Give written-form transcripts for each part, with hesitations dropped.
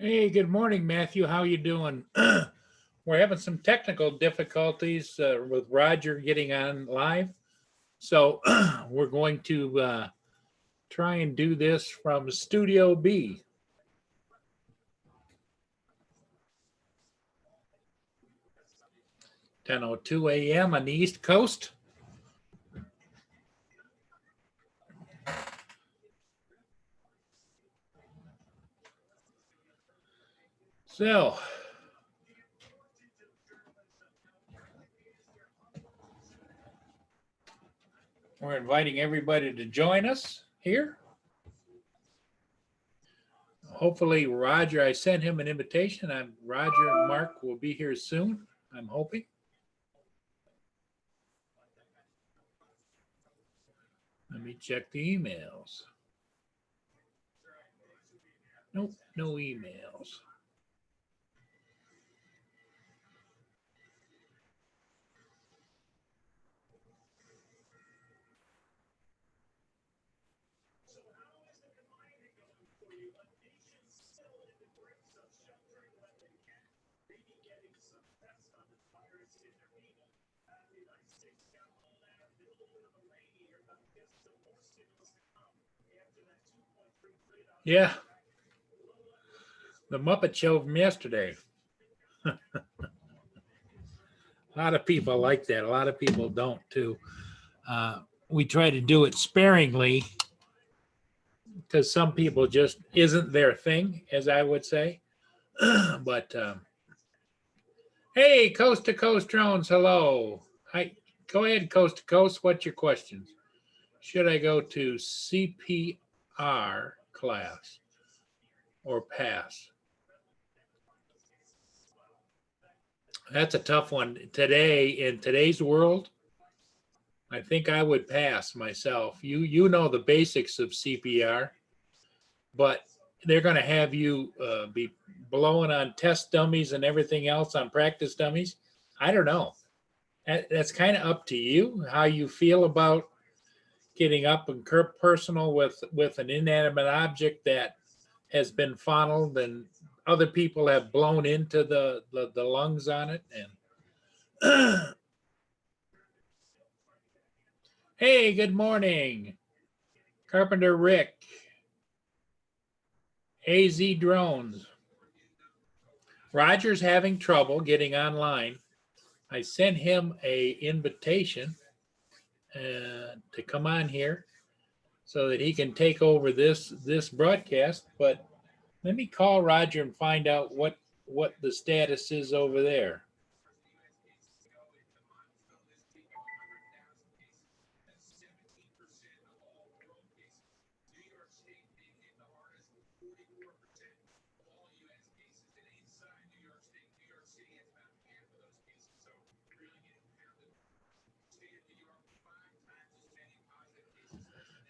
Hey, good morning, Matthew. How you doing? We're having some technical difficulties with Roger getting on live. So we're going to try and do this from Studio B. 10:02 a.m. on the East Coast. So we're inviting everybody to join us here. Hopefully, Roger, I sent him an invitation. Roger and Mark will be here soon, I'm hoping. Let me check the emails. Nope, no emails. Yeah, the Muppet Show from yesterday. A lot of people like that. A lot of people don't too. We try to do it sparingly because some people just isn't their thing, as I would say. But hey, Coast to Coast Drones, hello. Hi, go ahead, Coast to Coast. What's your questions? Should I go to CPR class or pass? That's a tough one. Today, in today's world, I think I would pass myself. You know the basics of CPR, but they're going to have you be blowing on test dummies and everything else on practice dummies. I don't know. That's kind of up to you how you feel about getting up and personal with an inanimate object that has been funneled and other people have blown into the lungs on it. And hey, good morning, Carpenter Rick, AZ Drones. Roger's having trouble getting online. I sent him a invitation to come on here so that he can take over this broadcast. But let me call Roger and find out what the status is over there.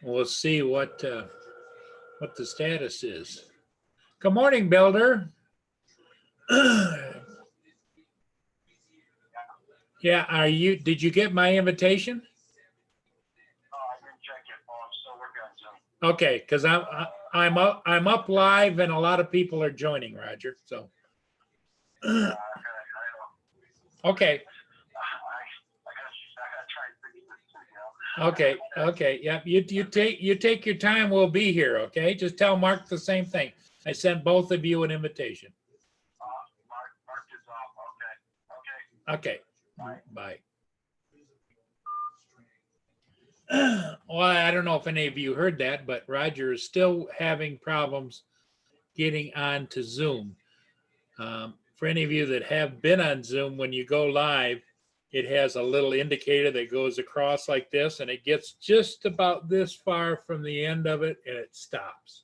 We'll see what the status is. Good morning, Builder. Yeah, are you? Did you get my invitation? Okay, because I'm up live and a lot of people are joining, Roger. So okay. Okay. Yeah, you take your time. We'll be here. Okay, just tell Mark the same thing. I sent both of you an invitation. Mark is off. Okay. Bye. Well, I don't know if any of you heard that, but Roger is still having problems getting on to Zoom. For any of you that have been on Zoom, when you go live, it has a little indicator that goes across like this, and it gets just about this far from the end of it, and it stops.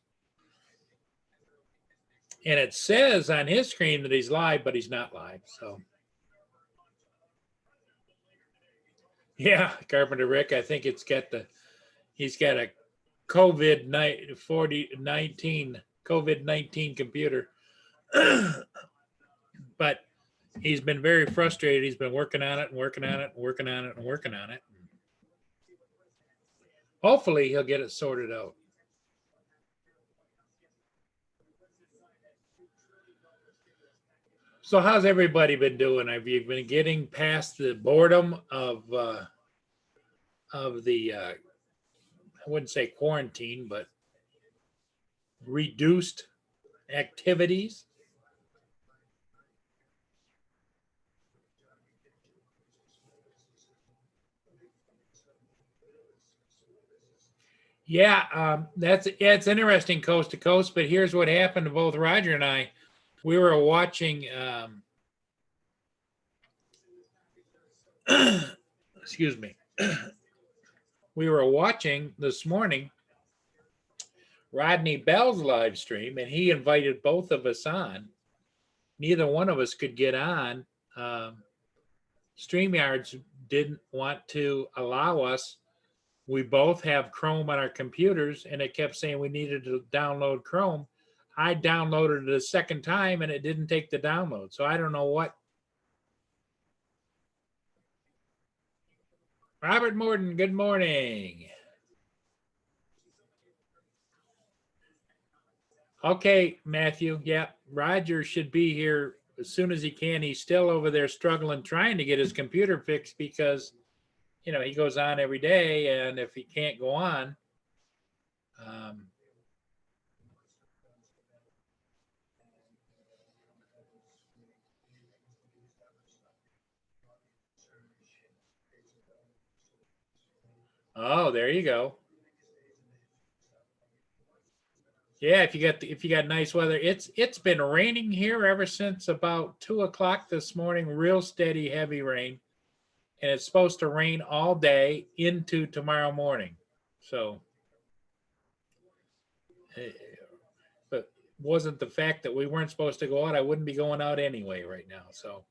And it says on his screen that he's live, but he's not live. So, yeah, Carpenter Rick, I think he's got a COVID-19 computer. But he's been very frustrated. He's been working on it and working on it and working on it and working on it. Hopefully he'll get it sorted out. So how's everybody been doing? Have you been getting past the boredom of the I wouldn't say quarantine, but reduced activities? Yeah, it's interesting coast to coast. But here's what happened to both Roger and I. We were watching. Excuse me. We were watching this morning Rodney Bell's live stream, and he invited both of us on. Neither one of us could get on. StreamYards didn't want to allow us. We both have Chrome on our computers, and it kept saying we needed to download Chrome. I downloaded it a second time, and it didn't take the download. So I don't know what. Robert Morton, good morning. Okay, Matthew. Yeah, Roger should be here as soon as he can. He's still over there struggling, trying to get his computer fixed because, he goes on every day, and if he can't go on, oh, there you go. Yeah, if you got nice weather, it's been raining here ever since about 2 o'clock this morning. Real steady, heavy rain, and it's supposed to rain all day into tomorrow morning. So, but wasn't the fact that we weren't supposed to go out, I wouldn't be going out anyway right now. So,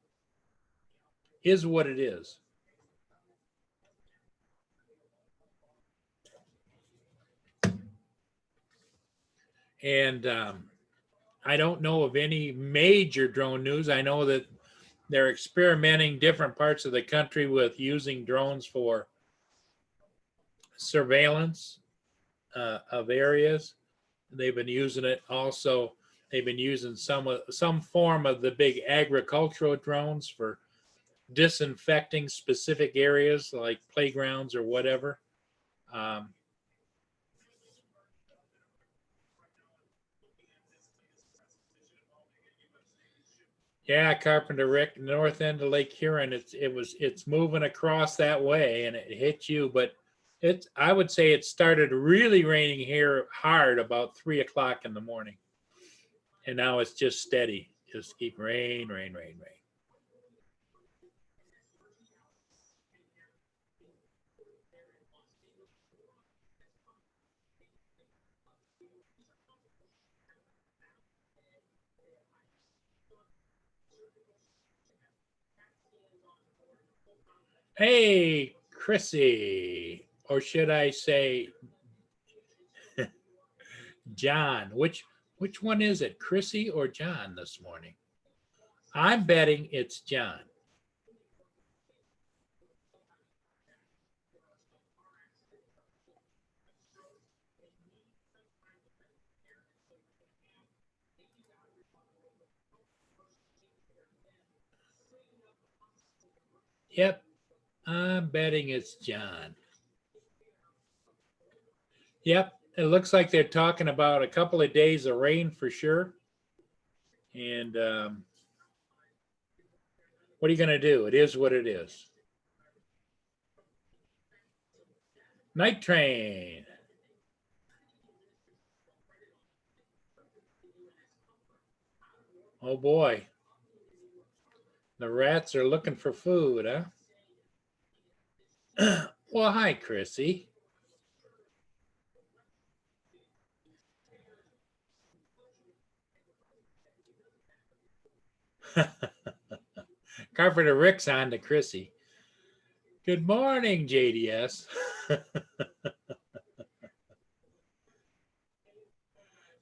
is what it is. And I don't know of any major drone news. I know that they're experimenting different parts of the country with using drones for surveillance of areas. They've been using it also. They've been using some form of the big agricultural drones for disinfecting specific areas like playgrounds or whatever. Yeah, Carpenter Rick, north end of Lake Huron. It's moving across that way, and it hit you. But I would say it started really raining here hard about 3 o'clock in the morning, and now it's just steady. Just keep rain, rain, rain, rain. Hey, Chrissy, or should I say John? Which one is it, Chrissy or John this morning? I'm betting it's John. Yep, I'm betting it's John. Yep, it looks like they're talking about a couple of days of rain for sure. And what are you going to do? It is what it is. Night train. Oh boy. The rats are looking for food, huh? Well, hi, Chrissy. Carpenter Rick's on to Chrissy. Good morning, JDS.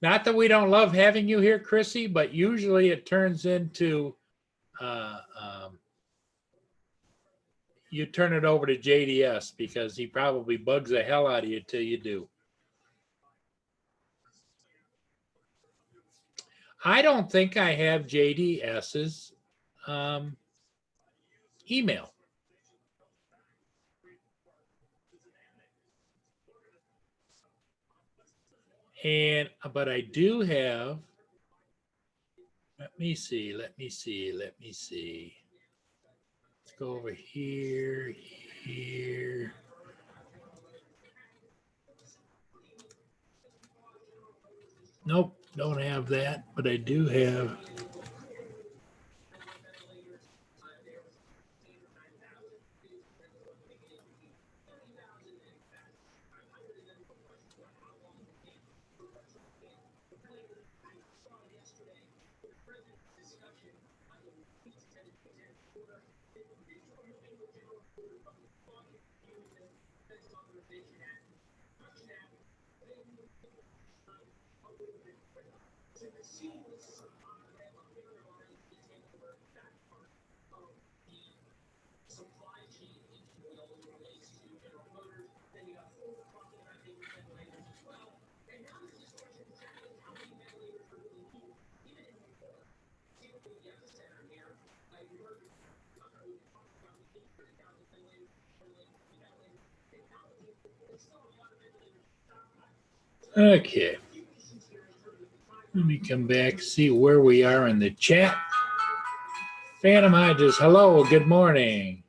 Not that we don't love having you here, Chrissy, but usually it turns into you turn it over to JDS because he probably bugs the hell out of you till you do. I don't think I have JDS's email. But I do have, let me see. Let's go over here. Nope, don't have that, but I do have. Okay. Let me come back, see where we are in the chat. Phantom Hodges, hello, good morning.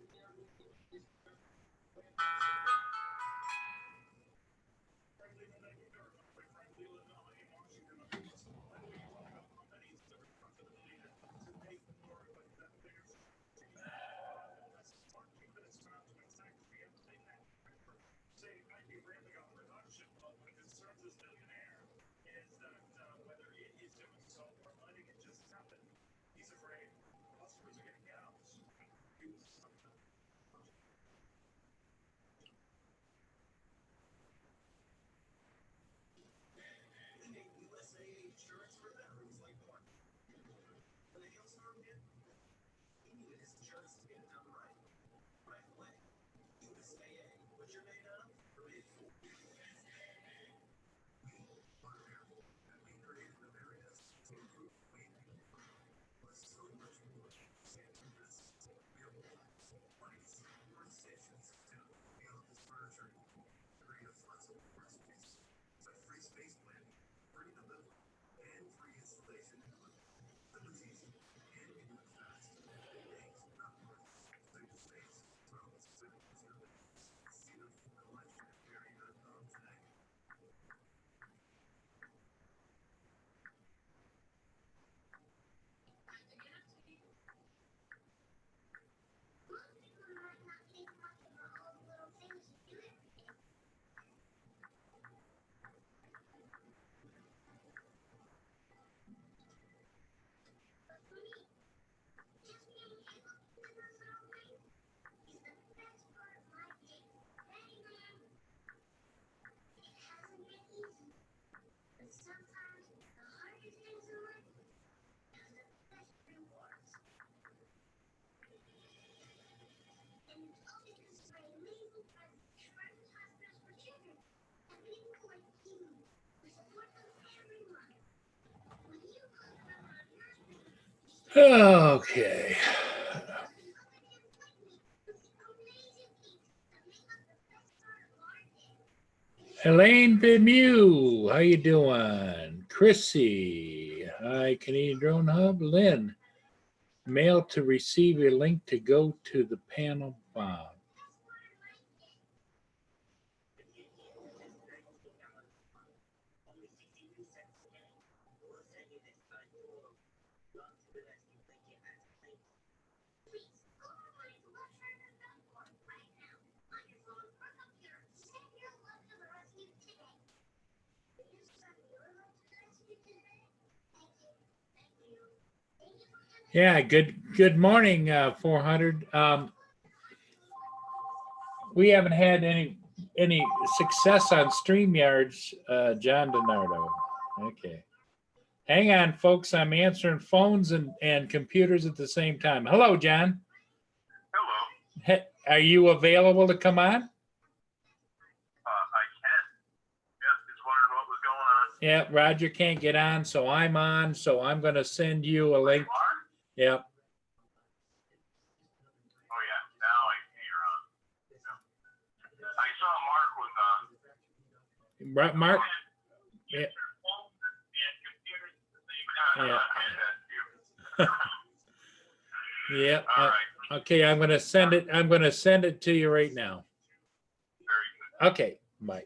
Okay. Elaine Bemue, how you doing? Chrissy, hi, Canadian Drone Hub. Lynn, mail to receive a link to go to the panel bomb. Yeah, good morning, 400. We haven't had any success on StreamYards, John DiNardo. Okay. Hang on, folks. I'm answering phones and computers at the same time. Hello, John. Hello. Are you available to come on? I can. Yes, just wondering what was going on. Yeah, Roger can't get on, so I'm on. So I'm going to send you a link. You are? Yep. Mark. Yeah. Phones and computers at the same time. Yeah. That's you. Yeah. All right. Okay, I'm gonna send it. I'm gonna send it to you right now. Very good. Okay, bye.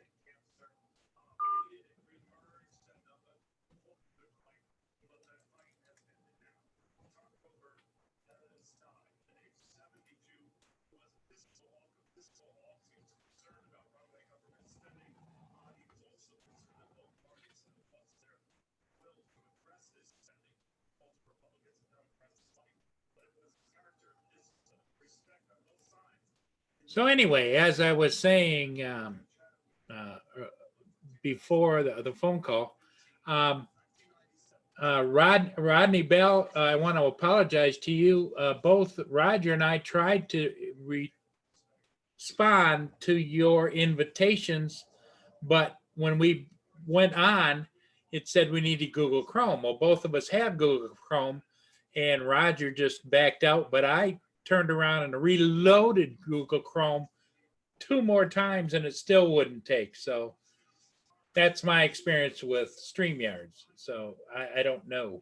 So anyway, as I was saying uh, before the phone call, Rodney Bell, I want to apologize to you. Both Roger and I tried to respond to your invitations, but when we went on, it said we needed Google Chrome. Well, both of us have Google Chrome, and Roger just backed out, but I turned around and reloaded Google Chrome 2 more times and it still wouldn't take. So that's my experience with StreamYards. So I don't know.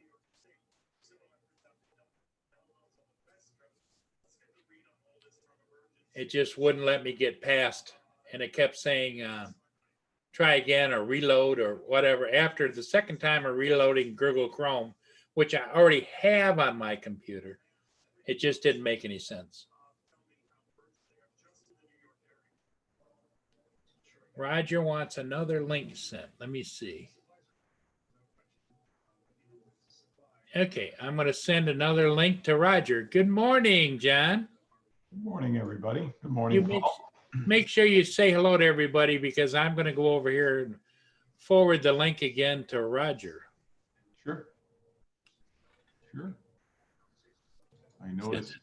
It just wouldn't let me get past, and it kept saying try again or reload or whatever. After the second time of reloading Google Chrome, which I already have on my computer, it just didn't make any sense. Roger wants another link sent. Let me see. Okay, I'm going to send another link to Roger. Good morning, John. Good morning, everybody. Good morning, You make, Paul. make sure you say hello to everybody because I'm going to go over here and forward the link again to Roger. Sure. Sure. I noticed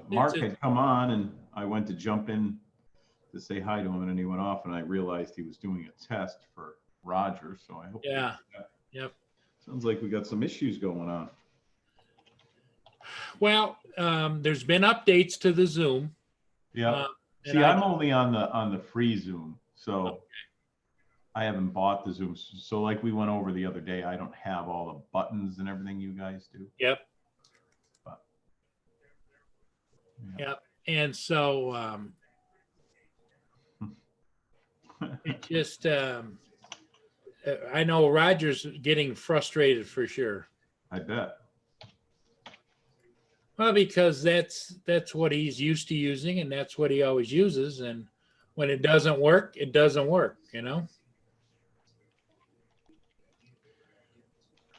Mark had come on and I went to jump in to say hi to him and then he went off and I realized he was doing a test for Roger. So I hope. Yeah. Yep. Sounds like we got some issues going on. Well, there's been updates to the Zoom. Yeah. See, I'm only on the free Zoom, so okay. I haven't bought the Zoom. So like we went over the other day, I don't have all the buttons and everything you guys do. Yep. But, yeah. Yep. And so it just I know Roger's getting frustrated for sure. I bet. Well, because that's what he's used to using and that's what he always uses. And when it doesn't work, it doesn't work, you know?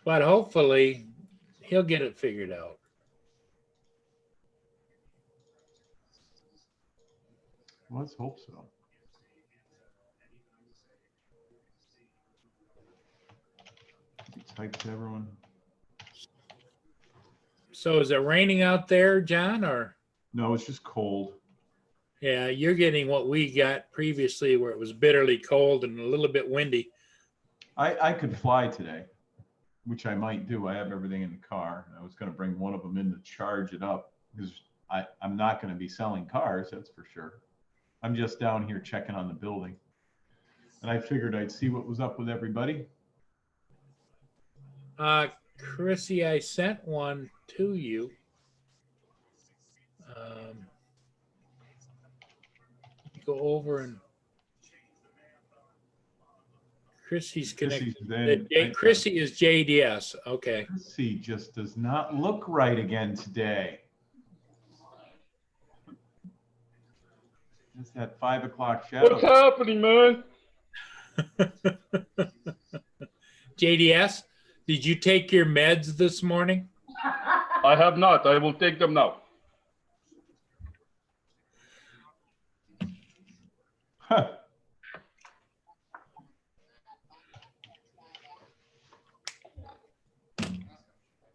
But hopefully he'll get it figured out. Let's hope so. Type to everyone. So is it raining out there, John, or? No, it's just cold. Yeah, you're getting what we got previously where it was bitterly cold and a little bit windy. I could fly today, which I might do. I have everything in the car. I was going to bring one of them in to charge it up because I'm not going to be selling cars, that's for sure. I'm just down here checking on the building. And I figured I'd see what was up with everybody. Chrissy, I sent one to you. Go over and Chrissy's connected. Chrissy is JDS. Okay. Chrissy just does not look right again today. It's that 5 o'clock shadow. What's happening, man? JDS, did you take your meds this morning? I have not. I will take them now. Huh.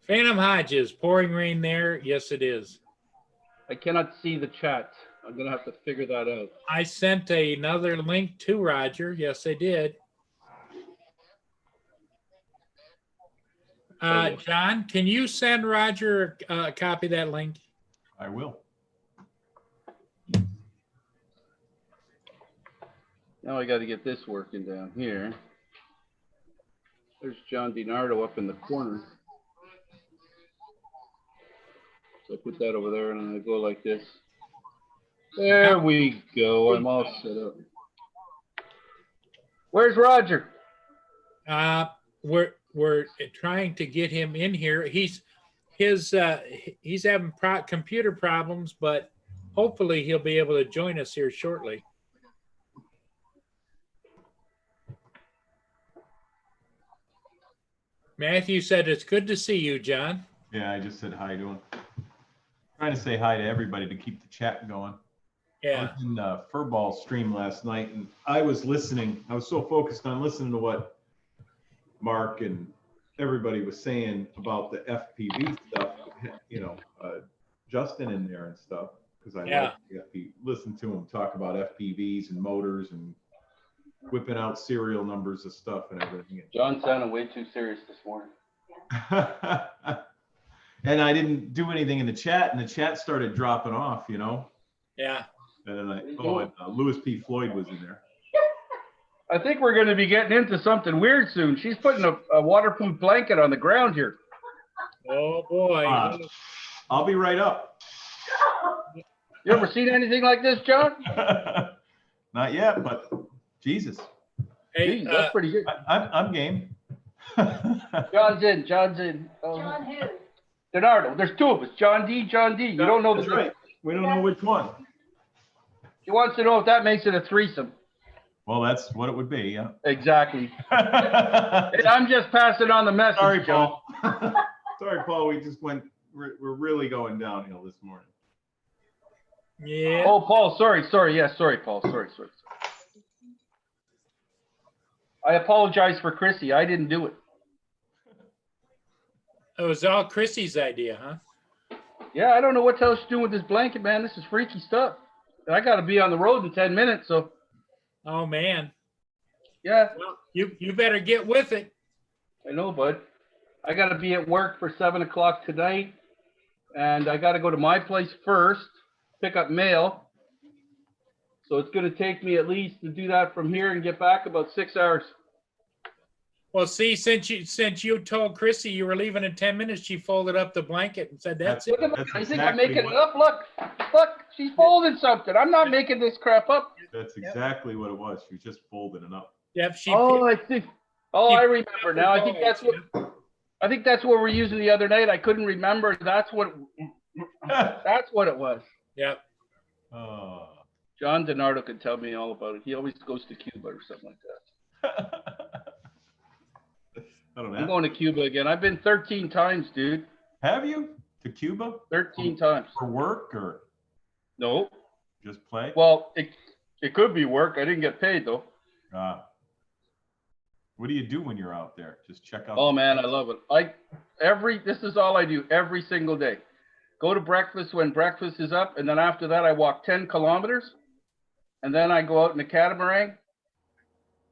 Phantom Hodges, pouring rain there. Yes, it is. I cannot see the chat. I'm going to have to figure that out. I sent another link to Roger. Yes, I did. John, can you send Roger a copy of that link? I will. Now I got to get this working down here. There's John DiNardo up in the corner. So I put that over there and I go like this. There we go. I'm all set up. Where's Roger? We're trying to get him in here. He's having computer problems, but hopefully he'll be able to join us here shortly. Matthew said it's good to see you, John. Yeah, I just said hi to him. Trying to say hi to everybody to keep the chat going. I Yeah. was in Furball stream last night, and I was listening. I was so focused on listening to what Mark and everybody was saying about the FPV stuff. You know, Justin in there and stuff, because I like to listen to him talk about FPVs and motors and whipping out serial numbers of stuff and everything. John sounded way too serious this morning. And I didn't do anything in the chat, and the chat started dropping off, you know. Yeah. And then Louis P. Floyd was in there. I think we're going to be getting into something weird soon. She's putting a waterproof blanket on the ground here. Oh boy. I'll be right up. You ever seen anything like this, John? Not yet, but Jesus, Hey, Jeez, that's pretty good. I'm game. John's in. John's in. John who? DiNardo. There's two of us. John D. John D. You don't know That's the right. We don't know which one. He wants to know if that makes it a threesome. Well, that's what it would be. Yeah. Exactly. And I'm just passing on the message. Sorry, John. Paul. Sorry, Paul. We just went. We're really going downhill this morning. yeah. Oh, Paul. Sorry. Yeah, sorry, Paul. Sorry. I apologize for Chrissy. I didn't do it. It was all Chrissy's idea, huh? Yeah, I don't know what the hell she's doing with this blanket, man. This is freaky stuff. And I got to be on the road in 10 minutes, so Oh man. yeah. Well, you better get with it. I know, bud. I got to be at work for 7 o'clock tonight, and I got to go to my place first, pick up mail. So it's going to take me at least to do that from here and get back about 6 hours. Well, see, since you told Chrissy you were leaving in 10 minutes, she folded up the blanket and said, "That's it." Look at That's I think exactly I'm making what- it up. Look, she's folding something. I'm not making this crap up. That's exactly what it was. She was just folding it up. Yep. She. Oh, I see. Oh, I remember now. I think that's what we're using the other night. I couldn't remember. That's what it was. Yep. Oh. John DiNardo could tell me all about it. He always goes to Cuba or something like that. I don't I'm know. going to Cuba again. I've been 13 times, dude. Have you to Cuba 13 times. for work or No. just play? Well, it could be work. I didn't get paid though. What do you do when you're out there? Just check out. Oh man, I love it. This is all I do every single day. Go to breakfast when breakfast is up, and then after that I walk 10 kilometers, and then I go out in the catamaran.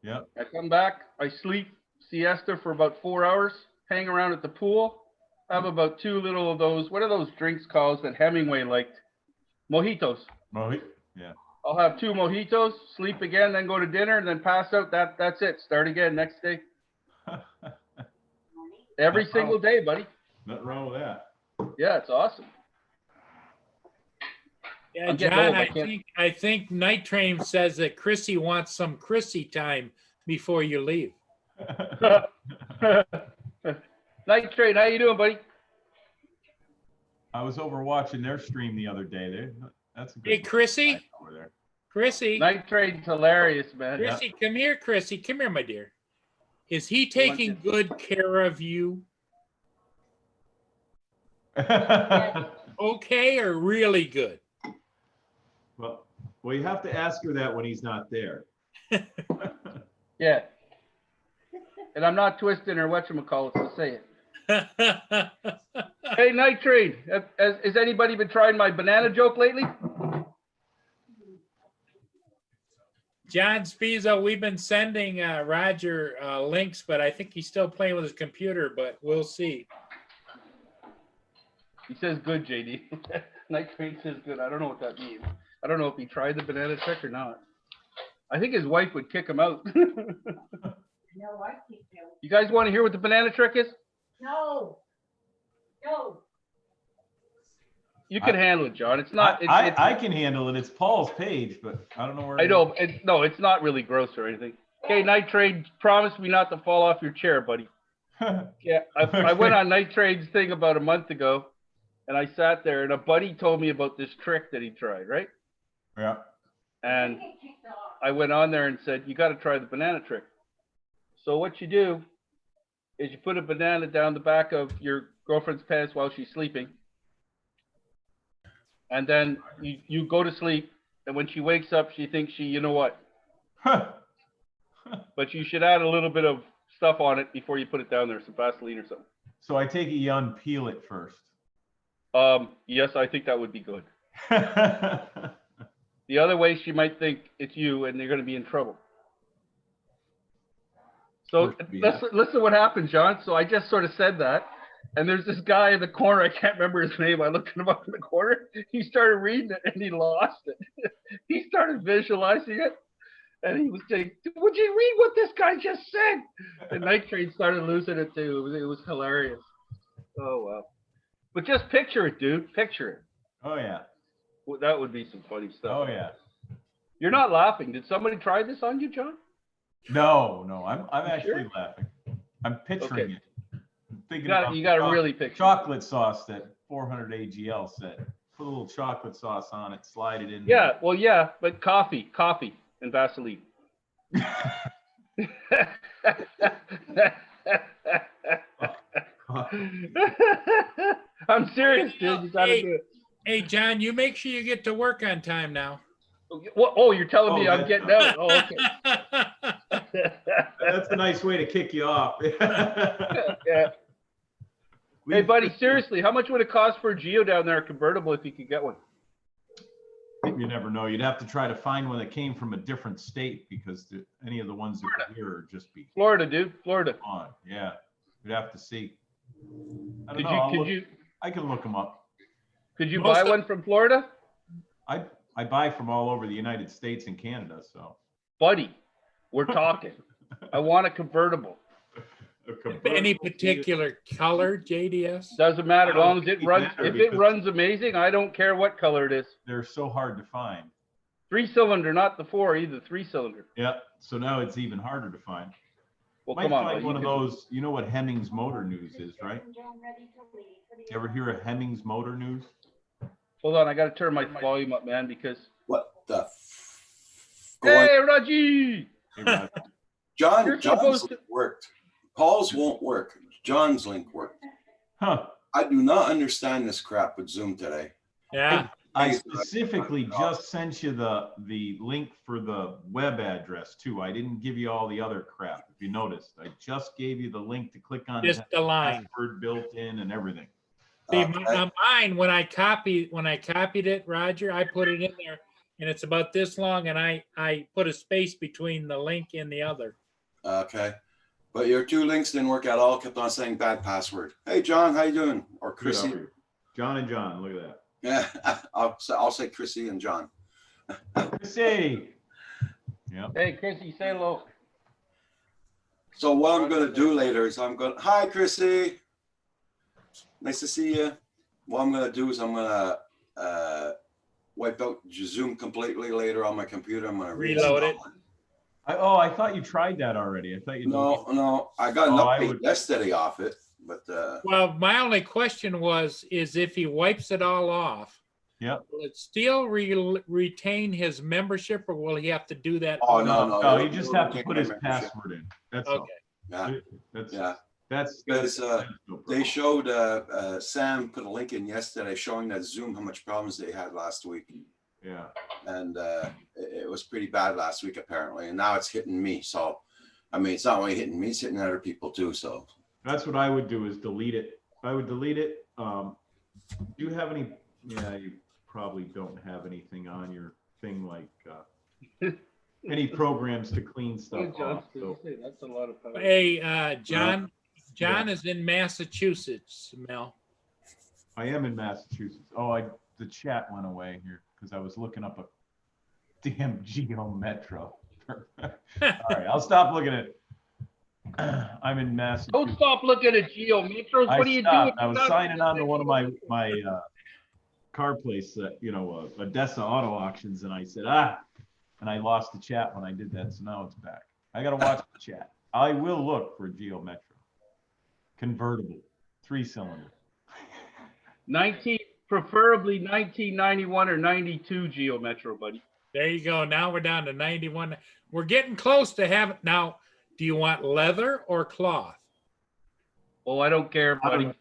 Yeah. I come back, I sleep siesta for about 4 hours, hang around at the pool, have about 2 little of those, what are those drinks called that Hemingway liked? Mojitos. Yeah. I'll have 2 mojitos, sleep again, then go to dinner, and then pass out. That's it. Start again next day. Every single day, buddy. Nothing wrong with that. Yeah, it's awesome. Yeah, I'm getting John. old, I can't- I think Night Train says that Chrissy wants some Chrissy time before you leave. Night Train, how you doing, buddy? I was over watching their stream the other day. That's a good Hey, Chrissy. night over there. Chrissy. Night Train's hilarious, man. Chrissy, come here, Chrissy. Come here, my dear. Is he taking good care of you? Okay, or really good? well, you have to ask her that when he's not there. Yeah. And I'm not twisting or whatchamacallit to say it. Hey, Night Train, has anybody been trying my banana joke lately? John Spizo, we've been sending Roger links, but I think he's still playing with his computer, but we'll see. He says good, JD. Night Train says good. I don't know what that means. I don't know if he tried the banana trick or not. I think his wife would kick him out. No, I keep doing. You guys want to hear what the banana trick is? No. No. You can handle it, John. It's not. I can handle it. It's Paul's page, but I don't know where. I know. No, it's not really gross or anything. Okay, Night Trade, promise me not to fall off your chair, buddy. Yeah, I went on Night Trade's thing about a month ago, and I sat there, and a buddy told me about this trick that he tried, right? Yeah. And I went on there and said, you got to try the banana trick. So what you do is you put a banana down the back of your girlfriend's pants while she's sleeping. And then you go to sleep. And when she wakes up, she thinks you know what? But you should add a little bit of stuff on it before you put it down there, some Vaseline or something. So I take it you unpeel it first. Yes, I think that would be good. The other way, she might think it's you and you're going to be in trouble. So listen what happened, John. So I just sort of said that. And there's this guy in the corner. I can't remember his name. I looked him up in the corner. He started reading it and he lost it. He started visualizing it. And he was saying, would you read what this guy just said? And Night Train started losing it too. It was hilarious. Oh, wow. But just picture it, dude. Picture it. Oh, yeah. Well, that would be some funny stuff. Oh, yeah. You're not laughing. Did somebody try this on you, John? No, I'm actually sure? laughing. I'm picturing Okay. it. I'm thinking You got to really picture it. chocolate sauce that 400 AGL said. Put a little chocolate sauce on it, slide it in. Yeah, well, yeah, but coffee and Vaseline. I'm serious, dude. You gotta do it. Hey, John, you make sure you get to work on time now. Oh, you're telling me Oh, I'm getting out? Oh, okay. That's a nice way to kick you off. Yeah. Hey, buddy, seriously, how much would it cost for a Geo down there, a convertible, if you could get one? You never know. You'd have to try to find one that came from a different state because any of the ones that are here are just be Florida, dude, Florida. on. Yeah, you'd have to see. I don't Could know. I can look them up. you Most buy of- one from Florida? I buy from all over the United States and Canada, so. Buddy, we're talking. I want a convertible. Any particular color, JDS? Doesn't matter as long as it It runs. matter If it because- runs amazing, I don't care what color it is. They're so hard to find. 3-cylinder, not the 4 either. 3-cylinder. Yeah, so now it's even harder to find. Well, Might come on, find buddy. one You of can- those, you know what Hemmings Motor News is, right? You ever hear of Hemmings Motor News? Hold on, I got to turn my volume up, man, because. What the going? Hey, Raji! Hey, Rod. You're John's supposed to- link worked. Paul's won't work. John's link worked. Huh, I do not understand this crap with Zoom today. Yeah. I Thanks, specifically just sent you the link for the web address too. I didn't give you all the other crap, if you noticed. I just gave you the link to click on. Just the line. Password built in and everything. See, Okay. mine, when I copied it, Roger, I put it in there and it's about this long and I put a space between the link and the other. Okay. But your two links didn't work at all. Kept on saying bad password. Hey, John, how you doing? Or Good, Chrissy. how are you? John and John, look at Yeah, I'll say Chrissy and John. that. Chrissy. Yep. Hey, Chrissy, say hello. So what I'm going to do later is hi, Chrissy. Nice to see you. What I'm going to do is I'm going to wipe out Zoom completely later on my computer. I'm going to Reload it. I thought you tried that already. I thought you. No, I got an Oh, I update would- yesterday off it, but Well, my only question is if he wipes it all off, Yep. will it still retain his membership or will he have to do that? Oh, no. No, you just have to Take put my his membership. password in. That's all. Okay. yeah, That's yeah. that's Because, no problem. They showed Sam put a link in yesterday showing that Zoom how much problems they had last week, Yeah. and it was pretty bad last week apparently, and now it's hitting me. So, I mean, it's not only hitting me; it's hitting other people too. So, That's what I would do is delete it. I would delete it. Do you have any? Yeah, you probably don't have anything on your thing like any programs to clean stuff off. So That's a lot of power. Hey, John is in Massachusetts, Mel. I am in Massachusetts. Oh, the chat went away here because I was looking up a damn Geo Metro. All right, I'll stop looking at. I'm in Massachusetts. Don't stop looking at Geo Metros. I What are you stopped. doing? I was Stop signing on to one of looking my car place, Odessa Auto Auctions, and I said, and I lost the chat when I did that, so now it's back. I gotta watch the chat. I will look for Geo Metro. Convertible, 3-cylinder. 19, preferably 1991 or 92 Geo Metro, buddy. There you go. Now we're down to 91. We're getting close to having. Now, do you want leather or cloth? Oh, I don't care, buddy.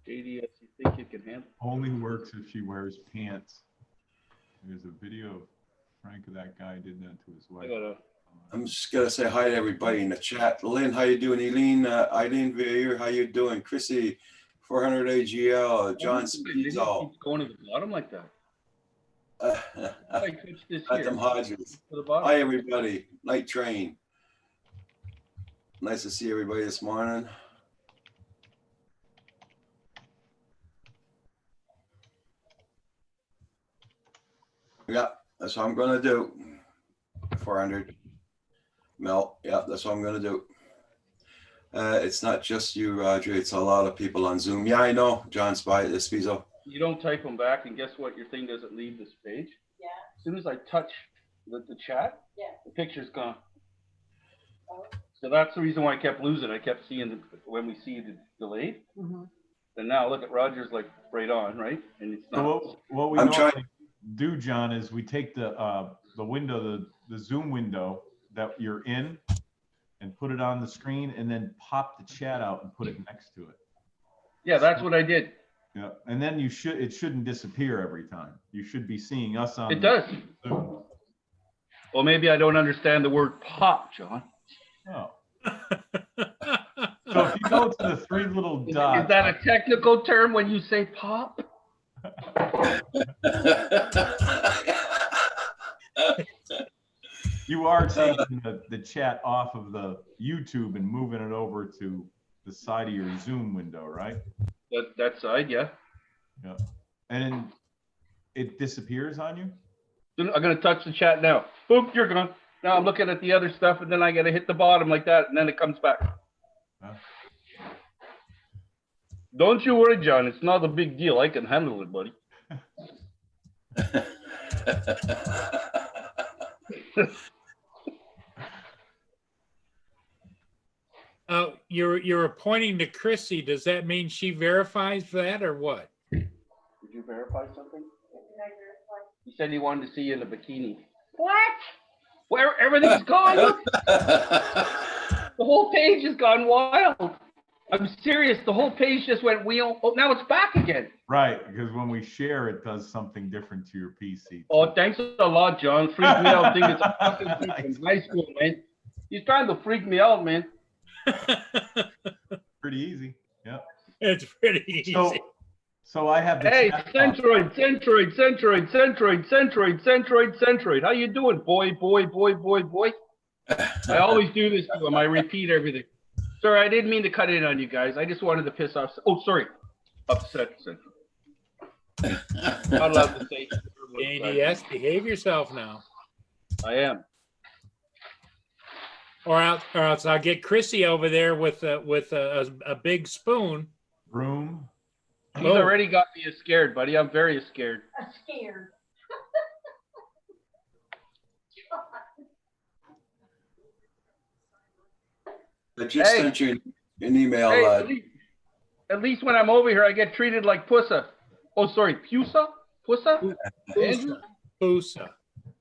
JDS, you think you can handle? Only works if she wears pants. There's a video of Frank, that guy did that to his I wife. gotta. I'm just gonna say hi to everybody in the chat. Lynn, how you doing? Eileen Villier, how you doing? Chrissy, 400 AGL, John Speedsall. Keeps going to the bottom like that. I touched this At here. them Hodges. To the bottom. Hi, everybody. Night train. Nice to see everybody this morning. Yeah, that's what I'm gonna do. 400 melt. Yeah, that's what I'm gonna do. It's not just you, Roger. It's a lot of people on Zoom. Yeah, I know. John Spizo. You don't type them back, and guess what? Your thing doesn't leave this page. Yeah. As soon as I touch the chat, Yeah. the picture's gone. Oh. So that's the reason why I kept losing. I kept seeing when we see the delayed. Mhm. And now look at Roger's like right on, right? And it's not. So what we I'm normally trying- do, John, is we take the window, the Zoom window that you're in, and put it on the screen, and then pop the chat out and put it next to it. Yeah, that's what I did. Yeah, and then it shouldn't disappear every time. You should be seeing us on. It the does. Zoom. Well, maybe I don't understand the word pop, John. Oh. So if you go to the three little dots. Is that a technical term when you say pop? You are taking the chat off of the YouTube and moving it over to the side of your Zoom window, right? That side, yeah. Yeah. And then it disappears on you? I'm gonna touch the chat now. Boop, you're gone. Now I'm looking at the other stuff, and then I gotta hit the bottom like that, and then it comes back. Huh? Don't you worry, John. It's not a big deal. I can handle it, buddy. You're pointing to Chrissy. Does that mean she verifies that or what? Did you verify something? He said he wanted to see you in a bikini. What? Where everything's gone? Look, the whole page has gone wild. I'm serious. The whole page just went wheel. Oh, now it's back again. Right, because when we share, it does something different to your PC. Oh, thanks a lot, John. Freaked me out. Think it's a fucking kid from high school, man. He's trying to freak me out, man. Pretty easy. Yeah. It's pretty easy. So I have the Hey, chat off. Centroid. How you doing, boy? I always do this to him. I repeat everything. Sorry, I didn't mean to cut in on you guys. I just wanted to piss off. Oh, sorry. Upset Centroid. Not allowed to say. ADS, behave yourself now. I am. Or else I'll get Chrissy over there with a big spoon. Room. He's Oh. already got me scared, buddy. I'm very scared. I'm scared. I just Hey. sent you an email. Hey, at least when I'm over here, I get treated like Pussa. Oh, sorry, Pusa? Pussa? Andrew? Pusa.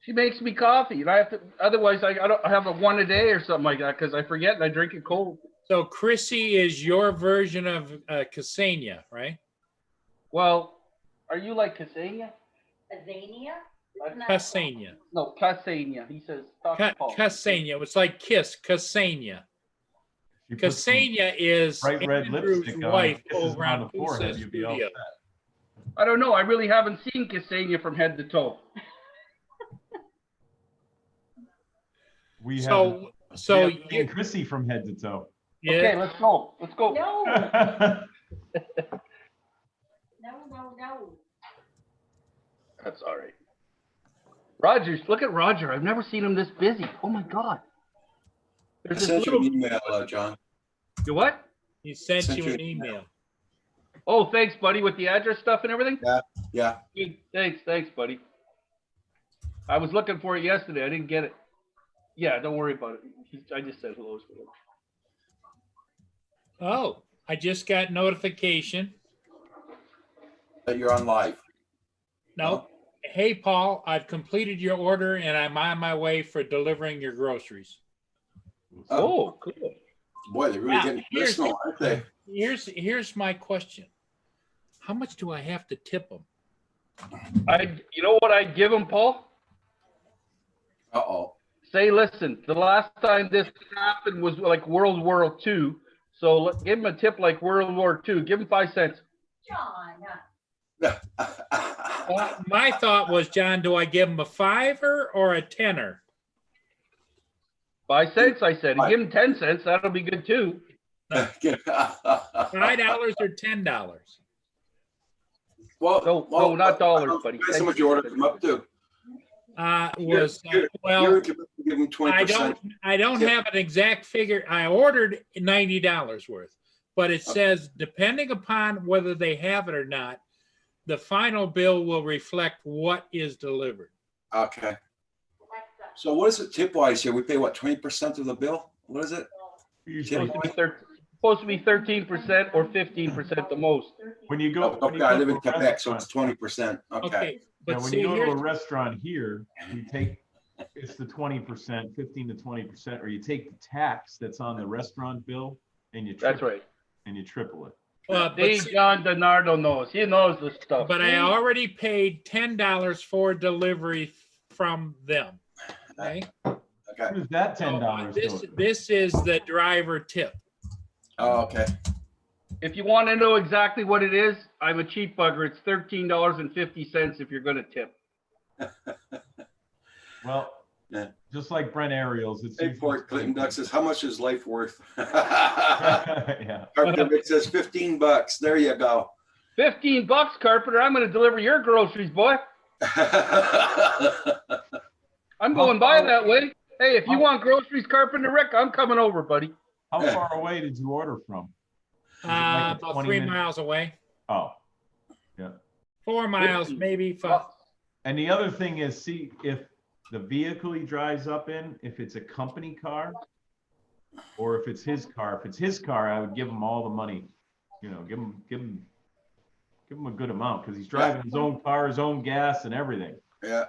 She makes me coffee, and I have to. Otherwise, I have a one a day or something like that because I forget and I drink it cold. So Chrissy is your version of Ksenia, right? Well, are you like Ksenia? Azania? Ksenia. No, Ksenia. He says. Talk to Paul. Ksenia. It's like kiss. Ksenia. You put some Ksenia is bright red Andrew's lipstick on, wife kisses over on on the forehead, Pusa's you'd be all studio. set. I don't know. I really haven't seen Ksenia from head to toe. We So have you, Chrissy from head to toe. yeah. Okay, let's go. Let's go. No, no. That's all right. Rogers, look at Roger. I've never seen him this busy. Oh my God. I There's this sent you little. an email, John. You what? He sent Sent you you an an email. Oh, thanks, buddy, with the address stuff and everything. Yeah. Good. Thanks, buddy. I was looking for it yesterday. I didn't get it. Yeah, don't worry about it. I just said hello. Oh, I just got notification. That you're on live. No. Hey, Paul, I've completed your order and I'm on my way for delivering your groceries. Oh, cool. Boy, they're really Now, getting here's- personal, aren't they? Here's my question. How much do I have to tip them? You know what I'd give him, Paul? Uh-oh. Say, listen, the last time this happened was like World War II. So give him a tip like World War II. Give him 5 cents. John, Well, my thought was, John, do I give him a $5 or a $10? 5 cents, I said. Give him 10 cents. That'll be good too. $5 or $10? Well, No, not dollars, buddy. That's how much your order come up to. Was You're well, give them 20%. I don't have an exact figure. I ordered $90 worth, but it says depending upon whether they have it or not, the final bill will reflect what is delivered. Okay. So what is it tip wise here? We pay what, 20% of the bill? What is it? Usually, Supposed to be 13% or 15% the most. when you go, when Okay, you I go live to in a Quebec, so restaurant- it's 20%. Okay. Okay, Yeah, but when see, you go to a here's, restaurant here, you take, it's the 20%, 15 to 20%, or you take the tax that's on the restaurant bill and you That's triple, right. and you triple it. but Dave see- John DiNardo knows. He knows this stuff. but I already paid $10 for delivery from them. Okay. Okay. What is that So, $10 This, to? this is the driver tip. Oh, okay. If you want to know exactly what it is, I'm a cheap bugger. It's $13.50 if you're going to tip. Well, Yeah. just like Brent Ariels, it's. Hey, usually Port Clinton Duck says, how much is life worth? Yeah. Carpenter Rick says $15. There you go. $15, Carpenter. I'm going to deliver your groceries, boy. I'm going by that way. Hey, if you want groceries, Carpenter Rick, I'm coming over, buddy. How far away did you order from? Is it like a About 20 3 minute- miles away. Oh, 4 miles, maybe 5. and the other thing is, see, if the vehicle he drives up in, if it's a company car, or if it's his car. If it's his car, I would give him all the money. You know, give him a good amount because he's driving his own car, his own gas, and everything. Yeah.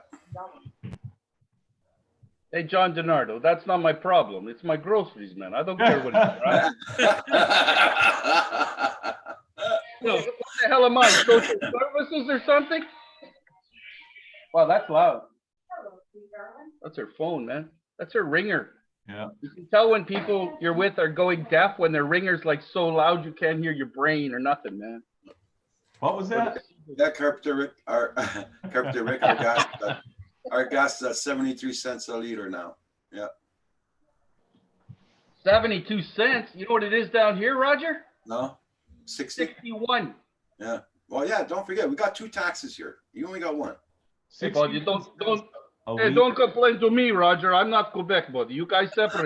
Hey, John DiNardo, that's not my problem. It's my groceries, man. I don't care what it's right? No, what the hell am I? Social services or something? Wow, that's loud. hello, sweet darling. That's her phone, man. That's her ringer. Yeah. You can tell when people you're with are going deaf when their ringer's like so loud you can't hear your brain or nothing, man. What was that? That Carpenter Rick, Carpenter Rick, our gas is at 73 cents a liter now. 72 cents. You know what it is down here, Roger? No? 60? 61. Well, yeah, don't forget, we got 2 taxes here. You only got 1. Hey, bud, you don't A hey, week? don't complain to me, Roger. I'm not Quebec, buddy. You guys separate.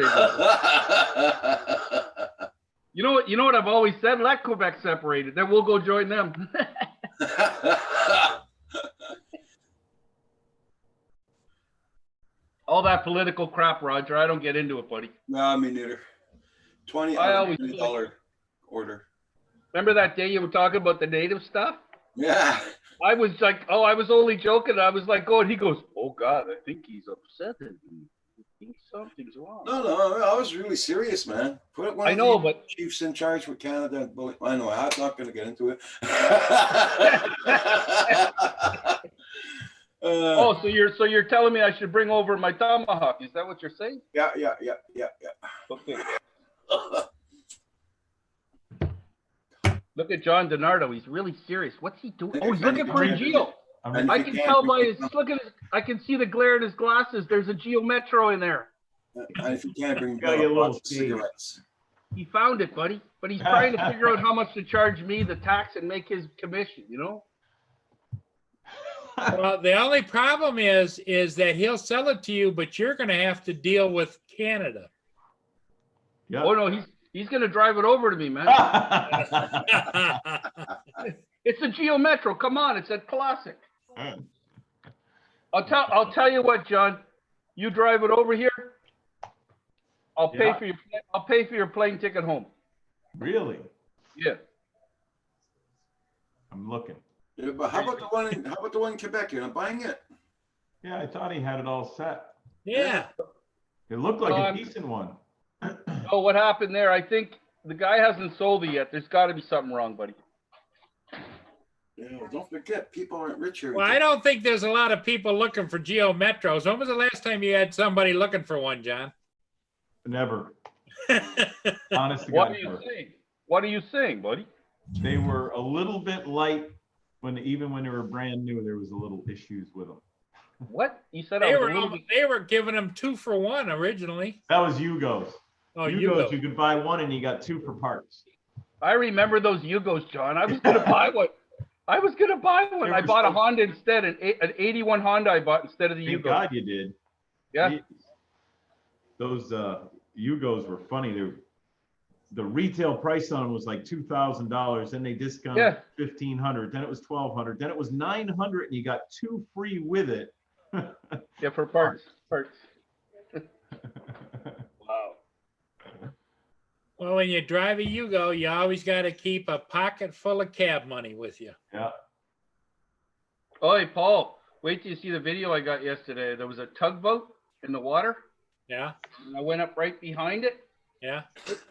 You know what I've always said? Let Quebec separated. Then we'll go join them. All that political crap, Roger. I don't get into it, buddy. No, me neither. 20 I always $20 order. Remember that day you were talking about the native stuff? Yeah. I was like, oh, I was only joking. I was like, and he goes, oh God, I think he's upset at me. I think something's wrong. No, I was really serious, man. Put one I of know, the but chiefs in charge with Canada. I know, I'm not going to get into it. oh, so you're telling me I should bring over my tomahawk? Is that what you're saying? Yeah. Okay. Look at John DiNardo. He's really serious. What's he doing? Oh, he's looking for a Geo. And I if can you tell can't, by his look at his. I can see the glare in his glasses. There's a Geo Metro in there. And if you can't bring Got your a little box of cigarettes. He found it, buddy. But he's trying to figure out how much to charge me the tax and make his commission. You know. Well, the only problem is that he'll sell it to you, but you're gonna have to deal with Canada. Yeah. Oh no, he's gonna drive it over to me, man. It's a Geo Metro. Come on, it's a classic. I'll tell you what, John. You drive it over here. I'll pay Yeah. for your plane ticket home. Really? Yeah. I'm looking. Yeah, but how about the one in Quebec? You're not buying it? Yeah, I thought he had it all set. Yeah, It looked like a Um, decent one. Oh, what happened there? I think the guy hasn't sold it yet. There's got to be something wrong, buddy. Yeah, well, don't forget, people aren't rich here. well, I don't think there's a lot of people looking for Geo Metros. When was the last time you had somebody looking for one, John? Never. Honest to What God, are you never. saying? What are you saying, buddy? They were a little bit light even when they were brand new. There was a little issues with them. What? You said I They was a were little bit. they were giving them 2 for 1 originally. That was Yugos. Oh, you Yugos, go. you could buy one and you got 2 for parts. I remember those Yugos, John. I was gonna buy one. I was gonna buy one. They I were bought a so- Honda instead, an 81 Honda I bought instead of the Thank Yugo. God you did. Yeah. Those Yugos were funny. The retail price on them was like $2,000. Then they discounted Yeah. $1,500. Then it was $1,200. Then it was $900, and you got 2 free with it. Yeah, for parts. Parts. Wow. Well, when you drive a Yugo, you always got to keep a pocket full of cab money with you. Yeah. Oh, hey, Paul. Wait till you see the video I got yesterday. There was a tugboat in the water, Yeah, and I went up right behind it. yeah.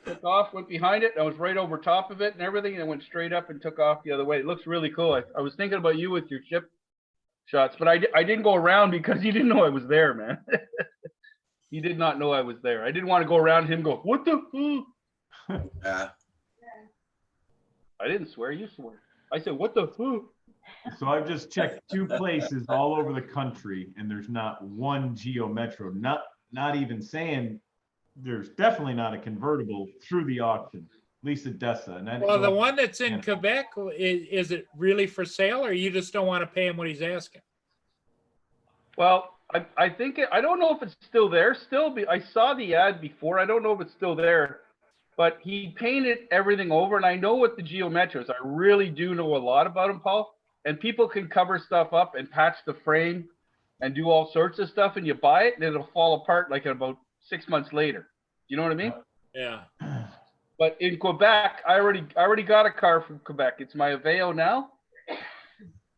Took off, went behind it. I was right over top of it and everything, and I went straight up and took off the other way. It looks really cool. I was thinking about you with your ship shots, but I didn't go around because he didn't know I was there, man. He did not know I was there. I didn't want to go around him and go, what the? Yeah. I didn't swear. You swore. I said, what the? So I've just checked 2 places all over the country, and there's not one Geo Metro. Not even saying there's definitely not a convertible through the auction. At least at Dessa. And Well, the one that's in Quebec, is it really for sale, or you just don't want to pay him what he's asking? Well, I think I don't know if it's still there. I saw the ad before. I don't know if it's still there, but he painted everything over, and I know what the Geo Metros. I really do know a lot about them, Paul. And people can cover stuff up and patch the frame and do all sorts of stuff, and you buy it and it'll fall apart like about 6 months later. You know what I mean? Yeah. But in Quebec, I already got a car from Quebec. It's my Aveo now,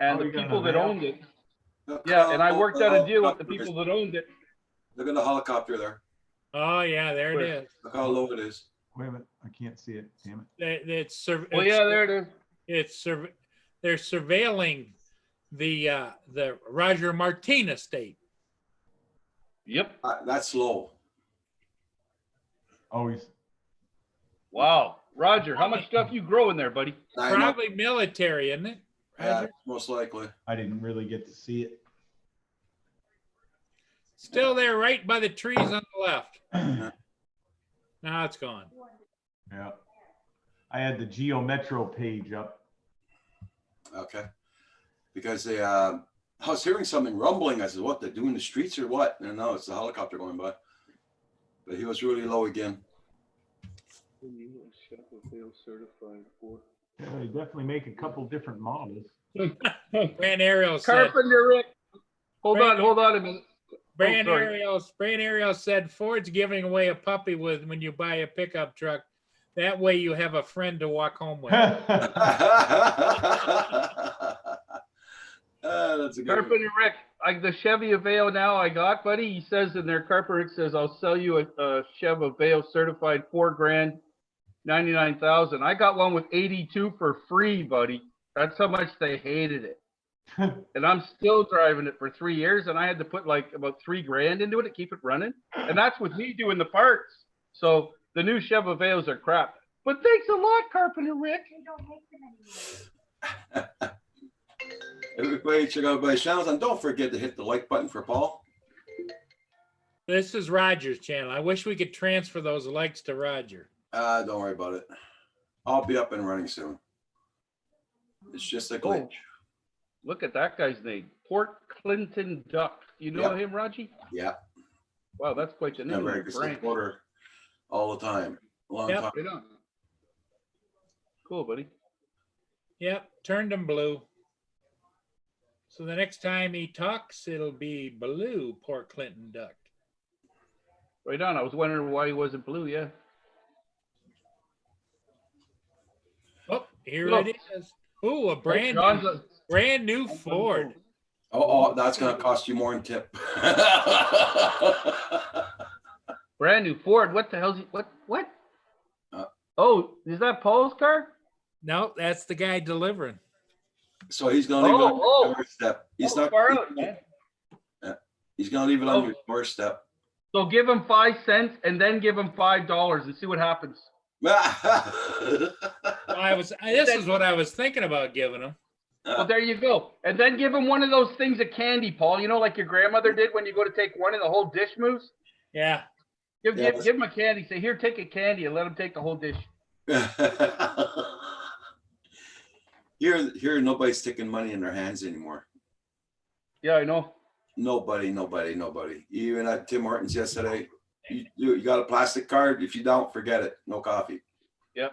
and Oh, the you got an people that Aveo? owned it. Yeah, and I worked out a deal with the people that owned it. Look at the helicopter there. Oh, yeah, there it Where? is. Look how low it is. Wait a minute. I can't see it. Damn it. Oh yeah, there it is. They're surveilling the Roger Martin estate. Yep. That's low. Oh, he's. Wow, Roger, how much stuff you growing there, buddy? I know. Probably military, isn't it? Yeah, Roger? most likely. I didn't really get to see it. Still there, right by the trees on the left. Now it's gone. Yeah. I had the Geo Metro page up. Okay. Because they, I was hearing something rumbling. I said, what, they're doing the streets or what? And no, it's the helicopter going by. But he was really low again. Yeah, they definitely make a couple different models. Brand Ariel said, Carpenter Rick. Hold on a minute. Brand sorry. Ariel said Ford's giving away a puppy when you buy a pickup truck. That way you have a friend to walk home with. That's a good one. Carpenter Rick, the Chevy Aveo now I got, buddy. He says in there, Carpenter Rick says, I'll sell you a Chevy Aveo certified $4,000, 99,000. I got one with 82 for free, buddy. That's how much they hated it. And I'm still driving it for 3 years, and I had to put like about $3,000 into it to keep it running. And that's with me doing the parts. So the new Chevy Aveos are crap. But thanks a lot, Carpenter Rick. They don't make them anymore. Everybody check out everybody's channels, and don't forget to hit the like button for Paul. This is Roger's channel. I wish we could transfer those likes to Roger. Don't worry about it. I'll be up and running soon. It's just a glitch. Look at that guy's name. Port Clinton Duck. You know Yep. him, Raji? Yeah, Wow, that's quite the name. of your America's brand. supporter all the time. Long Yep. time. Right on. Cool, buddy. Yep, turned him blue. So the next time he talks, it'll be blue Port Clinton Duck. Right on. I was wondering why he wasn't blue. Yeah. Oh, here Look. it is. Ooh, a Hey, brand John's new, a- brand new Ford. Oh, that's gonna cost you more in tip. Brand new Ford. What the hell's he? What? Uh. Oh, is that Paul's car? No, that's the guy delivering. So he's gonna leave it on Oh, your doorstep. He's Oh, not. far out, man. He's gonna leave it on Oh. your doorstep. So give him 5 cents and then give him $5 and see what happens. This is what I was thinking about giving him. Well, there you go. And then give him one of those things of candy, Paul. You know, like your grandmother did when you go to take one and the whole dish moves. Yeah. Give Yeah, him a candy. Say, here, take a candy, and let him take the whole dish. Here, nobody's sticking money in their hands anymore. Yeah, I know. Nobody. Even at Tim Hortons yesterday, you got a plastic card. If you don't, forget it. No coffee. Yep.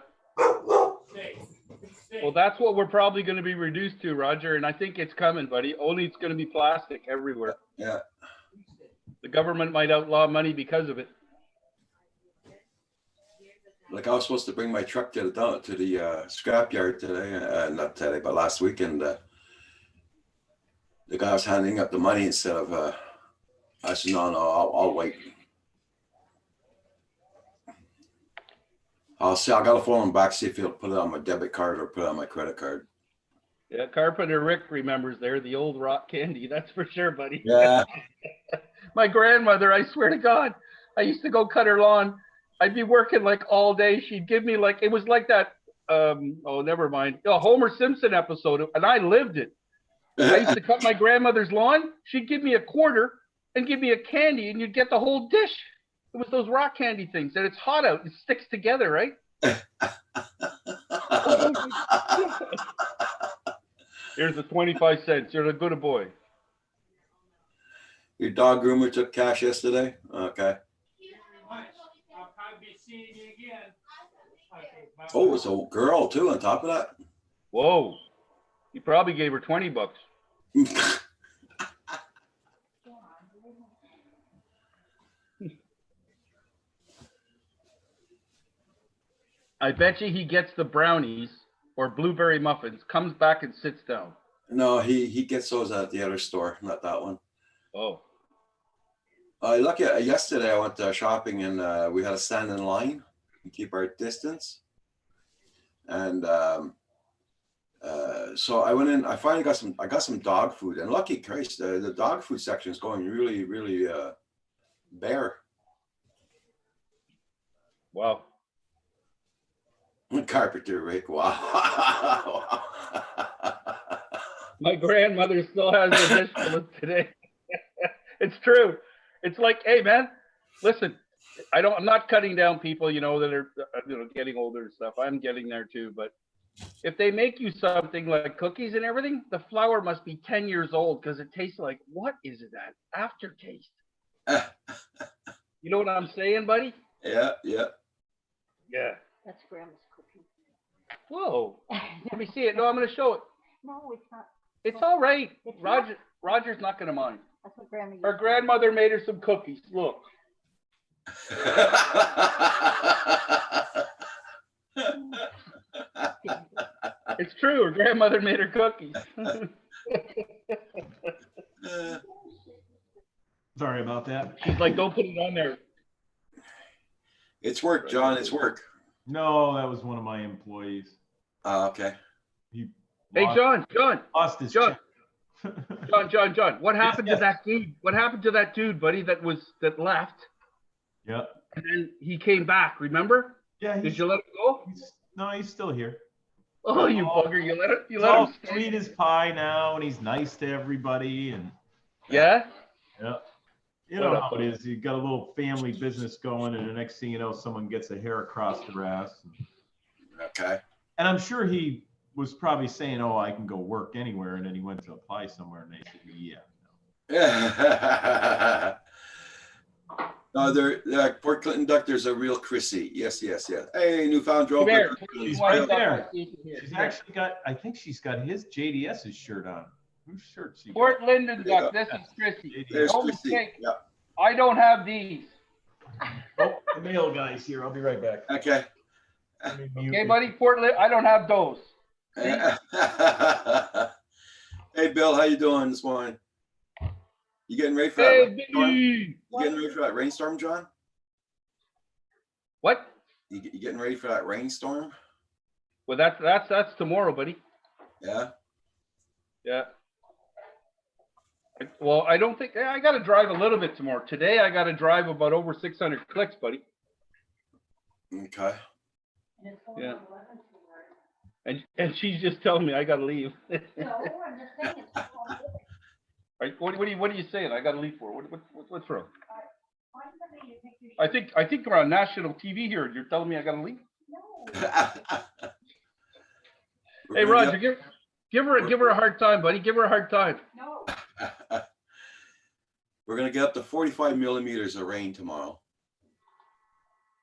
Well, that's what we're probably going to be reduced to, Roger. And I think it's coming, buddy. Only it's going to be plastic everywhere. Yeah. The government might outlaw money because of it. Like I was supposed to bring my truck to the scrapyard today, not today, but last weekend. The guy was handing up the money instead of. I said, no, I'll wait. I'll see. I got to phone him back, see if he'll put it on my debit card or put it on my credit card. Yeah, Carpenter Rick remembers there, the old rock candy. That's for sure, buddy. Yeah. My grandmother, I swear to God, I used to go cut her lawn. I'd be working like all day. She'd give me like, it was like that, oh, never mind. A Homer Simpson episode, and I lived it. I used to cut my grandmother's lawn. She'd give me a quarter and give me a candy, and you'd get the whole dish. It was those rock candy things, and it's hot out. It sticks together, right? Here's the 25 cents. You're a good boy. Your dog groomer took cash yesterday? Okay. I'll probably be seeing you again. Oh, it's a girl too on top of that. Whoa. You probably gave her $20. I bet you he gets the brownies or blueberry muffins, comes back and sits down. No, he gets those at the other store, not that one. Oh. Lucky yesterday I went shopping and we had to stand in line and keep our distance. And so I went in. I finally got some dog food, and lucky Christ, the dog food section is going really, really bare. Wow. Carpenter Rick, wow. My grandmother still has the dish full of today. It's true. It's like, hey man, listen, I'm not cutting down people, that are, getting older and stuff. I'm getting there too. But if they make you something like cookies and everything, the flour must be 10 years old because it tastes like, what is that aftertaste? You know what I'm saying, buddy? Yeah. Yeah. That's Grandma's cookie. Whoa. Let me see it. No, I'm going to show it. No, it's not. It's all right. It's not. Roger's not going to mind. That's what Grandma used Her to grandmother made her some cookies. Look. It's true. Her grandmother made her cookies. Sorry about that. She's like, don't put it on there. It's work, John. It's work. No, that was one of my employees. Okay. He Hey, lost, John. lost his John. check. John. What happened to that dude? What happened to that dude, buddy, that left? Yep. And then he came back, remember? Yeah. Did you let him go? No, he's still here. Oh, you bugger. You let He's all him stay. sweet as pie now, and he's nice to everybody. And Yeah? yeah, you know how it is. You got a little family business going, and the next thing you know, someone gets a hair across their ass. Okay. And I'm sure he was probably saying, "Oh, I can go work anywhere," and then he went to apply somewhere, and they said, "Yeah." Yeah. No, Port Clinton Duck, there's a real Chrissy. Yes, yes, yes. Hey, Newfound Drone. Come here. She's Why right don't there. I see you She's here? actually got. I think she's got his JDS's shirt on. Whose shirt she got? Port Linden There you Duck, go. this is Chrissy. There's No Chrissy. mistake. Yeah. I don't have these. Oh, the mail guy's here. I'll be right back. Okay. Okay, buddy, Portland, I don't have those. Hey, Bill, how you doing this morning? You getting ready for Hey, that rainstorm? Billy. You getting ready for that rainstorm, John? What? You getting ready for that rainstorm? Well, that's tomorrow, buddy. Yeah. Yeah. Well, I don't think I got to drive a little bit tomorrow. Today, I got to drive about over 600 clicks, buddy. Okay. And it's going Yeah. to 11 tomorrow. And she's just telling me I got to leave. No, I'm just saying it's all good. Right, what are you saying? I got to leave for? What's wrong? Find somebody to take your I think we're on national TV here. You're telling me I got to leave? No. Hey, Roger, give her a hard time, buddy. Give her a hard time. No. We're gonna get up to 45 millimeters of rain tomorrow.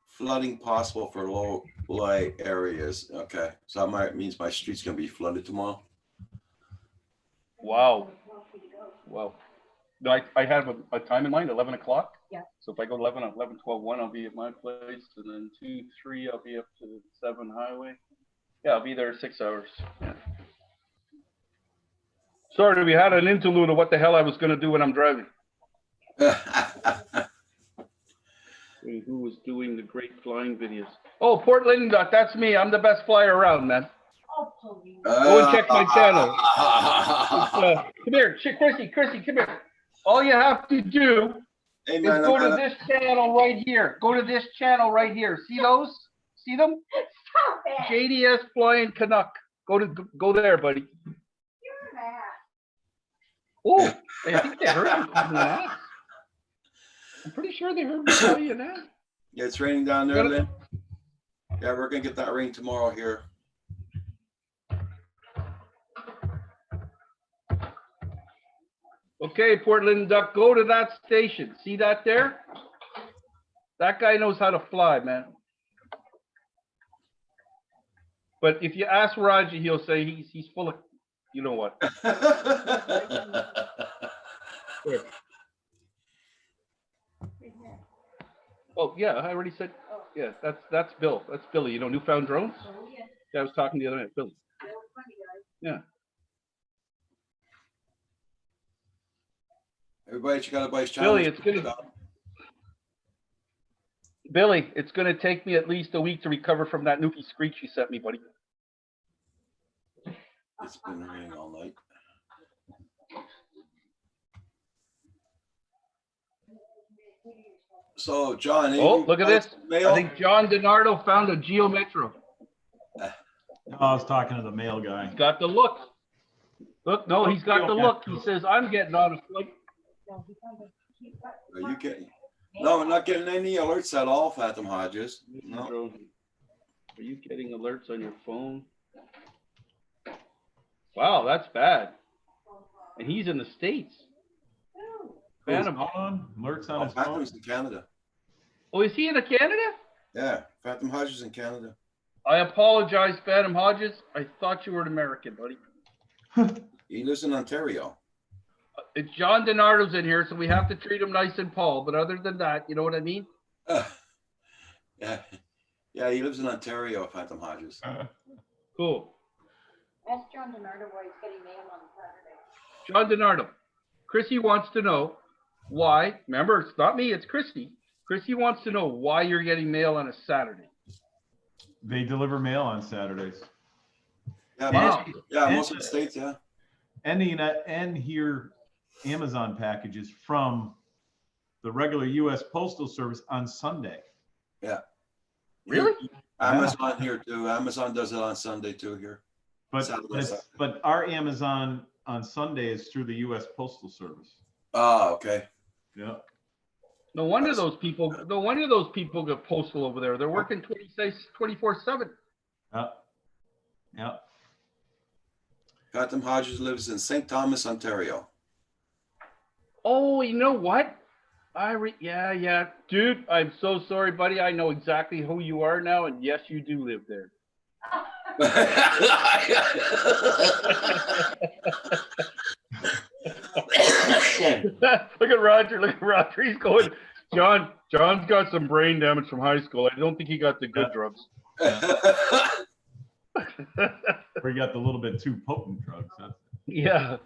Flooding possible for low light areas. Okay, so that means my street's gonna be flooded tomorrow. Wow. Wow. No, I have a time in mind, 11 o'clock. Yeah. So if I go 11, 12, 1, I'll be at my place. And then 2, 3, I'll be up to 7 highway. Yeah, I'll be there 6 hours. Yeah. Sorry, we had an interlude of what the hell I was going to do when I'm driving. And who was doing the great flying videos? Oh, Portland, that's me. I'm the best flyer around, man. Oh, please. Go and check my channel. Come here, Chrissy, come here. All you have to do Hey, is man, go to this channel right here. Go to this channel right here. See those? See them? Stop it. JDS Flying Canuck. Go there, buddy. You're an ass. Oh, I think they heard me call you an ass. I'm pretty sure they heard me call you an ass. Yeah, it's raining down there, Lynn. Yeah, we're gonna get that rain tomorrow here. Okay, Portland Duck, go to that station. See that there? That guy knows how to fly, man. But if you ask Raji, he'll say he's full of, you know what? Oh yeah, I already said. Yeah, that's Bill. That's Billy. You know, Newfound Drones. Oh, yeah. Yeah, I was talking the other night, Billy. Real funny, guys. Yeah. Everybody check out everybody's channel. Billy, it's gonna take me at least a week to recover from that Nuki screech you sent me, buddy. It's been raining all night. So, John. Oh, look at this. Mail? I think John DiNardo found a Geo Metro. No, I was talking to the mail guy. He's got the look. Look, no, he's got the look. He says, I'm getting on a flight. No, he found a cute butt. Are you getting? No, we're not getting any alerts at all, Phantom Hodges. No. Are you getting alerts on your phone? Wow, that's bad. And he's in the States. Ooh. Phantom. On alerts on Oh, his phone. Phantom's in Canada. Oh, is he in Canada? Yeah, Phantom Hodges in Canada. I apologize, Phantom Hodges. I thought you were an American, buddy. He lives in Ontario. It's John DiNardo's in here, so we have to treat him nice and Paul. But other than that, you know what I mean? Yeah, yeah, he lives in Ontario, Phantom Hodges. Cool. Ask John DiNardo why he's getting mail on Saturday. John DiNardo. Chrissy wants to know why. Remember, it's not me, it's Chrissy. Chrissy wants to know why you're getting mail on a Saturday. They deliver mail on Saturdays. Yeah, Wow. most of the states, yeah. And here Amazon packages from the regular U.S. Postal Service on Sunday. Really? Amazon here too. Amazon does it on Sunday too here. But Saturday. but our Amazon on Sunday is through the U.S. Postal Service. Oh, okay. Yeah. No wonder those people get postal over there. They're working 24/7. Yeah. Yeah. Gotham Hodges lives in St. Thomas, Ontario. Oh, you know what? Yeah. Dude, I'm so sorry, buddy. I know exactly who you are now, and yes, you do live there. Look at Roger. He's going, John's got some brain damage from high school. I don't think he got the good drugs. We got the little bit too potent drugs. Huh? Yeah.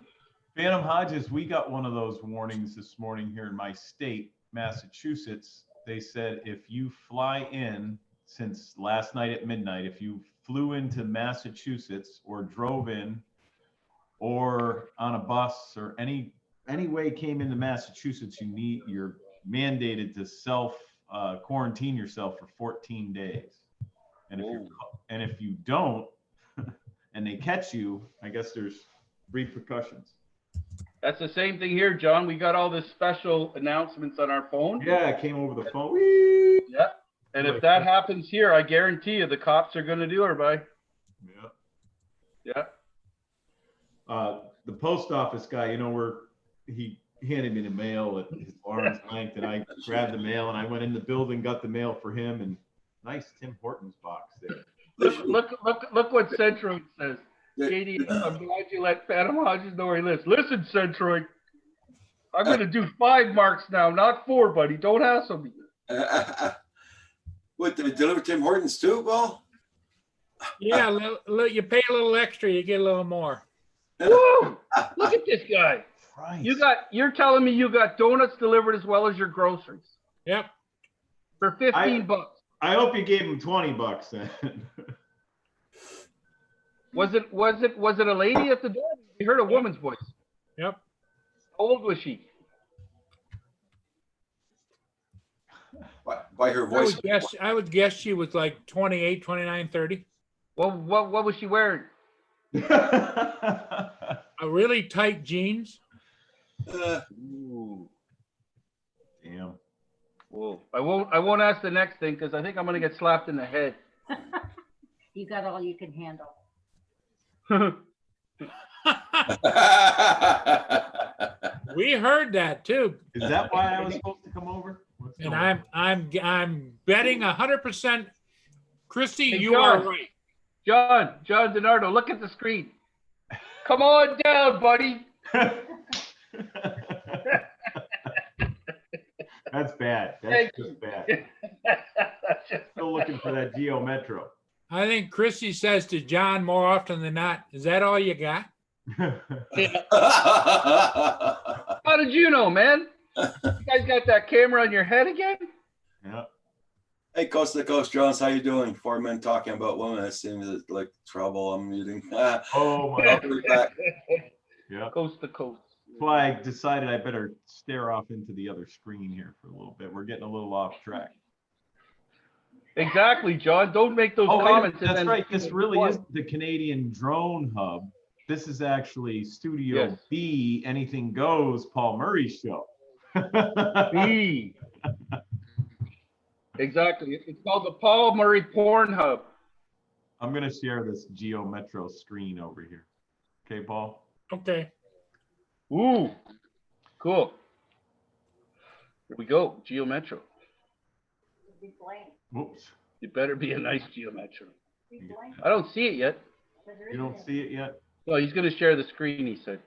Phantom Hodges, we got one of those warnings this morning here in my state, Massachusetts. They said if you fly in since last night at midnight, if you flew into Massachusetts or drove in or on a bus or any way came into Massachusetts, you're mandated to quarantine yourself for 14 days. And if you don't and they catch you, I guess there's repercussions. That's the same thing here, John. We got all this special announcements on our phone. Yeah, it came over the phone. Whee! Yeah. And if that happens here, I guarantee you the cops are going to do her by. Yeah. Yeah. The post office guy, he handed me the mail at his arm's length, and I grabbed the mail and I went in the building, got the mail for him, and nice Tim Hortons box there. Look what Centroid says. Katie, I'm glad you let Phantom Hodges know where he lives. Listen, Centroid, I'm going to do 5 marks now, not 4, buddy. Don't hassle me. What, they deliver Tim Hortons too, Paul? Yeah, you pay a little extra, you get a little more. Woo! Look at this guy. Christ. You're telling me you got donuts delivered as well as your groceries Yep. for 15 bucks. I hope you gave him $20 then. Was it a lady at the door? We heard a woman's voice. Yep. How old was she? By her voice. I would guess she was like 28, 29, 30. Well, what was she wearing? A really tight jeans. Ooh. Damn. Whoa. I won't ask the next thing because I think I'm gonna get slapped in the head. You got all you can handle. We heard that too. Is that why I was supposed to come over? And I'm betting 100%, Christy, Hey, you John. are right. John DiNardo, look at the screen. Come on down, buddy. That's bad. That's just bad. Still looking for that Geo Metro. I think Christy says to John more often than not, is that all you got? How did you know, man? You guys got that camera on your head again? Yeah. Hey, Coast to Coast Jones, how you doing? 4 men talking about women. That seems like trouble. I'm muting. Oh my. I'll be back. Yeah. Coast to coast. That's why I decided I better stare off into the other screen here for a little bit. We're getting a little off track. Exactly, John. Don't make those Oh, wait, comments. and that's then- right. This really is the Canadian Drone Hub. This is actually Studio Yes. B, Anything Goes, Paul Murray show. B. Exactly. It's called the Paul Murray Porn Hub. I'm going to share this Geo Metro screen over here. Okay, Paul? Okay. Ooh, cool. Here we go. Geo Metro. Be blank. Whoops. It better be a nice Geo Metro. Be blank. I don't see it yet. Because there You don't isn't see it yet? No, he's going to share the screen, he said.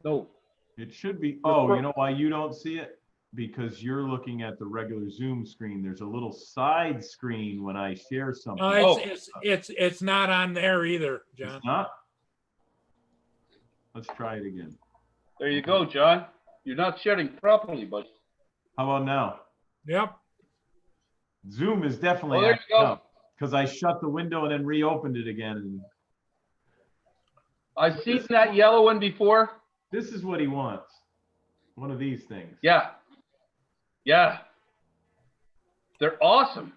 No. It should be. Oh, you know why you don't see it? Because you're looking at the regular Zoom screen. There's a little side screen when I share something. It's not on there either, John. It's not? Let's try it again. There you go, John. You're not sharing properly, but How about now? Yep. Zoom is definitely Oh, there you acting go. up because I shut the window and then reopened it again. And I've seen that yellow one before. this is what he wants. One of these things. Yeah. Yeah. They're awesome.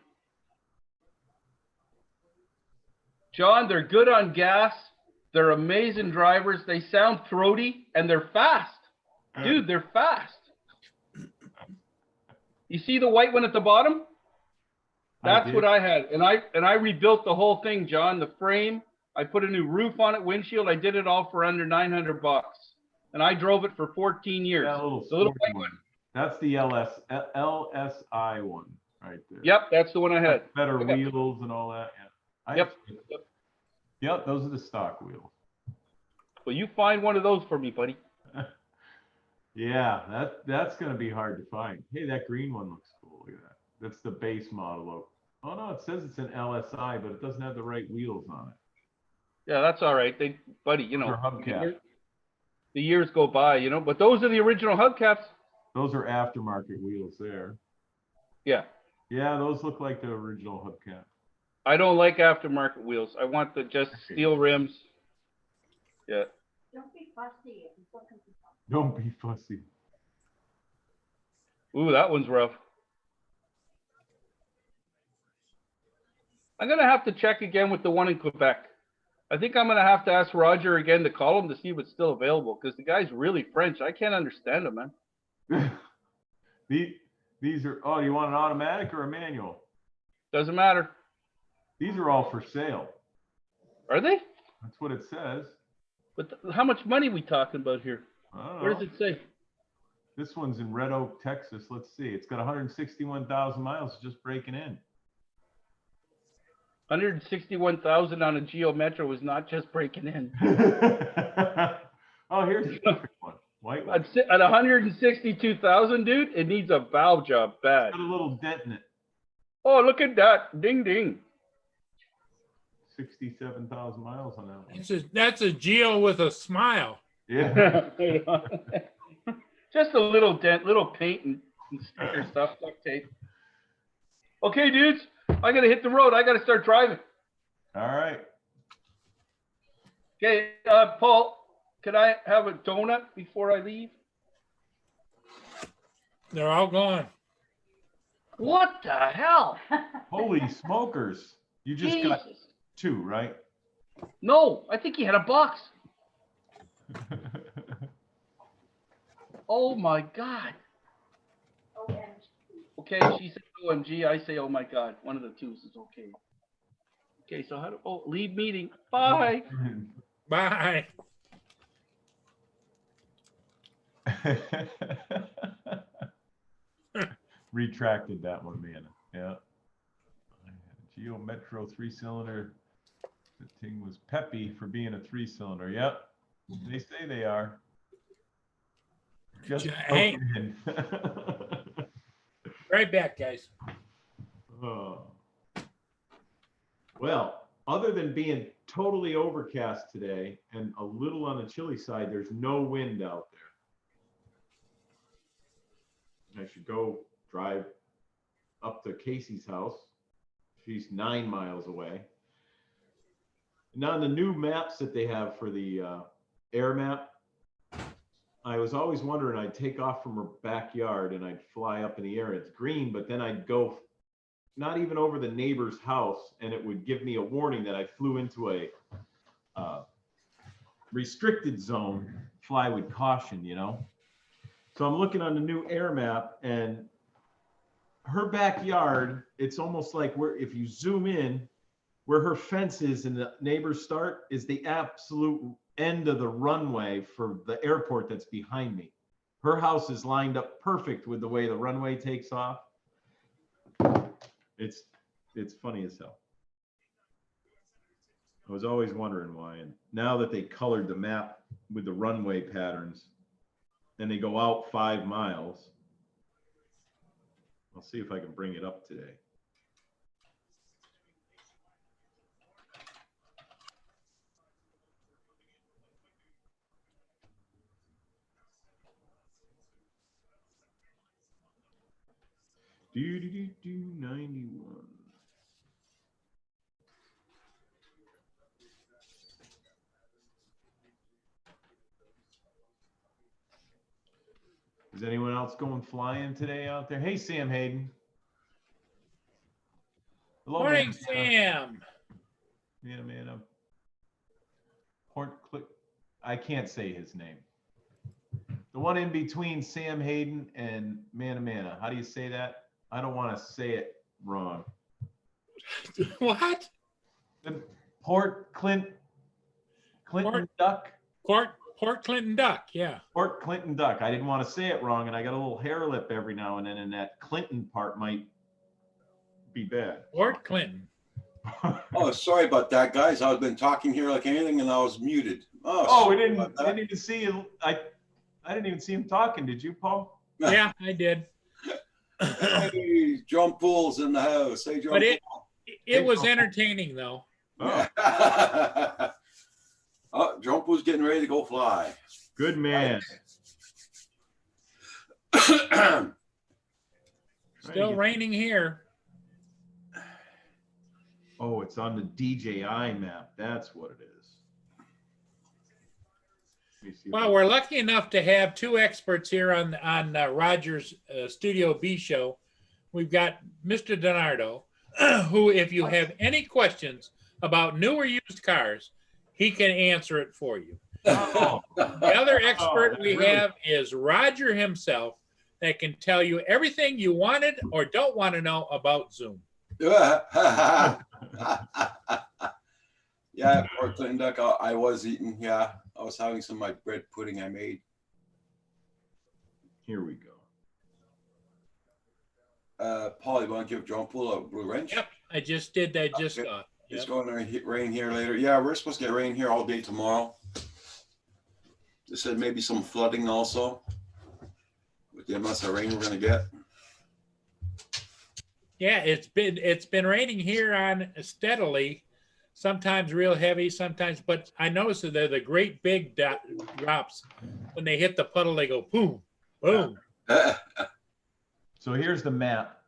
John, they're good on gas. They're amazing drivers. They sound throaty and they're fast. Dude, they're fast. You see the white one at the bottom? That's what I had. And I rebuilt the whole thing, John, the frame, I put a new roof on it, windshield. I did it all for under $900, and I drove it for 14 years. That little The little sporty white one. That's the LSI one right there. Yep, that's the one I had. Better Okay. wheels and all that. Yeah. Yep. Yep, those are the stock wheels. Well, you find one of those for me, buddy. Yeah, that's gonna be hard to find. Hey, that green one looks cool. Look at that. That's the base model. Oh no, it says it's an LSI, but it doesn't have the right wheels on it. Yeah, that's all right. Buddy, you Those know, are hubcap. the years go by, you know, but those are the original hubcaps. Those are aftermarket wheels there. Yeah. Yeah, those look like the original hubcap. I don't like aftermarket wheels. I want the just Okay. steel rims. Yeah. Don't be fussy. I'm looking for something. Don't be fussy. Ooh, that one's rough. I'm gonna have to check again with the one in Quebec. I think I'm gonna have to ask Roger again to call him to see if it's still available, because the guy's really French. I can't understand him, man. These are, oh, you want an automatic or a manual? Doesn't matter. These are all for sale. Are they? That's what it says. But how much money we talking about here? I don't Where know. does it say? This one's in Red Oak, Texas. Let's see. It's got 161,000 miles just breaking in. 161,000 on a Geo Metro is not just breaking in. Oh, here's the perfect one. White one. At 162,000, dude, it needs a valve job bad. Got a little dent in it. Oh, look at that. Ding, ding. 67,000 miles on that one. That's a Geo with a smile. Yeah. Just a little dent, little paint and sticker stuff, duct tape. Okay, dudes, I got to hit the road. I got to start driving. All right. Okay, Paul, can I have a donut before I leave? They're all gone. What the hell? Holy smokers. You just got Jesus. 2, right? No, I think he had a box. Oh my God. OMG. Okay, she said OMG, I say oh my God. One of the twos is okay. Okay, so how do, oh, leave meeting. Bye. Bye. Retracted that one, man. Yeah. Geo Metro 3-cylinder. The thing was peppy for being a 3-cylinder. Yep. They say they are. Just Hey. broken in. Right back, guys. Oh. Well, other than being totally overcast today and a little on the chilly side, there's no wind out there. I should go drive up to Casey's house. She's 9 miles away. Now, on the new maps that they have for the air map, I was always wondering, I'd take off from her backyard and I'd fly up in the air. It's green, but then I'd go not even over the neighbor's house, and it would give me a warning that I flew into a restricted zone, fly with caution, you know? So I'm looking on the new air map, and her backyard, it's almost like where, if you zoom in, where her fence is and the neighbors start is the absolute end of the runway for the airport that's behind me. Her house is lined up perfect with the way the runway takes off. It's funny as hell. I was always wondering why, and now that they colored the map with the runway patterns and they go out 5 miles, I'll see if I can bring it up today. Do 91. Is anyone else going flying today out there? Hey, Sam Hayden. Hello, Morning, man. Sam. Man. Port click. I can't say his name. The one in between Sam Hayden and Manamana. How do you say that? I don't want to say it wrong. What? The Port Clint Clinton Duck. Port Clinton Duck. Yeah. Port Clinton Duck. I didn't want to say it wrong, and I got a little hair lip every now and then, and that Clinton part might be bad. Port Clinton. Oh, sorry about that, guys. I've been talking here like anything and I was muted. Oh, we sorry didn't about that. didn't even see you. I didn't even see him talking. Did you, Paul? Yeah, I did. Hey, John Pool's in the house. Hey, John But Pool. it was entertaining though. Oh, Oh, John Pool's getting ready to go fly. good man. Still raining here. Oh, it's on the DJI map. That's what it is. Let me see if I- Well, we're lucky enough to have two experts here on Roger's Studio B show. We've got Mr. Donardo, who, if you have any questions about new or used cars, he can answer it for you. Oh, The other expert that's we really- have is Roger himself, that can tell you everything you wanted or don't want to know about Zoom. Yeah, Port Clinton Duck. I was eating. Yeah, I was having some of my bread pudding I made. here we go. Paul, you want to give John Pool a blue wrench? Yep, I just did that. Just Okay. thought. It's Yep. going to rain here later. Yeah, we're supposed to get rain here all day tomorrow. They said maybe some flooding also with the amounts of rain we're going to get. Yeah, it's been raining here on steadily, sometimes real heavy, sometimes. But I noticed that they're the great big drops. When they hit the puddle, they go boom, boom. So here's the map.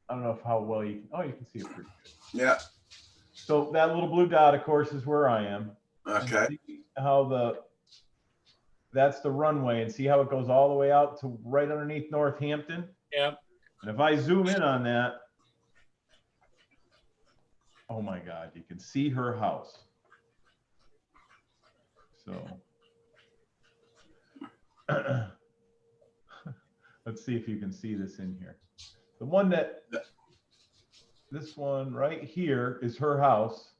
I don't know how well you can. Oh, you can see it pretty good. Yeah. So that little blue dot, of course, is where I am. Okay. And see how that's the runway, and see how it goes all the way out to right underneath Northampton. Yep. And if I zoom in on that, oh my God, you can see her house. So let's see if you can see this in here. The one this one right here is her house.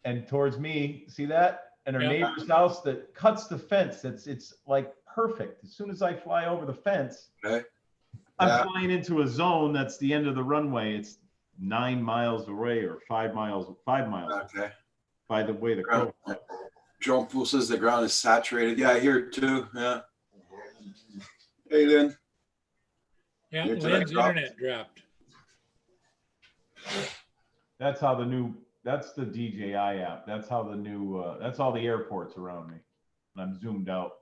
And towards me, see that? And her Yeah. neighbor's house that cuts the fence. It's like perfect. As soon as I fly over the fence, Okay. I'm Yeah. flying into a zone that's the end of the runway. It's 9 miles away or 5 miles Okay. by the way the crow flies. John Pool says the ground is saturated. Yeah, I hear it too. Yeah. Hey, Lynn. Yeah, Your internet Lynn's dropped. internet dropped. That's how that's the DJI app. That's how the new, that's all the airports around me. And I'm zoomed out.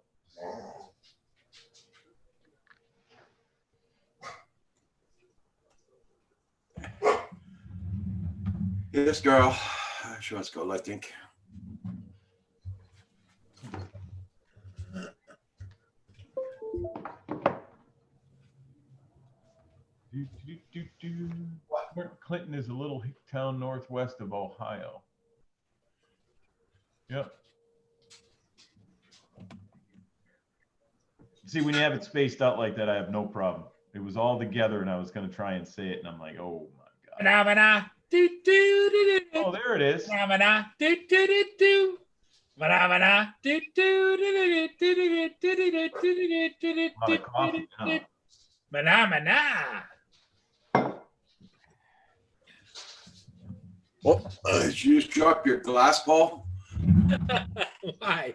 This girl. She wants to go, I think. Port Clinton is a little town northwest of Ohio. Yep. See, when you have it spaced out like that, I have no problem. It was all together, and I was going to try and say it, and I'm like, oh my God. Phenomena. Do do do do. Oh, there it is. Phenomena. Do do do do. Phenomena. Do do do do do do do do do A lot of coffee, huh? Phenomena. Oh, did you just drop your glass, Paul? Why?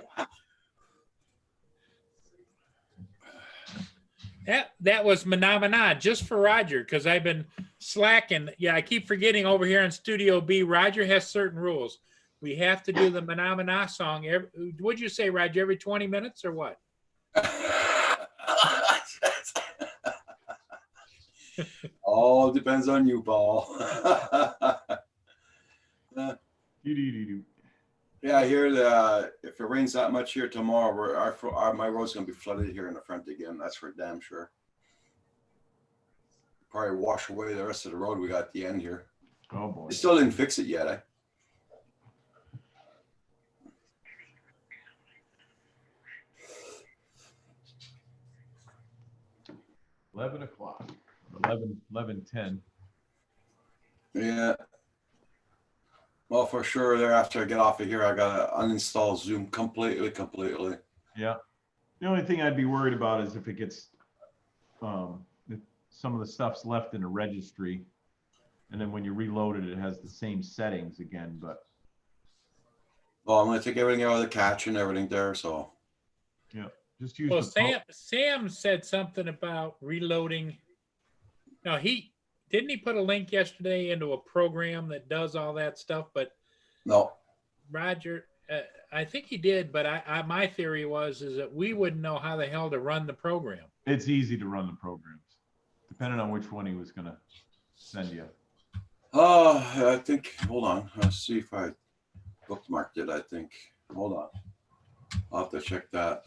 That was phenomena just for Roger, because I've been slacking. Yeah, I keep forgetting over here in Studio B, Roger has certain rules. We have to do the phenomena song. Would you say, Roger, every 20 minutes or what? All depends on you, Paul. Doo-doo-doo-doo. Yeah, I hear that if it rains that much here tomorrow, my road's gonna be flooded here in the front again. That's for damn sure. Probably wash away the rest of the road we got at the end here. Oh boy. They still didn't fix it yet, eh? 11 o'clock. 11:10. Yeah. Well, for sure, there after I get off of here, I gotta uninstall Zoom completely. Yeah. The only thing I'd be worried about is if it gets, if some of the stuff's left in a registry, and then when you reload it, it has the same settings again, but Well, I'm gonna take everything out of the cache and everything there, so. just use Well, the. pro- Sam said something about reloading. Now didn't he put a link yesterday into a program that does all that stuff? But No, Roger, I think he did, but my theory is that we wouldn't know how the hell to run the program. It's easy to run the programs, depending on which one he was gonna send you. I think, hold on, let's see if I bookmarked it, I think. Hold on. I'll have to check that.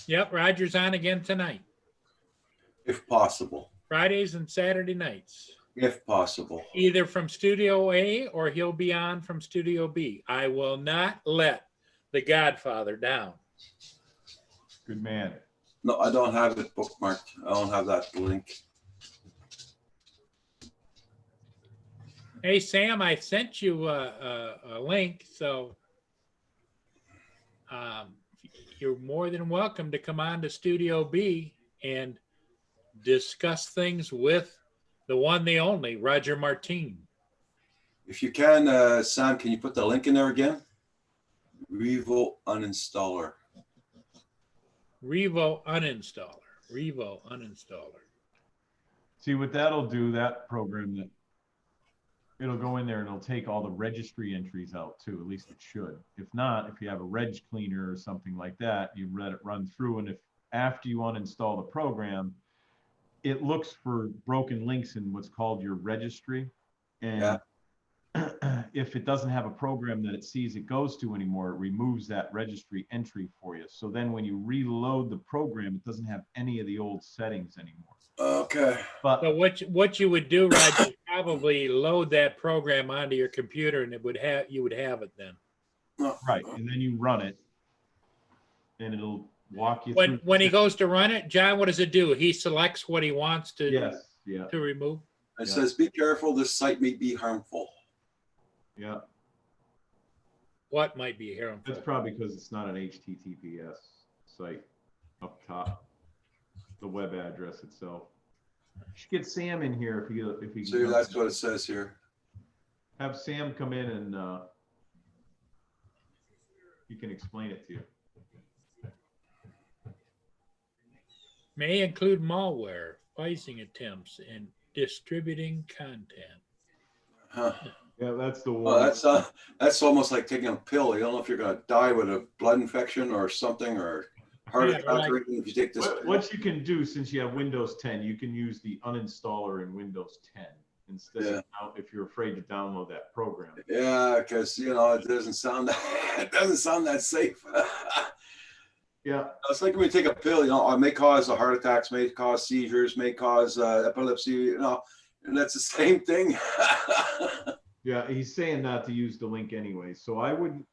Yep, Roger's on again tonight, If possible, Fridays and Saturday nights, if possible. either from Studio A or he'll be on from Studio B. I will not let the Godfather down. Good man. No, I don't have it bookmarked. I don't have that link. Hey, Sam, I sent you a link, so you're more than welcome to come on to Studio B and discuss things with the one, the only, Roger Martin. If you can, Sam, can you put the link in there again? Revo uninstaller. Revo uninstaller. Revo uninstaller. See what that'll do, that program, that it'll go in there and it'll take all the registry entries out too, at least it should. If not, if you have a reg cleaner or something like that, you let it run through, and if after you uninstall the program, it looks for broken links in what's called your registry. And Yeah. if it doesn't have a program that it sees it goes to anymore, it removes that registry entry for you. So then when you reload the program, it doesn't have any of the old settings anymore. Okay. But So what you would do, Roger, is probably load that program onto your computer, and you would have it then. right, and then you run it, and it'll walk you When through. he goes to run it, John, what does it do? He selects what he wants to Yes, yeah, to remove. It Yeah. says, be careful, this site may be harmful. yeah. What might be harmful? That's probably because it's not an HTTPS site up top, the web address itself. You should get Sam in here if he See, can that's what it says here. have Sam come in and he can explain it to you. May include malware, phishing attempts, and distributing content. Huh. Yeah, that's the Well, one. that's almost like taking a pill. You don't know if you're gonna die with a blood infection or something, or heart Yeah, attack right. or anything if you take this pill. What you can do, since you have Windows 10, you can use the uninstaller in Windows 10 instead of if you're afraid to download that program. Yeah, because it doesn't sound it doesn't sound that safe. Yeah, It's like when you take a pill, it may cause heart attacks, may cause seizures, may cause epilepsy, and that's the same thing. yeah, he's saying not to use the link anyway, so I would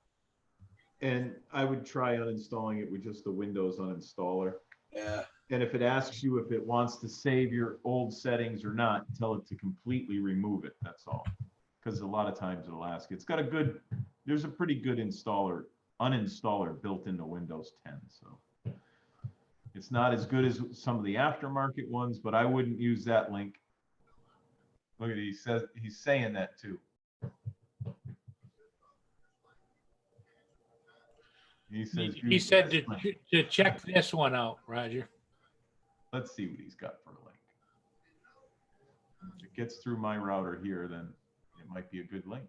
try uninstalling it with just the Windows uninstaller. Yeah. And if it asks you if it wants to save your old settings or not, tell it to completely remove it. That's all. Because a lot of times it'll ask. There's a pretty good uninstaller built into Windows 10. So it's not as good as some of the aftermarket ones, but I wouldn't use that link. Look at it, he's saying that too. He says He use said this link. to check this one out, Roger. Let's see what he's got for a link. If it gets through my router here, then it might be a good link.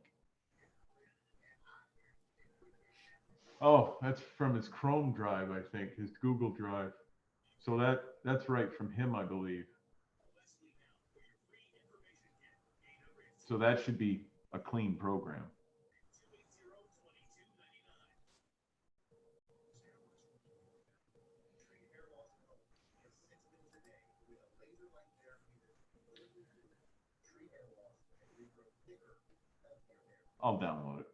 Oh, that's from his Chrome drive, I think, his Google Drive. So that's right from him, I believe. So that should be a clean program. I'll download it.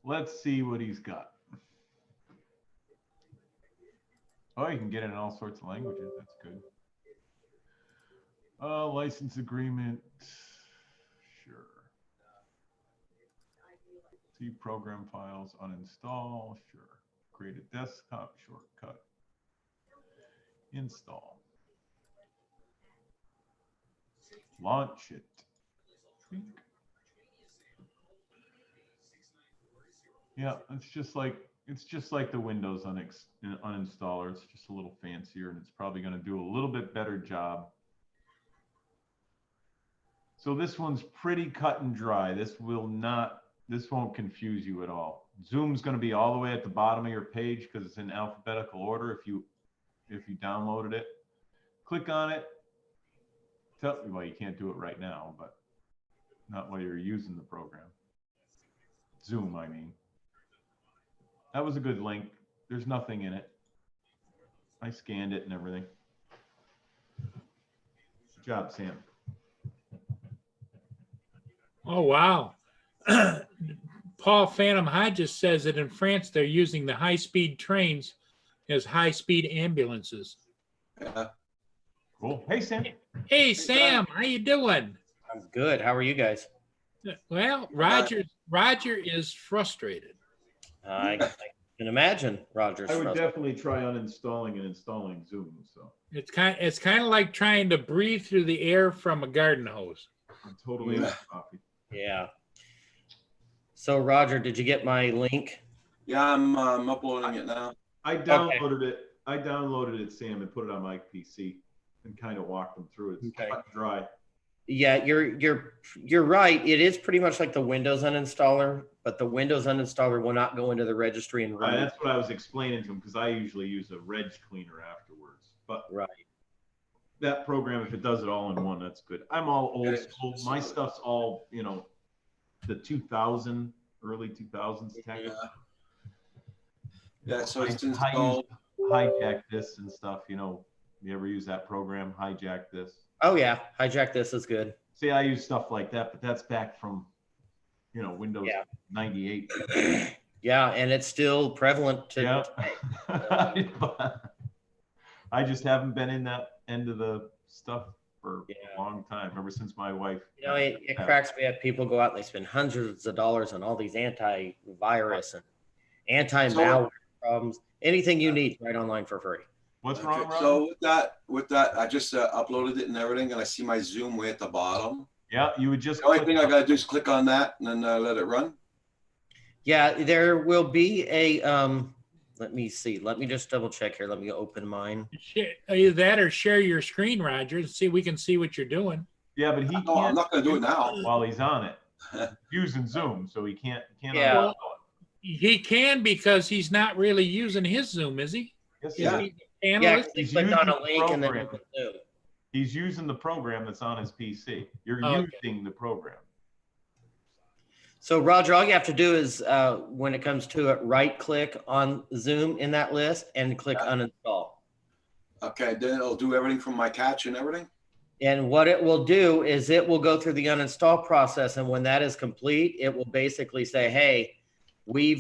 let's see what he's got. Oh, you can get it in all sorts of languages. That's good. License agreement. Sure. See program files, uninstall. Sure. Create a desktop shortcut. Install. Launch it. Yeah, it's just like the Windows uninstaller. It's just a little fancier, and it's probably going to do a little bit better job. So this one's pretty cut and dry. This won't confuse you at all. Zoom's going to be all the way at the bottom of your page because it's in alphabetical order. If you downloaded it, click on it. Well, you can't do it right now, but not while you're using the program. Zoom, I mean. That was a good link. There's nothing in it. I scanned it and everything. Good job, Sam. Oh, wow. Paul Phantom Hodges says that in France, they're using the high-speed trains as high-speed ambulances. Yeah. Cool. Hey, Sam. Hey, Sam, how you doing? I'm good. How are you guys? Well, Roger is frustrated. I can imagine Roger's. I would frustrated. definitely try uninstalling and installing Zoom. So It's kind of like trying to breathe through the air from a garden hose. I'm totally Yeah. copy. Yeah. So Roger, did you get my link? Yeah, I'm uploading it now. I downloaded it. I downloaded it, Sam, and put it on my PC and kind of walked them through it. It's Okay. cut and dry. Yeah, you're right. It is pretty much like the Windows uninstaller, but the Windows uninstaller will not go into the registry and run. That's what I was explaining to him because I usually use a reg cleaner afterwards. But Right. that program, if it does it all in one, that's good. I'm all old Yeah. school. My stuff's all, the 2000, early 2000s tech. Yeah. Yeah, so it's I installed. use Hijack This and stuff. You ever use that program, Hijack This? Oh yeah, Hijack This is good. See, I use stuff like that, but that's back from, Windows Yeah. 98. Yeah, and it's still prevalent to. Yeah. I just haven't been in that end of the stuff for Yeah. a long time, ever since my wife. It cracks me up. People go out and they spend hundreds of dollars on all these antivirus and anti-malware problems. Anything you need right online for free. What's Okay, wrong, Rob? so with that, I just uploaded it and everything, and I see my Zoom way at the bottom. Yeah, you would just. The only click thing I on- gotta do is click on that and then let it run. Yeah, there will be a let me see. Let me just double check here. Let me open mine. Either that or share your screen, Roger, and see we can see what you're doing. Yeah, but he No, I'm can't not gonna do it now. while he's on it. Using Zoom, so he can't. Yeah. uninstall it. He can because he's not really using his Zoom, is he? Yes, Is he Yeah. is. he Yeah, analyst? 'cause you He's clicked on a using the link and then program. open Zoom. He's using the program that's on his PC. You're Okay. using the program. So Roger, all you have to do is when it comes to it, right click on Zoom in that list and click uninstall. Okay, then it'll do everything from my catch and everything. And what it will do is it will go through the uninstall process, and when that is complete, it will basically say, "Hey, we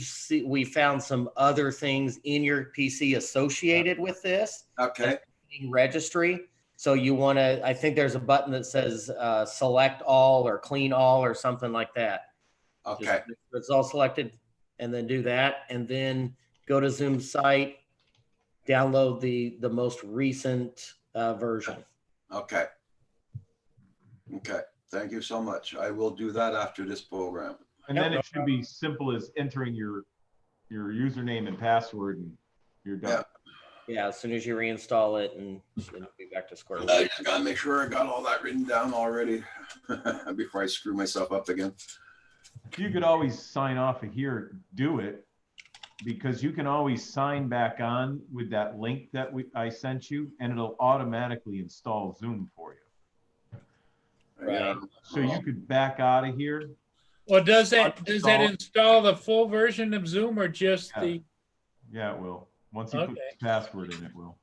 found some other things in your PC associated with this Okay, registry. So you want to, I think there's a button that says select all or clean all or something like that. okay, Just make sure it's all selected and then do that, and then go to Zoom site, download the most recent version. okay. Okay, thank you so much. I will do that after this program. And then it should be simple as entering your username and password, and you're done. Yeah, as soon as you reinstall it, and then you'll be back to square I one. just gotta make sure I got all that written down already before I screw myself up again. You could always sign off of here, do it, because you can always sign back on with that link that I sent you, and it'll automatically install Zoom for you. Right. So you could back out of here. Well, does that Uninstall. install the full version of Zoom or just Yeah. the? Yeah, it will. Once you put Okay. the password in, it will.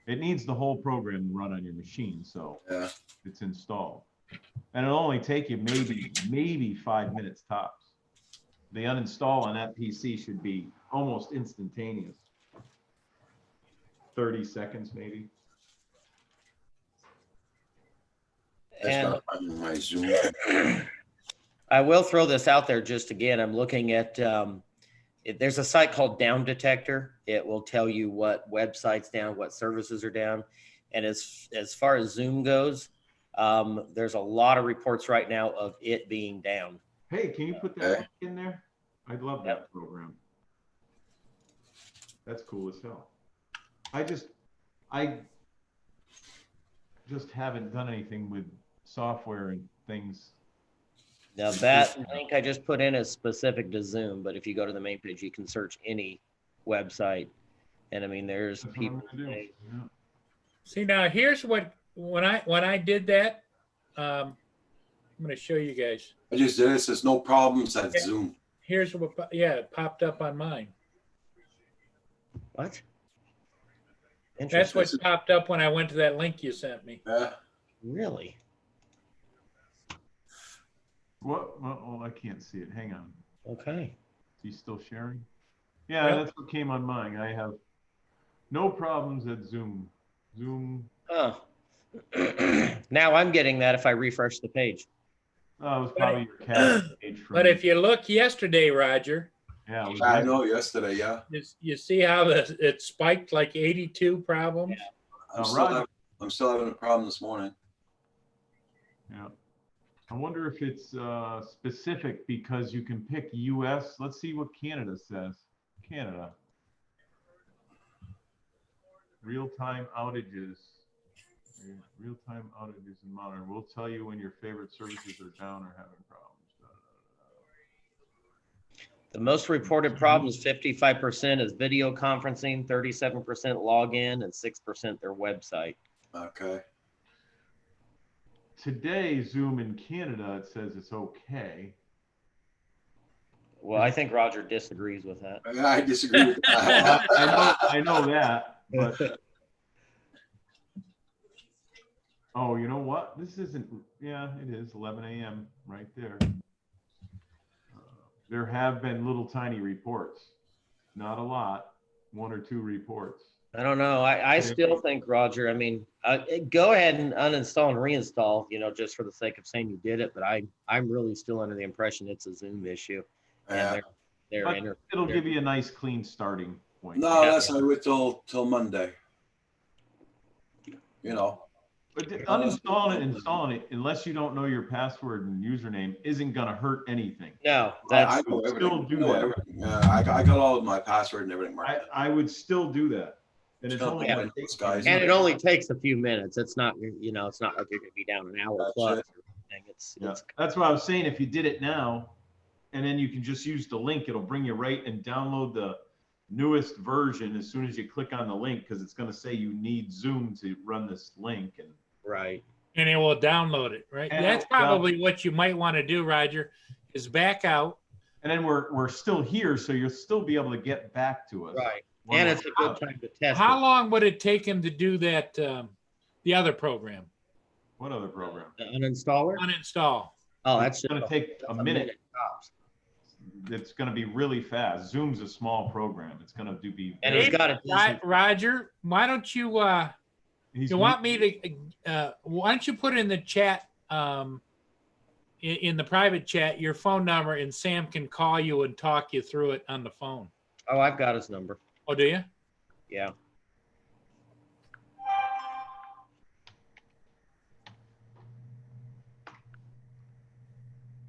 It needs the whole program to run on your machine, so Yeah, it's installed. And it'll only take you maybe 5 minutes tops. the uninstall on that PC should be almost instantaneous. 30 seconds maybe. That's And not on my Zoom. I will throw this out there just again. I'm looking at, there's a site called Down Detector. It will tell you what websites down, what services are down. And as far as Zoom goes, there's a lot of reports right now of it being down. Hey, can you put that Okay. link in there? I'd love that program. That's cool as hell. I just haven't done anything with software and things. Now that link I just put in is specific to Zoom, but if you go to the main page, you can search any website. And I mean, there's That's what I'm people. gonna do. saying- Yeah. See, now here's what, when I did that, I'm gonna show you guys. I just did it. It says no problems at Yeah. Zoom. Here's what, yeah, it popped up on mine. What? That's Interesting. what popped up when I went to that link you sent me. Yeah. Really? What? Well, I can't see it. Hang on. Okay. Is he still sharing? Yeah, Yep. that's what came on mine. I have no problems at Zoom. Zoom. Huh. Now I'm getting that if I refresh the page. Oh, it was probably your cat page from. But if you look yesterday, Roger, yeah, it was I know yesterday. Yeah. you see how it spiked like 82 problems? I'm still having a problem this morning. Yeah. I wonder if it's specific because you can pick US. Let's see what Canada says. Canada. Real-time outages. Real-time outages in modern. We'll tell you when your favorite services are down or having problems. The most reported problems, 55% is video conferencing, 37% login, and 6% their website. Okay. Today, Zoom in Canada, it says it's okay. Well, I think Roger disagrees with that. I disagree with that. I know that, but oh, you know what? This isn't. Yeah, it is 11 a.m. right there. There have been little tiny reports, not a lot, 1 or 2 reports. I don't know. I still think, Roger, I mean, go ahead and uninstall and reinstall, just for the sake of saying you did it. But I'm really still under the impression it's a Zoom issue. Yeah. And they're But it'll give you a nice clean starting point. No, Yeah. that's I wait till Monday. But uninstalling and installing it, unless you don't know your password and username, isn't gonna hurt anything. No, I that's know would everything. still do I know that. everything. Yeah, I got all of my password and everything marked. I would still do that. And it's Still only do gonna it, take those guys. and it only takes a few minutes. It's not, it's not like you're gonna be down an hour That's plus. it. Or anything. Yeah, that's what I was saying. If you did it now, and then you can just use the link, it'll bring you right and download the newest version as soon as you click on the link, because it's going to say you need Zoom to run this link. And Right. And it will download it, right? And That's it'll probably what you might want to do, Roger, is back out. then we're still here, so you'll still be able to get back to us. Right. One And more it's a good time. time to test How it. long would it take him to do that, the other program? What other program? The uninstaller? Uninstall. Oh, that's It's going to take a minute. tops. It's going to be really fast. Zoom's a small program. It's going to be. And it's got a decent, Roger, why don't you, He's you want me to, why don't you put in the chat, in the private chat, your phone number, and Sam can call you and talk you through it on the phone. oh, I've got his number. Oh, do you? Yeah.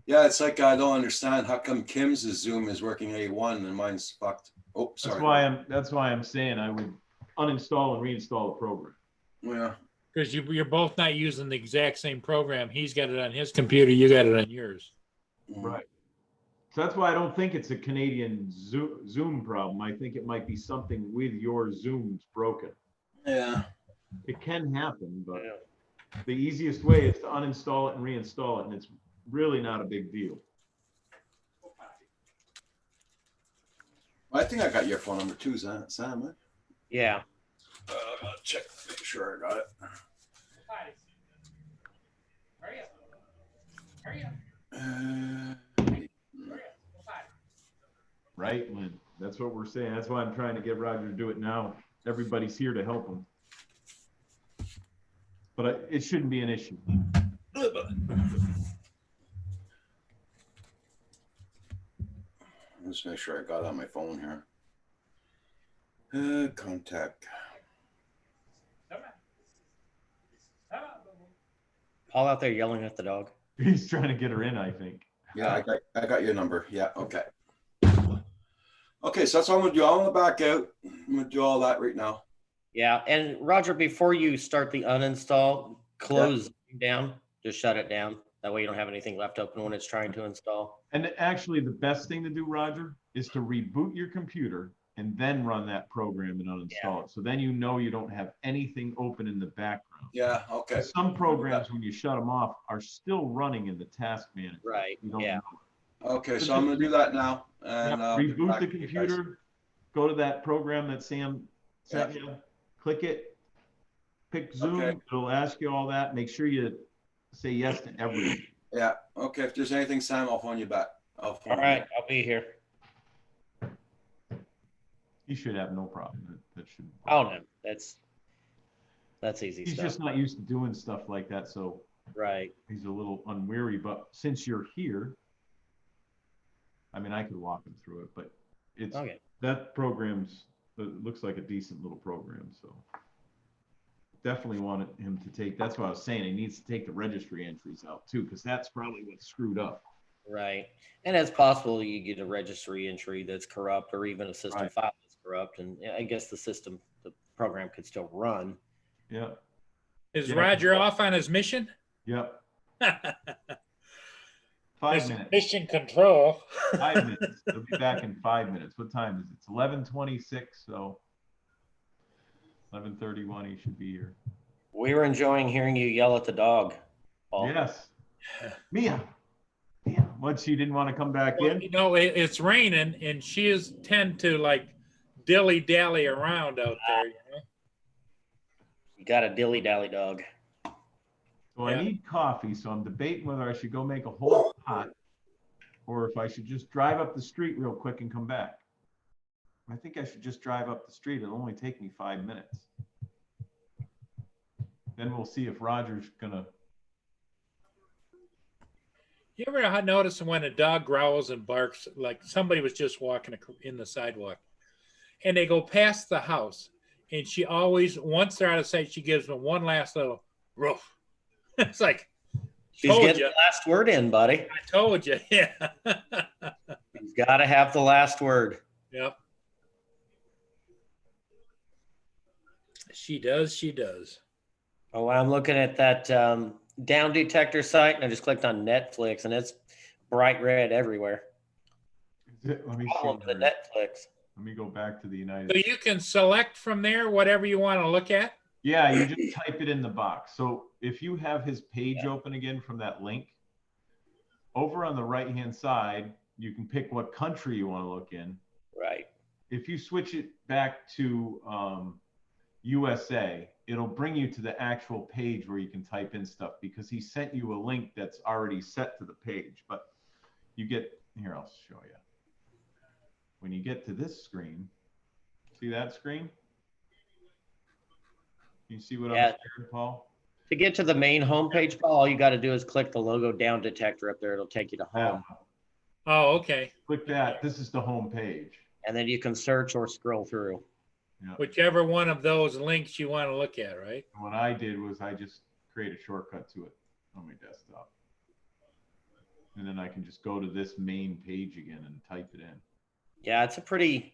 Yeah, it's like I don't understand how come Kim's Zoom is working A1 and mine's fucked. Oh, sorry. That's why I'm saying I would uninstall and reinstall the program. Yeah. Because you're both not using the exact same program. He's got it on his computer, you got it on yours. Right. So that's why I don't think it's a Canadian Zoom problem. I think it might be something with your Zooms broken. Yeah. It can happen, but Yeah. the easiest way is to uninstall it and reinstall it, and it's really not a big deal. I think I got your phone number too, Sam. Huh? Yeah. I'm gonna check, make sure I got it. right, Lynn? That's what we're saying. That's why I'm trying to get Roger to do it now. Everybody's here to help him. But it shouldn't be an issue. Let's make sure I got it on my phone here. Contact. Paul out there yelling at the dog. He's trying to get her in, I think. Yeah, I got your number. Yeah, okay. Okay, so that's what I'm gonna do. I'm gonna back out. I'm gonna do all that right now. Yeah, and Roger, before you start the uninstall, close down, just shut it down. That way you don't have anything left open when it's trying to install. And actually, the best thing to do, Roger, is to reboot your computer and then run that program and uninstall it. So then you know you don't have anything open in the background. Yeah, okay. Some programs, when you shut them off, are still running in the task manager. Right, You don't yeah. know. Okay, so I'm gonna do that now. And Yeah, get reboot back the to you guys. computer, go to that program that Sam sent you, click it, pick Zoom, Okay. it'll ask you all that, make sure you say yes to everything. Yeah, okay, if there's anything, Sam, I'll phone you back. All right, I'll be here. You should have no problem. That should. Oh, no, that's easy He's stuff. just not used to doing stuff like that, so Right. he's a little unwary, but since you're here, I mean, I could walk him through it, but it's, Okay. that program's, it looks like a decent little program, so. Definitely wanted him to take, that's what I was saying, he needs to take the registry entries out too, because that's probably what screwed up. Right. And it's possible you get a registry entry that's corrupt or even a system Right. file that's corrupt. And I guess the program could still run. Yeah, Is Yeah. Roger off on his mission? yep, 5 His minutes, mission control. 5 minutes, he'll be back in 5 minutes. What time is it? It's 11:26, so 11:31, he should be here. We were enjoying hearing you yell at the dog, Paul. Yes. Mia. Mia. What, she didn't want to come back Well, in? you know, it's raining and she is tend to like dilly-dally around out there. You know? You got a dilly-dally dog. So Yeah. I need coffee, so I'm debating whether I should go make a whole pot or if I should just drive up the street real quick and come back. I think I should just drive up the street. It'll only take me 5 minutes. Then we'll see if Roger's gonna, You ever notice when a dog growls and barks, like somebody was just walking in the sidewalk and they go past the house and she always, once they're out of sight, she gives them one last little roof. It's like, She's Told getting ya. the last word in, buddy. I told you. Yeah. You've got to have the last word. Yep. She does. She does. Oh, I'm looking at that down detector site, and I just clicked on Netflix, and it's bright red everywhere. let me Problem see. with the Netflix. Let me go back to the United. So you can select from there whatever you want to look at. Yeah, you just type it in the box. So if you have his page open again from that link, over on the right-hand side, you can pick what country you want to look in. Right. If you switch it back to USA, it'll bring you to the actual page where you can type in stuff because he sent you a link that's already set to the page. But you get, here, I'll show you. When you get to this screen, see that screen? You see what Yeah. I'm saying, Paul? To get to the main homepage, Paul, all you got to do is click the logo down detector up there. It'll take you to home. Oh, okay. Click that. This is the home page. And then you can search or scroll through. Whichever one of those links you want to look at, right? And what I did was I just create a shortcut to it on my desktop. And then I can just go to this main page again and type it in. Yeah, it's a pretty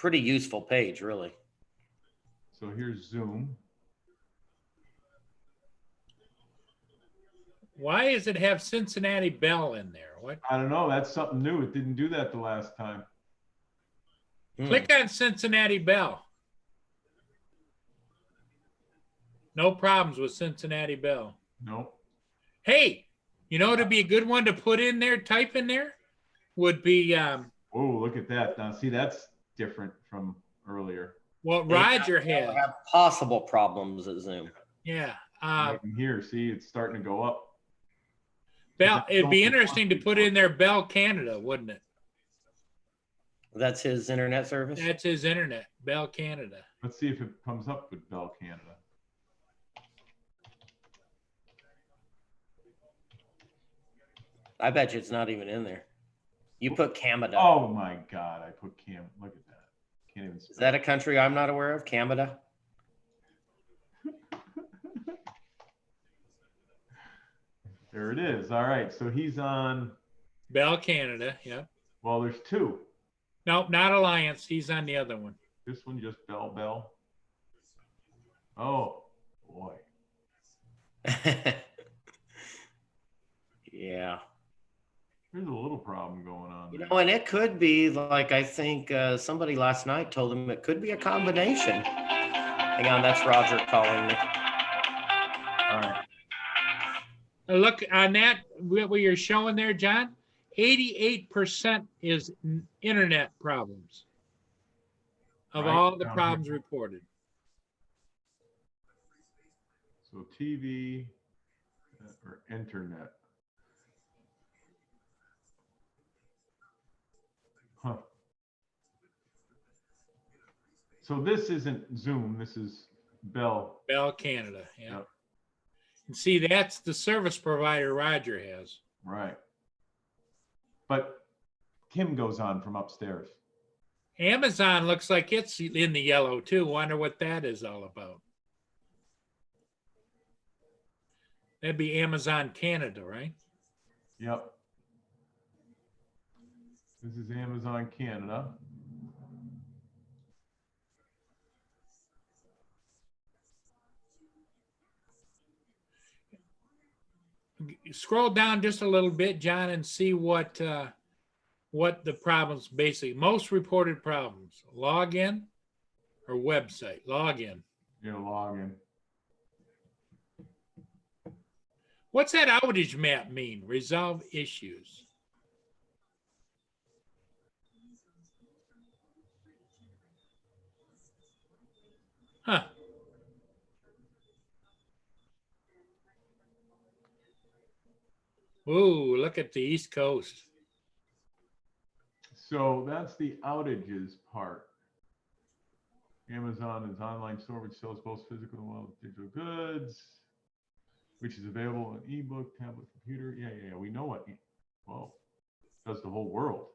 useful page, really. So here's Zoom. Why does it have Cincinnati Bell in there? What? I don't know. That's something new. It didn't do that the last time. Click on Cincinnati Bell. No problems with Cincinnati Bell. Nope. Hey, you know, it'd be a good one to put in there, type in there, would be Oh, look at that. Now, see, that's different from earlier. what Roger They'll had. have possible problems at Zoom. Yeah. I can hear, see, it's starting to go up. Bell. It'd be interesting to put in there Bell Canada, wouldn't it? That's his internet service? That's his internet, Bell Canada. Let's see if it comes up with Bell Canada. I bet you it's not even in there. You put Canada. Oh my God, I put Cam, look at that. Can't even Is spell. that a country I'm not aware of? Canada? There it is. All right, so he's on, Bell Canada, yeah. well, there's two. Nope, not Alliance. He's on the other one. This one just Bell. Oh, boy. Yeah. There's a little problem going on You there. know, and it could be like, I think somebody last night told him it could be a combination. Hang on, that's Roger calling me. All right. Look on that, what you're showing there, John, 88% is internet problems of Right, all the down problems here. reported. So TV or internet. Huh. So this isn't Zoom, this is Bell. Bell Canada, yeah. Yep. And see, that's the service provider Roger has. Right. But Kim goes on from upstairs. Amazon looks like it's in the yellow too. Wonder what that is all about. That'd be Amazon Canada, right? Yep. This is Amazon Canada. Scroll down just a little bit, John, and see what the problems basically. Most reported problems: login or website. Login. You know, log in. What's that outage map mean? Resolve issues. Huh. Ooh, look at the East Coast. So that's the outages part. Amazon is online store which sells both physical and well digital goods, which is available in ebook, tablet, computer. Yeah. We know what. Well, does the whole world.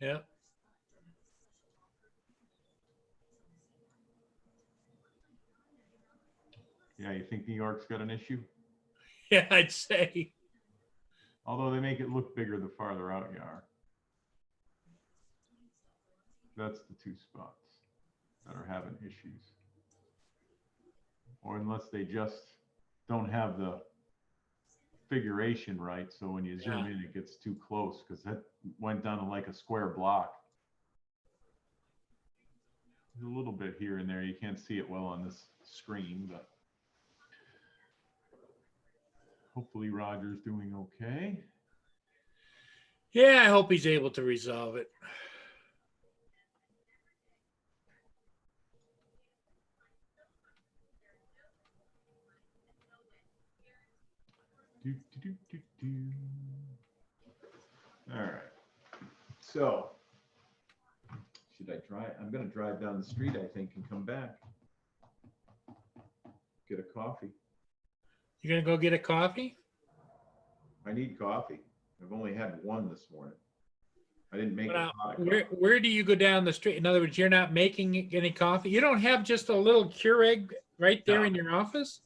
Yeah. Yeah, you think New York's got an issue? Yeah, I'd say. Although they make it look bigger the farther out you are. That's the two spots that are having issues. Or unless they just don't have the configuration right. So when you zoom Yeah. in, it gets too close because that went down to like a square block. There's a little bit here and there. You can't see it well on this screen, but hopefully Roger's doing okay. Yeah, I hope he's able to resolve it. Do, do, do, do, do. All right. So, should I drive? I'm going to drive down the street, I think, and come back. Get a coffee. You gonna go get a coffee? I need coffee. I've only had one this morning. I didn't make Well, a hot Where do you go down the street? In other words, you're not making any coffee. You don't have just a little Keurig right there No. in your office?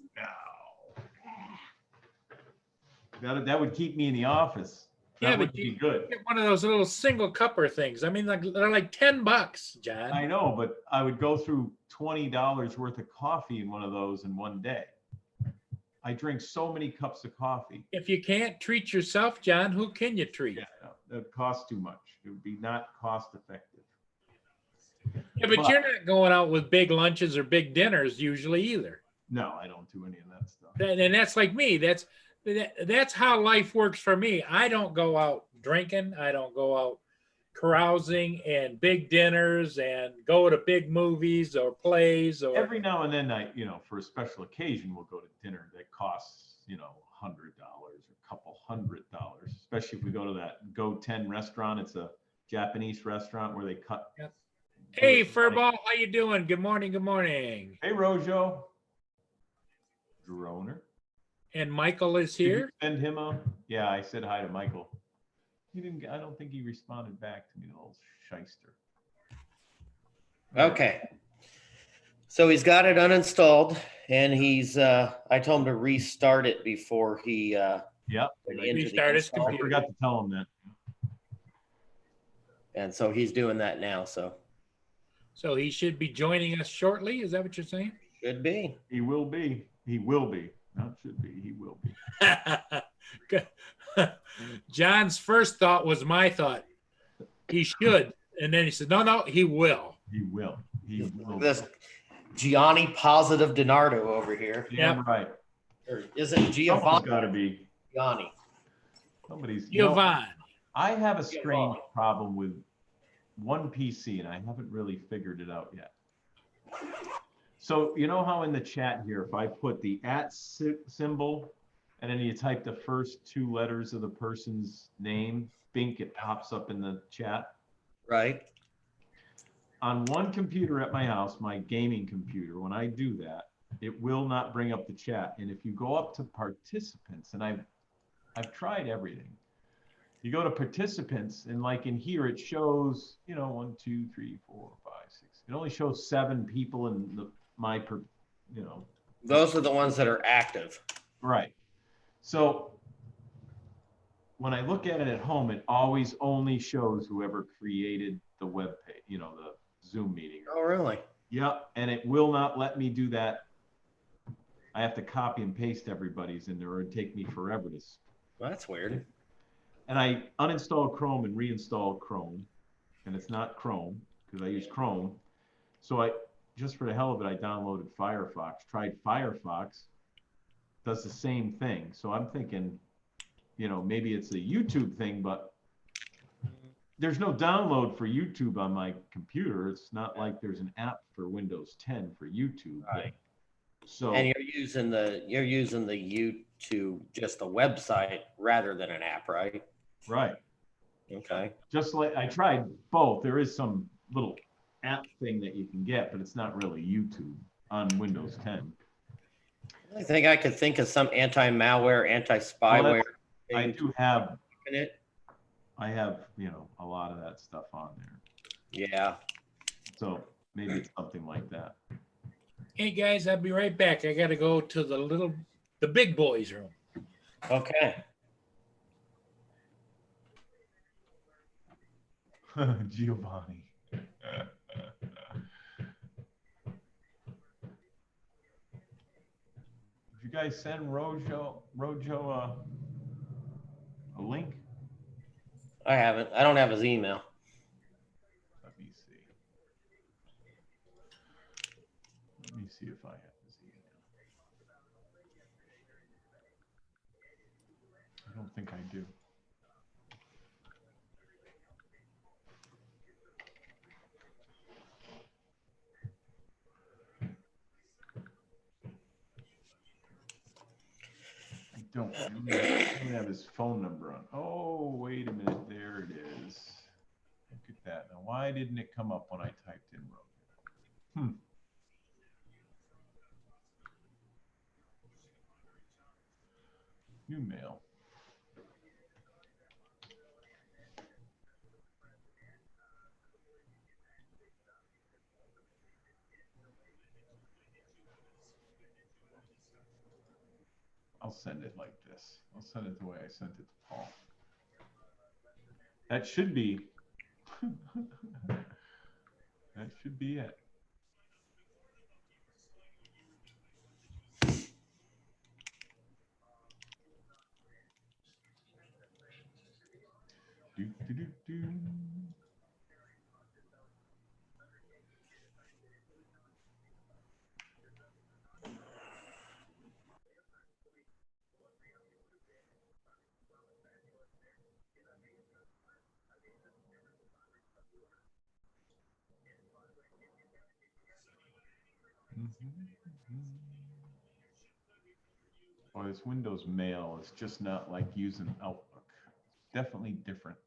No. That would keep me in the office. That Yeah, would but be you good. get one of those little single cupper things. I mean, like they're like $10, John. I know, but I would go through $20 worth of coffee in one of those in one day. I drink so many cups of coffee. If you can't treat yourself, John, who can you treat? Yeah, no, that costs too much. It would be not cost effective. Yeah, but But- you're not going out with big lunches or big dinners usually either. No, I don't do any of that stuff. And that's like me. That's how life works for me. I don't go out drinking. I don't go out carousing and big dinners and go to big movies or plays or Every now and then, for a special occasion, we'll go to dinner that costs, $100 or a couple $100, especially if we go to that Go 10 restaurant. It's a Japanese restaurant where they cut. Hey, Furball, how you doing? Good morning. Good morning. Hey, Rojo. Droner. And Michael is Did you here. send him a? Yeah, I said hi to Michael. He didn't. I don't think he responded back to me, the little shyster. Okay. So he's got it uninstalled and he's, I told him to restart it before he, Yep. went into the Restart his install. I forgot to tell him that. And so he's doing that now. So So he should be joining us shortly. Is that what you're saying? should be. He will be. He will be. Not should be. He will be. John's first thought was my thought. He should. And then he said, no, he will. He will. He will. This Gianni Positive DiNardo over here. Damn right. Or is it Someone's Giovanni? got to be. Gianni. Somebody's. You know, Yvonne. I have a strange problem with one PC, and I haven't really figured it out yet. So you know how in the chat here, if I put the symbol and then you type the first two letters of the person's name, bink, it pops up in the chat. Right. On one computer at my house, my gaming computer, when I do that, it will not bring up the chat. And if you go up to participants, and I've tried everything. You go to participants, and like in here, it shows, 1, 2, 3, 4, 5, 6. It only shows 7 people in Those are the ones that are active. Right. So when I look at it at home, it always only shows whoever created the web page, the Zoom meeting. Oh, really? Yep. And it will not let me do that. I have to copy and paste everybody's in there, or it'd take me forever to. Well, that's weird. And I uninstalled Chrome and reinstalled Chrome, and it's not Chrome because I use Chrome. So just for the hell of it, I downloaded Firefox, tried Firefox, does the same thing. So I'm thinking, maybe it's a YouTube thing, but there's no download for YouTube on my computer. It's not like there's an app for Windows 10 for YouTube. Right. So And you're using the YouTube, just the website rather than an app, right? right. Okay. Just like I tried both. There is some little app thing that you can get, but it's not really YouTube on Windows 10. I think I could think of some anti-malware, anti-spyware. I do have, in it. I have, a lot of that stuff on there. Yeah. So maybe it's something like that. Hey, guys, I'll be right back. I got to go to the big boys room. Okay. Giovanni. Did you guys send Rojo a link? I haven't. I don't have his email. Let me see. Let me see if I have his email. I don't think I do. I don't have his phone number on. Oh, wait a minute. There it is. Look at that. Now, why didn't it come up when I typed in Rojo? New mail. I'll send it like this. I'll send it the way I sent it to Paul. That should be, that should be it. Do, do, do, do. Well, this Windows Mail is just not like using Outlook. Definitely different.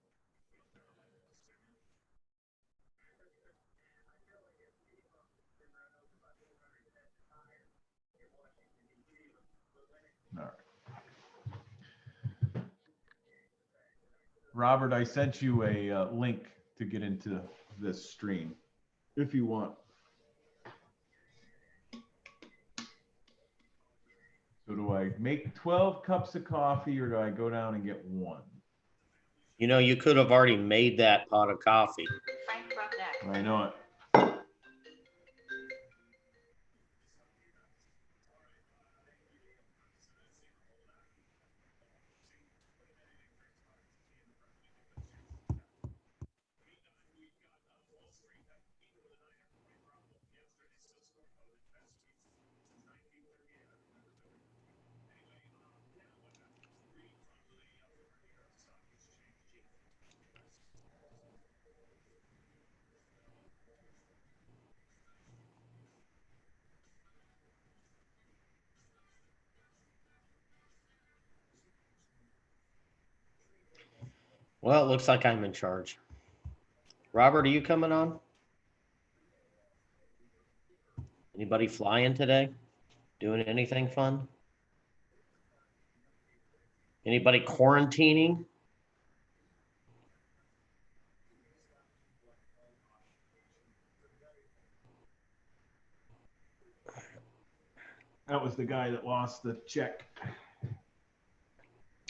All right. Robert, I sent you a link to get into this stream if you want. So do I make 12 cups of coffee or do I go down and get one? You know, you could have already made that pot of coffee. Frank brought that. I know it. Well, it looks like I'm in charge. Robert, are you coming on? Anybody flying today? Doing anything fun? Anybody quarantining? That was the guy that lost the check.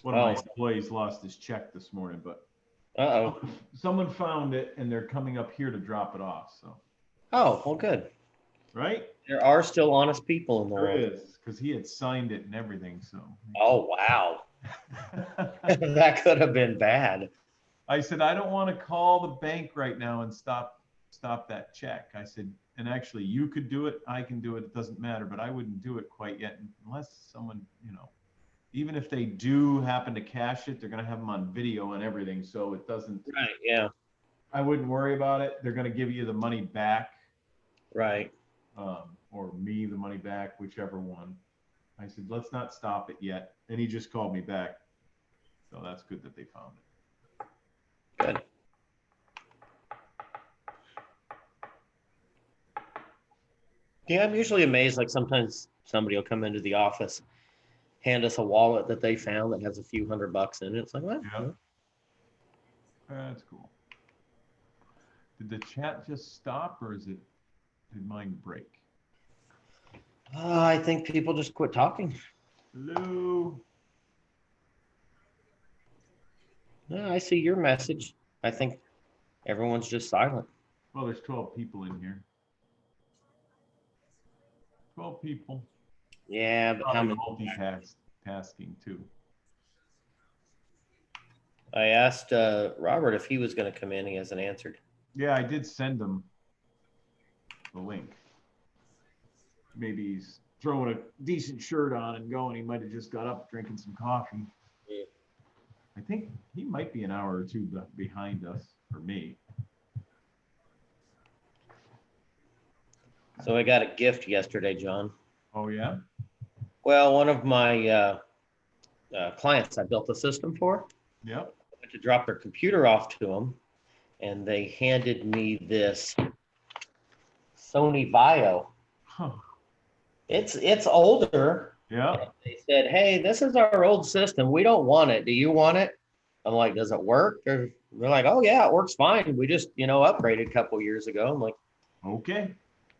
One Oh. of my employees lost his check this morning, but Uh-oh. someone found it and they're coming up here to drop it off. So, Oh, well, good. right? There are still honest people in the There world. is, because he had signed it and everything. So, Oh, wow. That could have been bad. I said, I don't want to call the bank right now and stop that check. I said, and actually, you could do it. I can do it. It doesn't matter, but I wouldn't do it quite yet unless someone, even if they do happen to cash it, they're going to have them on video and everything. So it doesn't, Right, yeah, I wouldn't worry about it. They're going to give you the money back, right. or me the money back, whichever one. I said, let's not stop it yet. And he just called me back. So that's good that they found it. Good. Yeah, I'm usually amazed. Like sometimes somebody will come into the office, hand us a wallet that they found that has a few $100 in it. It's like, what? Yeah. That's cool. Did the chat just stop or did mine break? I think people just quit talking. Hello. No, I see your message. I think everyone's just silent. Well, there's 12 people in here. 12 people. Yeah, but how Probably many? multitasking too. I asked Robert if he was going to come in. He hasn't answered. Yeah, I did send him the link. Maybe he's throwing a decent shirt on and going. He might have just got up drinking some coffee. Yeah. I think he might be an hour or two behind us, or me. So I got a gift yesterday, John. Oh, yeah? Well, one of my clients I built a system for, Yep. I went to drop their computer off to them, and they handed me this Sony Vaio. Huh. It's older. Yeah. They said, hey, this is our old system. We don't want it. Do you want it? I'm like, does it work? They're like, oh, yeah, it works fine. We just, upgraded a couple years ago. I'm like, Okay.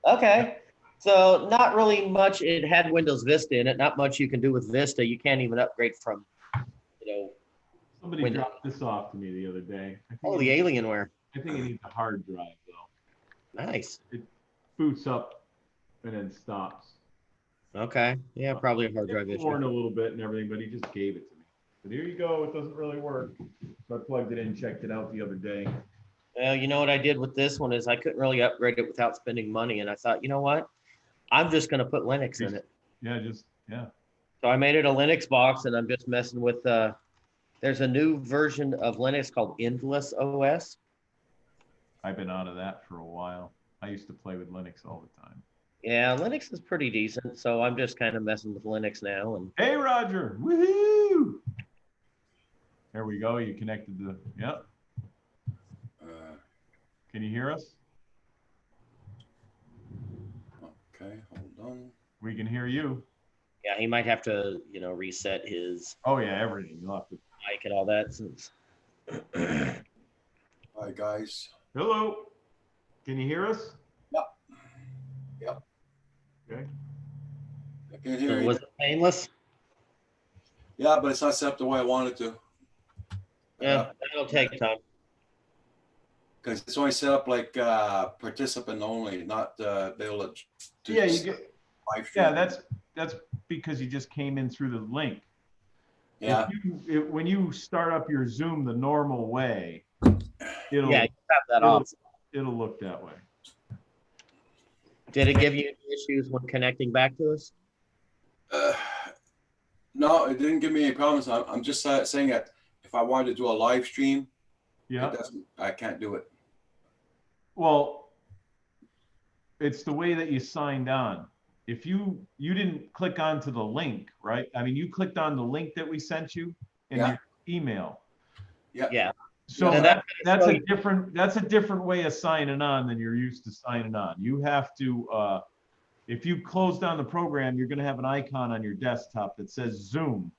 okay. So not really much. It had Windows Vista in it. Not much you can do with Vista. You can't even upgrade from, Somebody Windows. dropped this off to me the other day. Oh, the Alienware. I think it needs a hard drive, though. Nice. It boots up and then stops. Okay. Yeah, probably a hard drive It's issue. worn a little bit and everything, but he just gave it to me. But here you go. It doesn't really work. So I plugged it in, checked it out the other day. Well, you know what I did with this one is I couldn't really upgrade it without spending money. And I thought, you know what? I'm just going to put Linux in it. Yeah, So I made it a Linux box, and I'm just messing with, there's a new version of Linux called Endless OS. I've been out of that for a while. I used to play with Linux all the time. Yeah, Linux is pretty decent. So I'm just kind of messing with Linux now. And Hey, Roger. Woohoo! There we go. You connected to, yep. Can you hear us? Okay, hold on. We can hear you. Yeah, he might have to, reset his Oh yeah, everything. You'll have to. mic and all that since. All right, guys. Hello. Can you hear us? Yep. Yep. Okay. I can So hear you. was it painless? Yeah, but it's not set up the way I want it to. Yeah, that'll take time. Because it's only set up like participant only, not be able to Yeah, you get. live stream. Yeah, that's because you just came in through the link. Yeah. When you start up your Zoom the normal way, it'll Yeah, you have that it'll, option. it'll look that way. Did it give you any issues when connecting back to us? No, it didn't give me any problems. I'm just saying that if I wanted to do a live stream, Yeah. I can't do it. Well, it's the way that you signed on. If you didn't click onto the link, right? I mean, you clicked on the link that we sent you in Yeah. your email. Yeah. So Yeah. that's So a different way of signing on than you're used to signing on. You have to if you close down the program, you're going to have an icon on your desktop that says Zoom.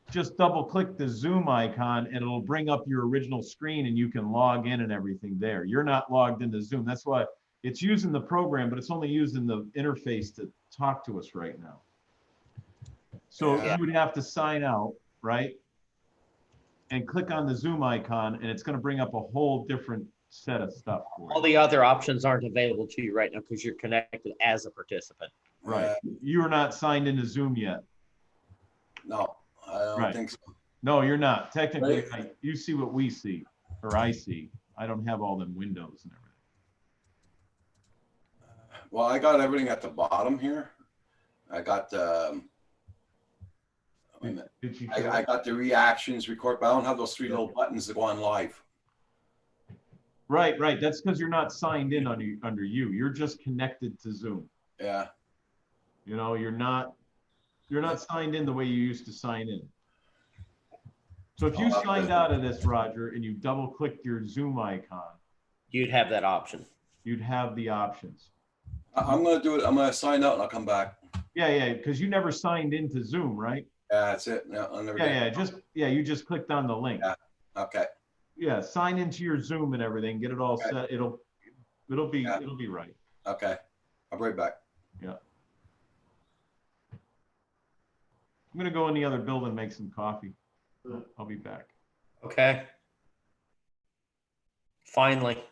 Just double click the Zoom icon and it'll bring up your original screen and you can log in and everything there. You're not logged into Zoom. That's why it's using the program, but it's only using the interface to talk to us right now. So Yeah. you would have to sign out, right? And click on the Zoom icon and it's going to bring up a whole different set of stuff for All you. the other options aren't available to you right now because you're connected as a participant. Right. You are not signed into Zoom yet. No, I don't Right. think so. No, you're not. Technically, Right. you see what we see, or I see. I don't have all them windows and everything. Well, I got everything at the bottom here. I got wait a minute. Did you I got the reactions record, but I don't have those three little buttons that go on live. Right. That's because you're not signed in under you. You're just connected to Zoom. Yeah. You're not signed in the way you used to sign in. So if you signed out of this, Roger, and you double clicked your Zoom icon, You'd have that option. you'd have the options. I'm gonna do it. I'm gonna sign out and I'll come back. Yeah, because you never signed into Zoom, right? Yeah, that's it. No, I'll never get it. You just clicked on the link. Yeah. Okay. Yeah, sign into your Zoom and everything, get it all Okay. set. It'll be right. Okay. I'll be right back. I'm gonna go in the other building and make some coffee. I'll be back. Okay. Finally.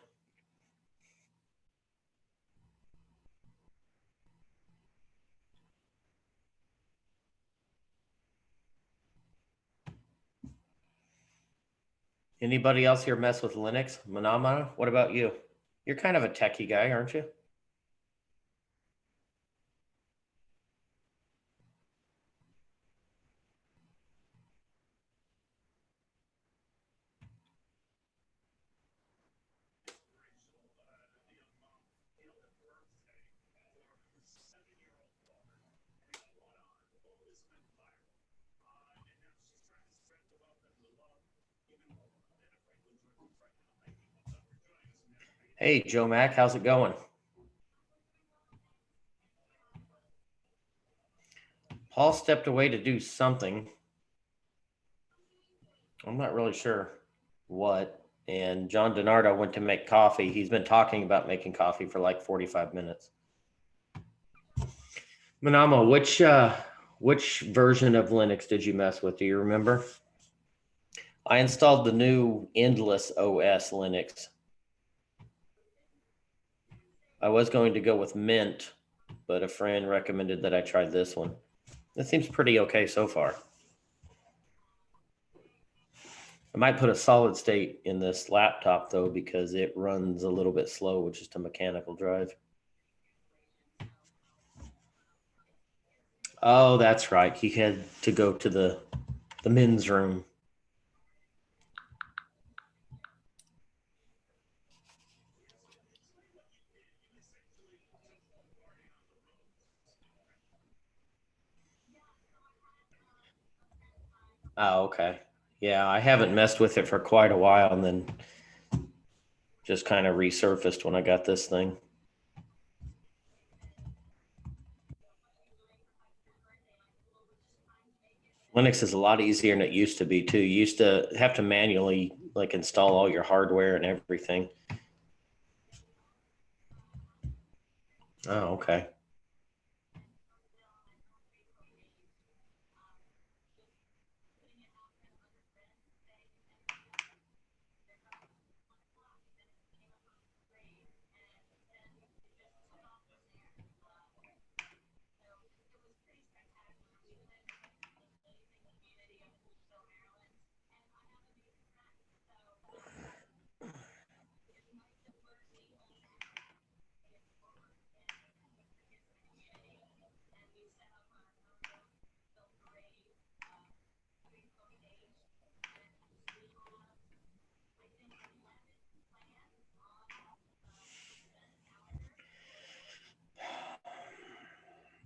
Anybody else here mess with Linux? Manama, what about you? You're kind of a techie guy, aren't you? Hey, Joe Mack, how's it going? Paul stepped away to do something. I'm not really sure what. And John DiNardo went to make coffee. He's been talking about making coffee for like 45 minutes. Manamo, which version of Linux did you mess with? Do you remember? I installed the new Endless OS Linux. I was going to go with Mint, but a friend recommended that I try this one. It seems pretty okay so far. I might put a solid state in this laptop though, because it runs a little bit slow with just a mechanical drive. Oh, that's right. He had to go to the men's room. Oh, okay. Yeah, I haven't messed with it for quite a while and then just kind of resurfaced when I got this thing. Linux is a lot easier than it used to be too. You used to have to manually like install all your hardware and everything. Oh, okay.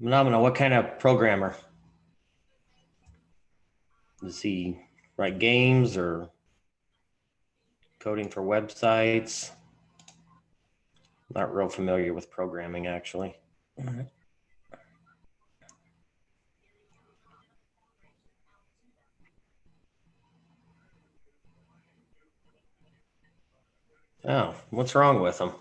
Phenomena, what kind of programmer? Does he write games or coding for websites? Not real familiar with programming, actually. Oh, what's wrong with him?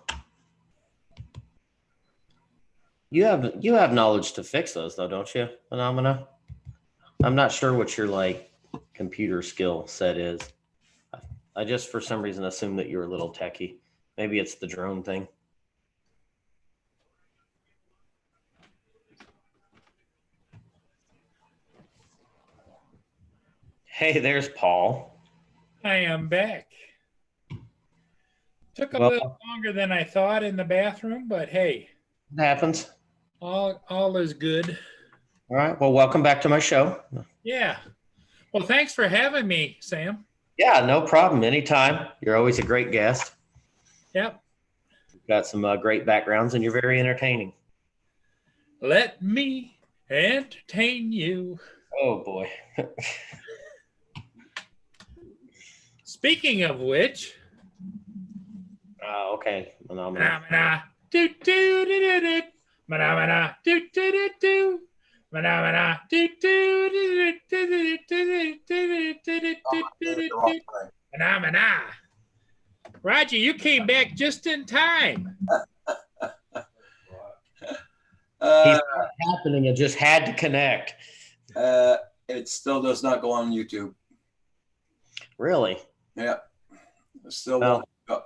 You have knowledge to fix those though, don't you, Phenomena? I'm not sure what your like computer skill set is. I just for some reason assumed that you're a little techie. Maybe it's the drone thing. Hey, there's Paul. I am back. Took a Well- little longer than I thought in the bathroom, but hey, It happens. all is good. All right. Well, welcome back to my show. Yeah. Well, thanks for having me, Sam. Yeah, no problem. Anytime. You're always a great guest. Yep. You've got some great backgrounds and you're very entertaining. Let me entertain you. Oh, boy. Speaking of which, Oh, okay. Phenomenal. Manamana, do do do do do. Manamana, do do do do. Manamana, do do do do do do do do do. Manamana. Roger, you came back just in time. He's happening. It just had to connect. It still does not go on YouTube. Really? Yeah. It still Oh. won't go.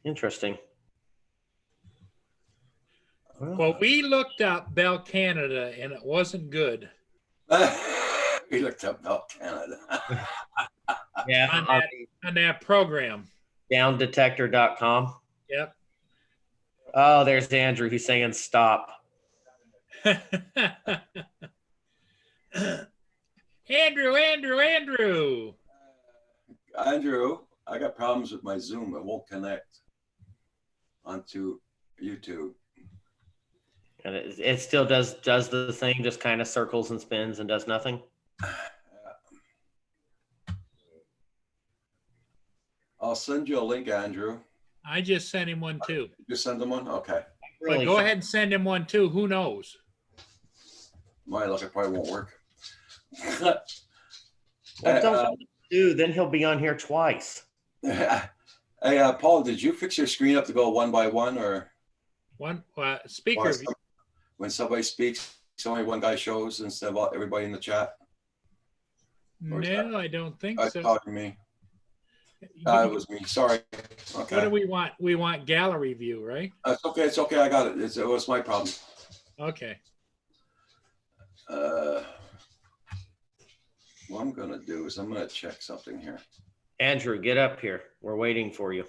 Interesting. Well, we looked up Bell Canada and it wasn't good. We looked up Bell Canada. Yeah. On that program. Downdetector.com. Yep. Oh, there's Andrew. He's saying stop. Andrew. Andrew, I got problems with my Zoom. It won't connect onto YouTube. And it still does the thing, just kind of circles and spins and does nothing. I'll send you a link, Andrew. I just sent him one too. You send them one? Okay. But go ahead and send him one too. Who knows? My luck, it probably won't work. Well, don't do. Then he'll be on here twice. Hey, Paul, did you fix your screen up to go one by one, or One speaker. or when somebody speaks, only one guy shows instead of everybody in the chat? No, I don't think That's so. talking to me. It was me. Sorry. What do Okay. we want? We want gallery view, right? It's okay. It's okay. I got it. It was my problem. Okay. What I'm gonna do is I'm gonna check something here. Andrew, get up here. We're waiting for you.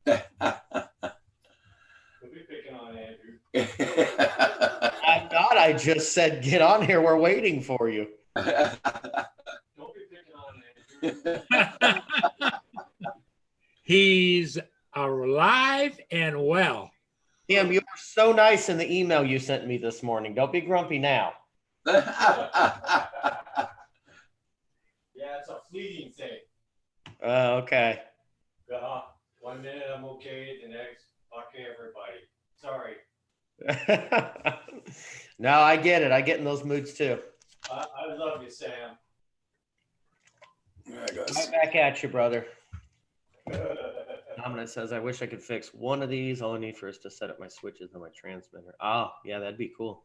We'll be picking on Andrew. I'm not. I just said get on here. We're waiting for you. Don't be picking on Andrew. He's alive and well. Tim, you were so nice in the email you sent me this morning. Don't be grumpy now. Yeah, it's a fleeting thing. Okay. 1 minute I'm okay, the next, okay, everybody. Sorry. No, I get it. I get in those moods too. I love you, Sam. Yeah, guys. Right back at you, brother. Dominic says, I wish I could fix one of these. All I need for is to set up my switches on my transmitter. Oh, yeah, that'd be cool.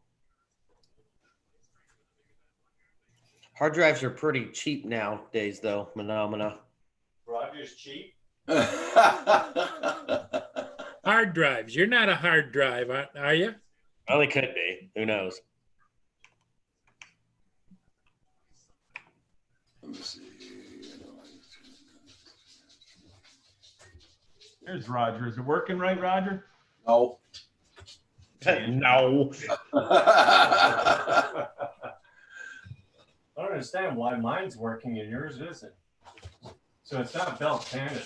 Hard drives are pretty cheap nowadays, though. Phenomena. Roger's cheap. Hard drives. You're not a hard drive, are you? Well, they could be. Who knows? Let me see. There's Roger. Is it working right, Roger? No. No. I don't understand why mine's working and yours isn't. So it's not Bell Canada.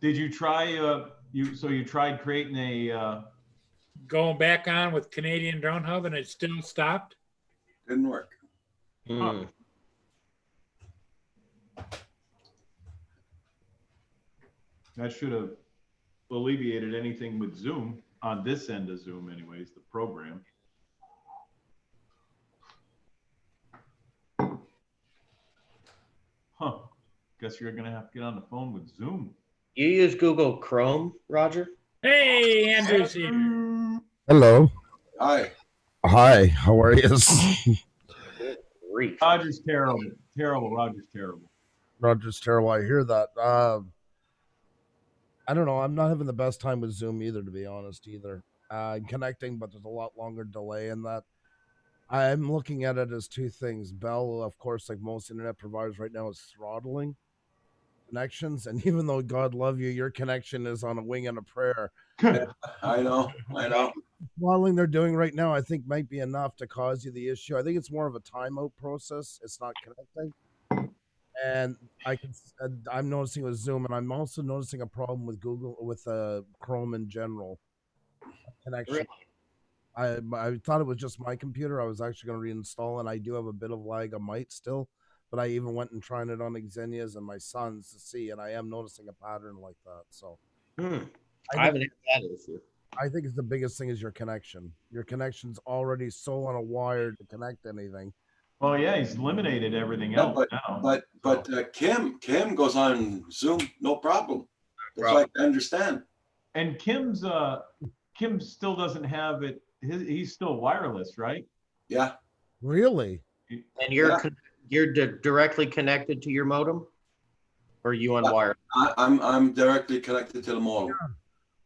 Did you try? You tried creating a? Going back on with Canadian Drone Hub and it still stopped? Didn't work. Hmm. That should have alleviated anything with Zoom on this end of Zoom, anyways. The program. Huh. Guess you're gonna have to get on the phone with Zoom. You use Google Chrome, Roger? Hey, Andrew's here. Hello. Hi. Hi. How are you? Grief. Roger's terrible. Terrible. Roger's terrible. Roger's terrible. I hear that. I don't know. I'm not having the best time with Zoom either, to be honest, either. I'm connecting, but there's a lot longer delay in that. I'm looking at it as two things. Bell, of course, like most internet providers right now, is throttling connections. And even though God love you, your connection is on a wing and a prayer. I know. Throttling they're doing right now, I think might be enough to cause you the issue. I think it's more of a timeout process. It's not connecting. And I'm noticing with Zoom, and I'm also noticing a problem with Google, with Chrome in general. Connection. Really? I thought it was just my computer. I was actually going to reinstall, and I do have a bit of lag. I might still, but I even went and tried it on Xenia's and my son's to see, and I am noticing a pattern like that. So, I haven't had that issue. I think it's the biggest thing is your connection. Your connection's already so on a wire to connect anything. Well, yeah, he's eliminated everything No, else now. But Kim goes on Zoom, no problem. That's Problem. like I understand. And Kim still doesn't have it. He's still wireless, right? Yeah. Really? And you're directly connected to your modem? Or are you on wire? I'm directly connected to the modem.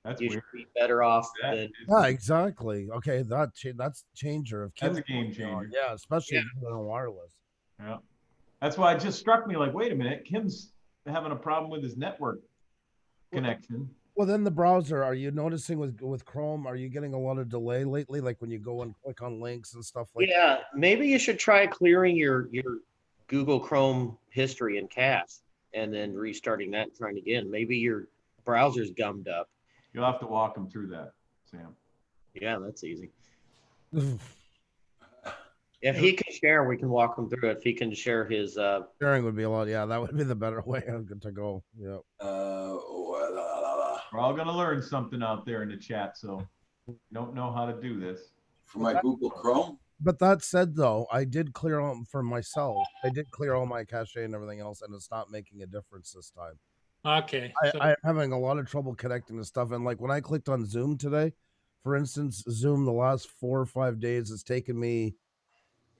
That's You weird. should be better off That than is- Yeah, exactly. Okay, that's a changer. If That's Kim's a game going on, changer. Yeah, especially Yeah. if you're on wireless. Yeah. That's why it just struck me like, wait a minute, Kim's having a problem with his network connection. Well, then the browser, are you noticing with Chrome, are you getting a lot of delay lately? Like when you go and click on links and stuff like Yeah, maybe you should try clearing your Google Chrome history and cache and then restarting that and trying again. Maybe your browser's gummed up. You'll have to walk him through that, Sam. Yeah, that's easy. that? If he can share, we can walk him through it. If he can share his Sharing would be a lot. Yeah, that would be the better way to go. Yeah. We're all gonna learn something out there in the chat, so you don't know how to do this. For my Google Chrome. But that said, though, I did clear all for myself. I did clear all my cache and everything else, and it's not making a difference this time. Okay. So, I'm having a lot of trouble connecting to stuff. And like when I clicked on Zoom today, for instance, Zoom the last 4 or 5 days has taken me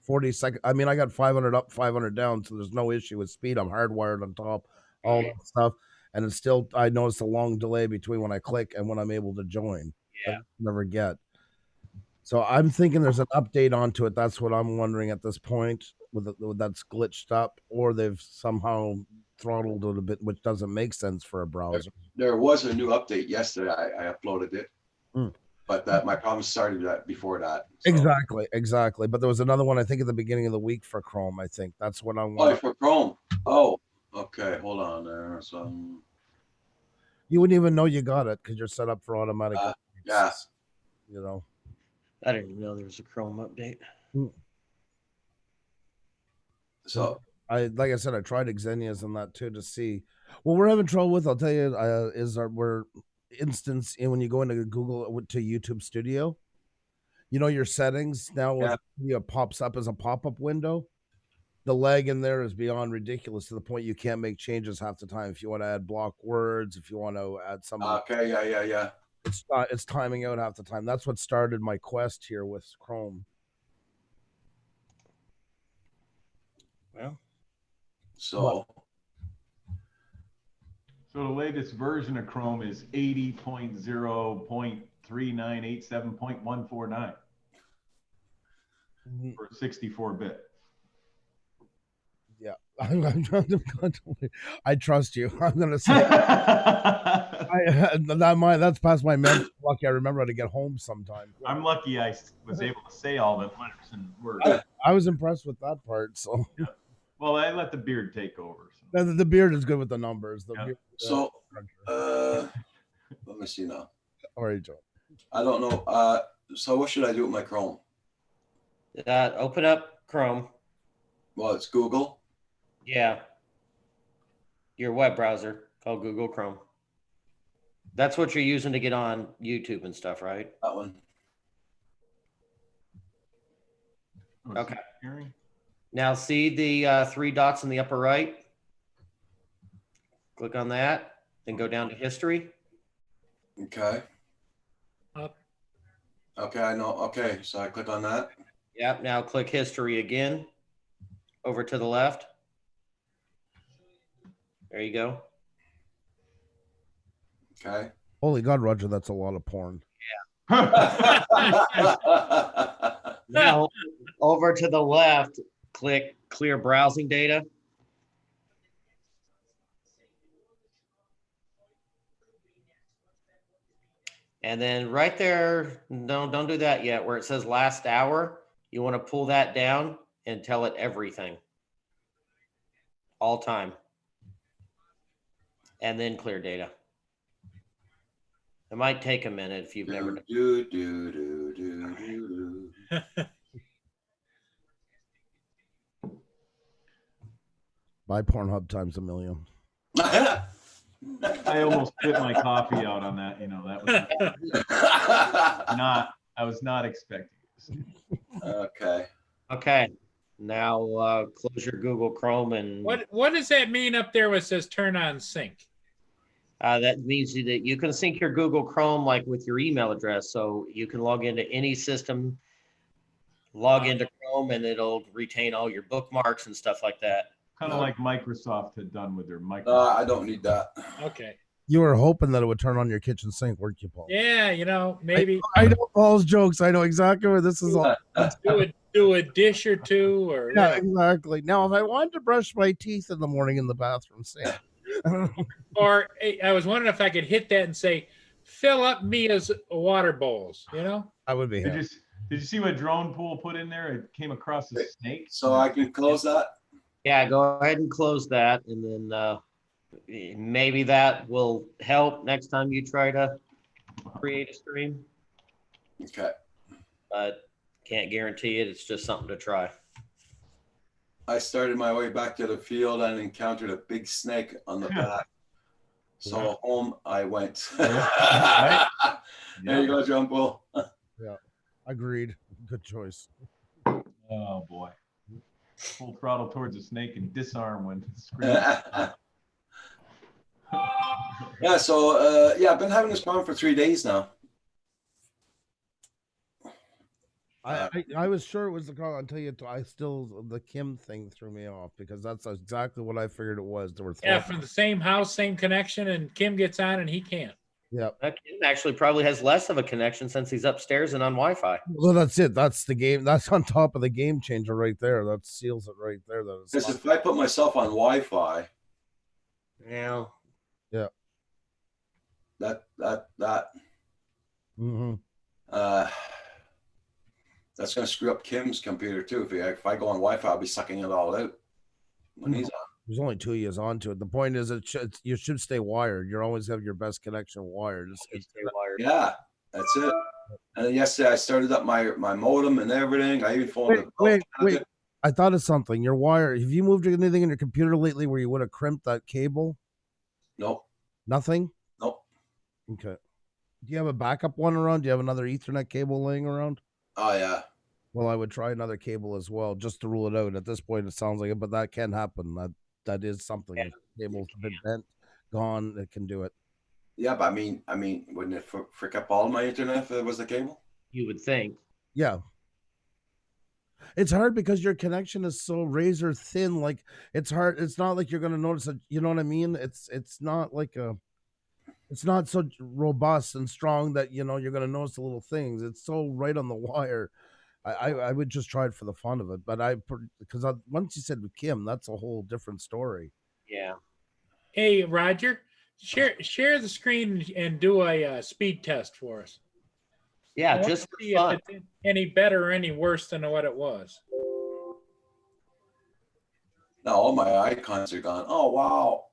40 seconds. I mean, I got 500 up, 500 down, so there's no issue with speed. I'm hardwired on top, all that stuff. And it's still, I noticed a long delay between when I click and when I'm able to join. Yeah. I never get. So I'm thinking there's an update onto it. That's what I'm wondering at this point, with that's glitched up, or they've somehow throttled it a bit, which doesn't make sense for a browser. There was a new update yesterday. I uploaded it. Mm. But my problem started before that. So. Exactly. But there was another one, I think, at the beginning of the week for Chrome. I think that's what I'm. Oh, for Chrome. Oh, okay. Hold on there. So You wouldn't even know you got it because you're set up for automatic. yeah. You know. I didn't even know there was a Chrome update. So Like I said, I tried Xenia's and that too to see. What we're having trouble with, I'll tell you, is we're instance when you go into Google to YouTube Studio, You know your settings now. Yeah. It pops up as a pop-up window. The lag in there is beyond ridiculous to the point you can't make changes half the time. If you want to add block words, if you want to add some, Okay, yeah. it's timing out half the time. That's what started my quest here with Chrome. Well, So So the latest version of Chrome is 80.0.3987.149 for 64-bit. Yeah, I trust you. I'm gonna say that's past my mental. Lucky I remember how to get home sometime. I'm lucky I was able to say all the letters and words. I was impressed with that part. So, Well, I let the beard take over. So. the beard is good with the numbers. The Yeah. beard, so let me see now. all right, Joe. I don't know. So what should I do with my Chrome? open up Chrome. Well, it's Google. Yeah. Your web browser called Google Chrome. That's what you're using to get on YouTube and stuff, right? That one. Oh, Okay. Hearing? Now see the 3 dots in the upper right? Click on that, then go down to history. Okay. Up. Okay, I know. Okay, so I click on that. Yep, now click history again. Over to the left. There you go. Okay. Holy God, Roger, that's a lot of porn. Now over to the left, click clear browsing data. And then right there, no, don't do that yet, where it says last hour, you want to pull that down and tell it everything. All time. And then clear data. It might take a minute if you've never done. Do. Buy Pornhub times a million. I almost spit my coffee out on that. You know, that was I was not expecting this. Okay. Okay. Now close your Google Chrome and What does that mean up there where it says turn on sync? that means that you can sync your Google Chrome like with your email address. So you can log into any system, log into Chrome, and it'll retain all your bookmarks and stuff like that. Kind of like Microsoft had done with their Microsoft. I don't need that. Okay. You were hoping that it would turn on your kitchen sink, weren't you, Paul? Yeah, maybe I know Paul's jokes. I know exactly where this is all. do a dish or two or Yeah, exactly. Now, if I wanted to brush my teeth in the morning in the bathroom sink, or I was wondering if I could hit that and say, fill up Mia's water bowls, I would be Did happy. you see what Drone Pool put in there? It came across a snake. So I can close that. Yeah, go ahead and close that, and then maybe that will help next time you try to create a stream. Okay. But can't guarantee it. It's just something to try. I started my way back to the field and encountered a big snake on the back. So home I went. Right? There you go, John Paul. Agreed. Good choice. Oh boy. Full throttle towards the snake and disarm when screaming. Yeah, so I've been having this problem for 3 days now. I was sure it was the call until the Kim thing threw me off because that's exactly what I figured it was. There were from the same house, same connection, and Kim gets on and he can't. Yeah. Kim actually probably has less of a connection since he's upstairs and on Wi-Fi. Well, that's it. That's the game. That's on top of the game changer right there. That seals it right there. Because if I put myself on Wi-Fi, Yeah. that Mm-hmm. that's going to screw up Kim's computer too. If I go on Wi-Fi, I'll be sucking it all out when he's on. There's only 2 years onto it. The point is, you should stay wired. You always have your best connection wired. Stay wired. Yeah, that's it. And then yesterday I started up my modem and everything. I even phoned Wait. I thought of something. Your wire. Have you moved anything in your computer lately where you would have crimped that cable? Nope. Nothing? Nope. Okay. Do you have a backup one around? Do you have another Ethernet cable laying around? Oh yeah. Well, I would try another cable as well, just to rule it out. At this point, it sounds like it, but that can happen. That is something. If the cable's been bent, gone, it can do it. Yeah, but I mean, wouldn't it frick up all my internet if it was the cable? You would think. Yeah. It's hard because your connection is so razor thin. Like it's hard. It's not like you're gonna notice it. You know what I mean? It's not like a. It's not so robust and strong that you know you're gonna notice the little things. It's so right on the wire. I would just try it for the fun of it, but because once you said with Kim, that's a whole different story. Yeah. Hey, Roger, share the screen and do a speed test for us. I Yeah, want just to for see fun. if it's any better or any worse than what it was. Now all my icons are gone. Oh wow.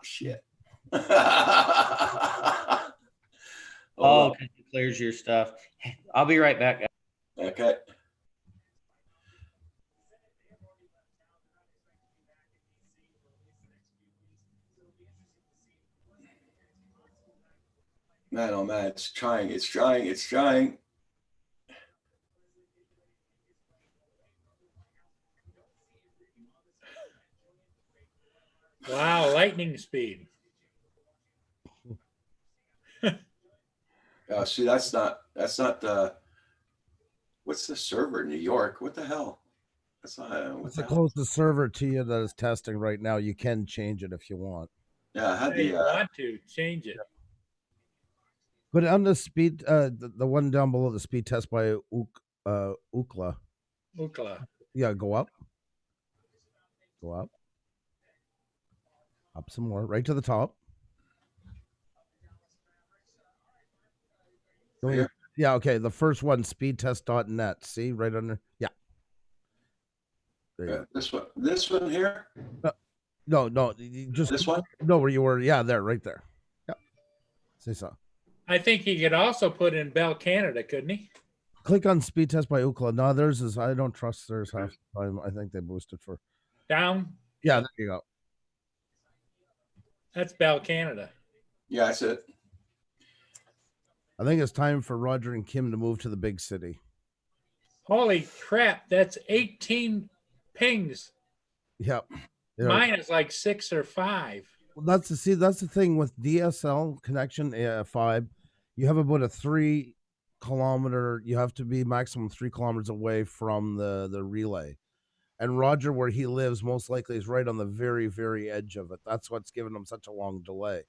Shit. Hold Oh, on. because it clears your stuff. I'll be right back. Okay. Man, oh man, it's trying, it's trying, it's trying. Wow, lightning speed. See, that's not what's the server in New York? What the hell? That's not, what It's the the hell? closest server to you that is testing right now. You can change it if you want. Yeah, I had If you the, want to change it. But on the speed, the one down below the speed test by Ookla, Ookla. yeah, go up, up some more, right to the top. Here? Yeah, okay. The first one, speedtest.net. See, right under. Yeah. There you this one here, go. No, you just this one. no where you were. Yeah, there, right there. Yeah. See so. I think he could also put in Bell Canada, couldn't he? Click on speed test by Ookla. No, theirs is. I don't trust theirs half the time. I think they boosted for. Down. Yeah, there you go. That's Bell Canada. Yeah, that's it. I think it's time for Roger and Kim to move to the big city. Holy crap, that's 18 pings. Yep. Yeah. Mine is like 6 or 5. Well, that's the thing with DSL connection 5. You have about a 3 kilometer. You have to be maximum 3 kilometers away from the relay. And Roger, where he lives, most likely is right on the very, very edge of it. That's what's given him such a long delay.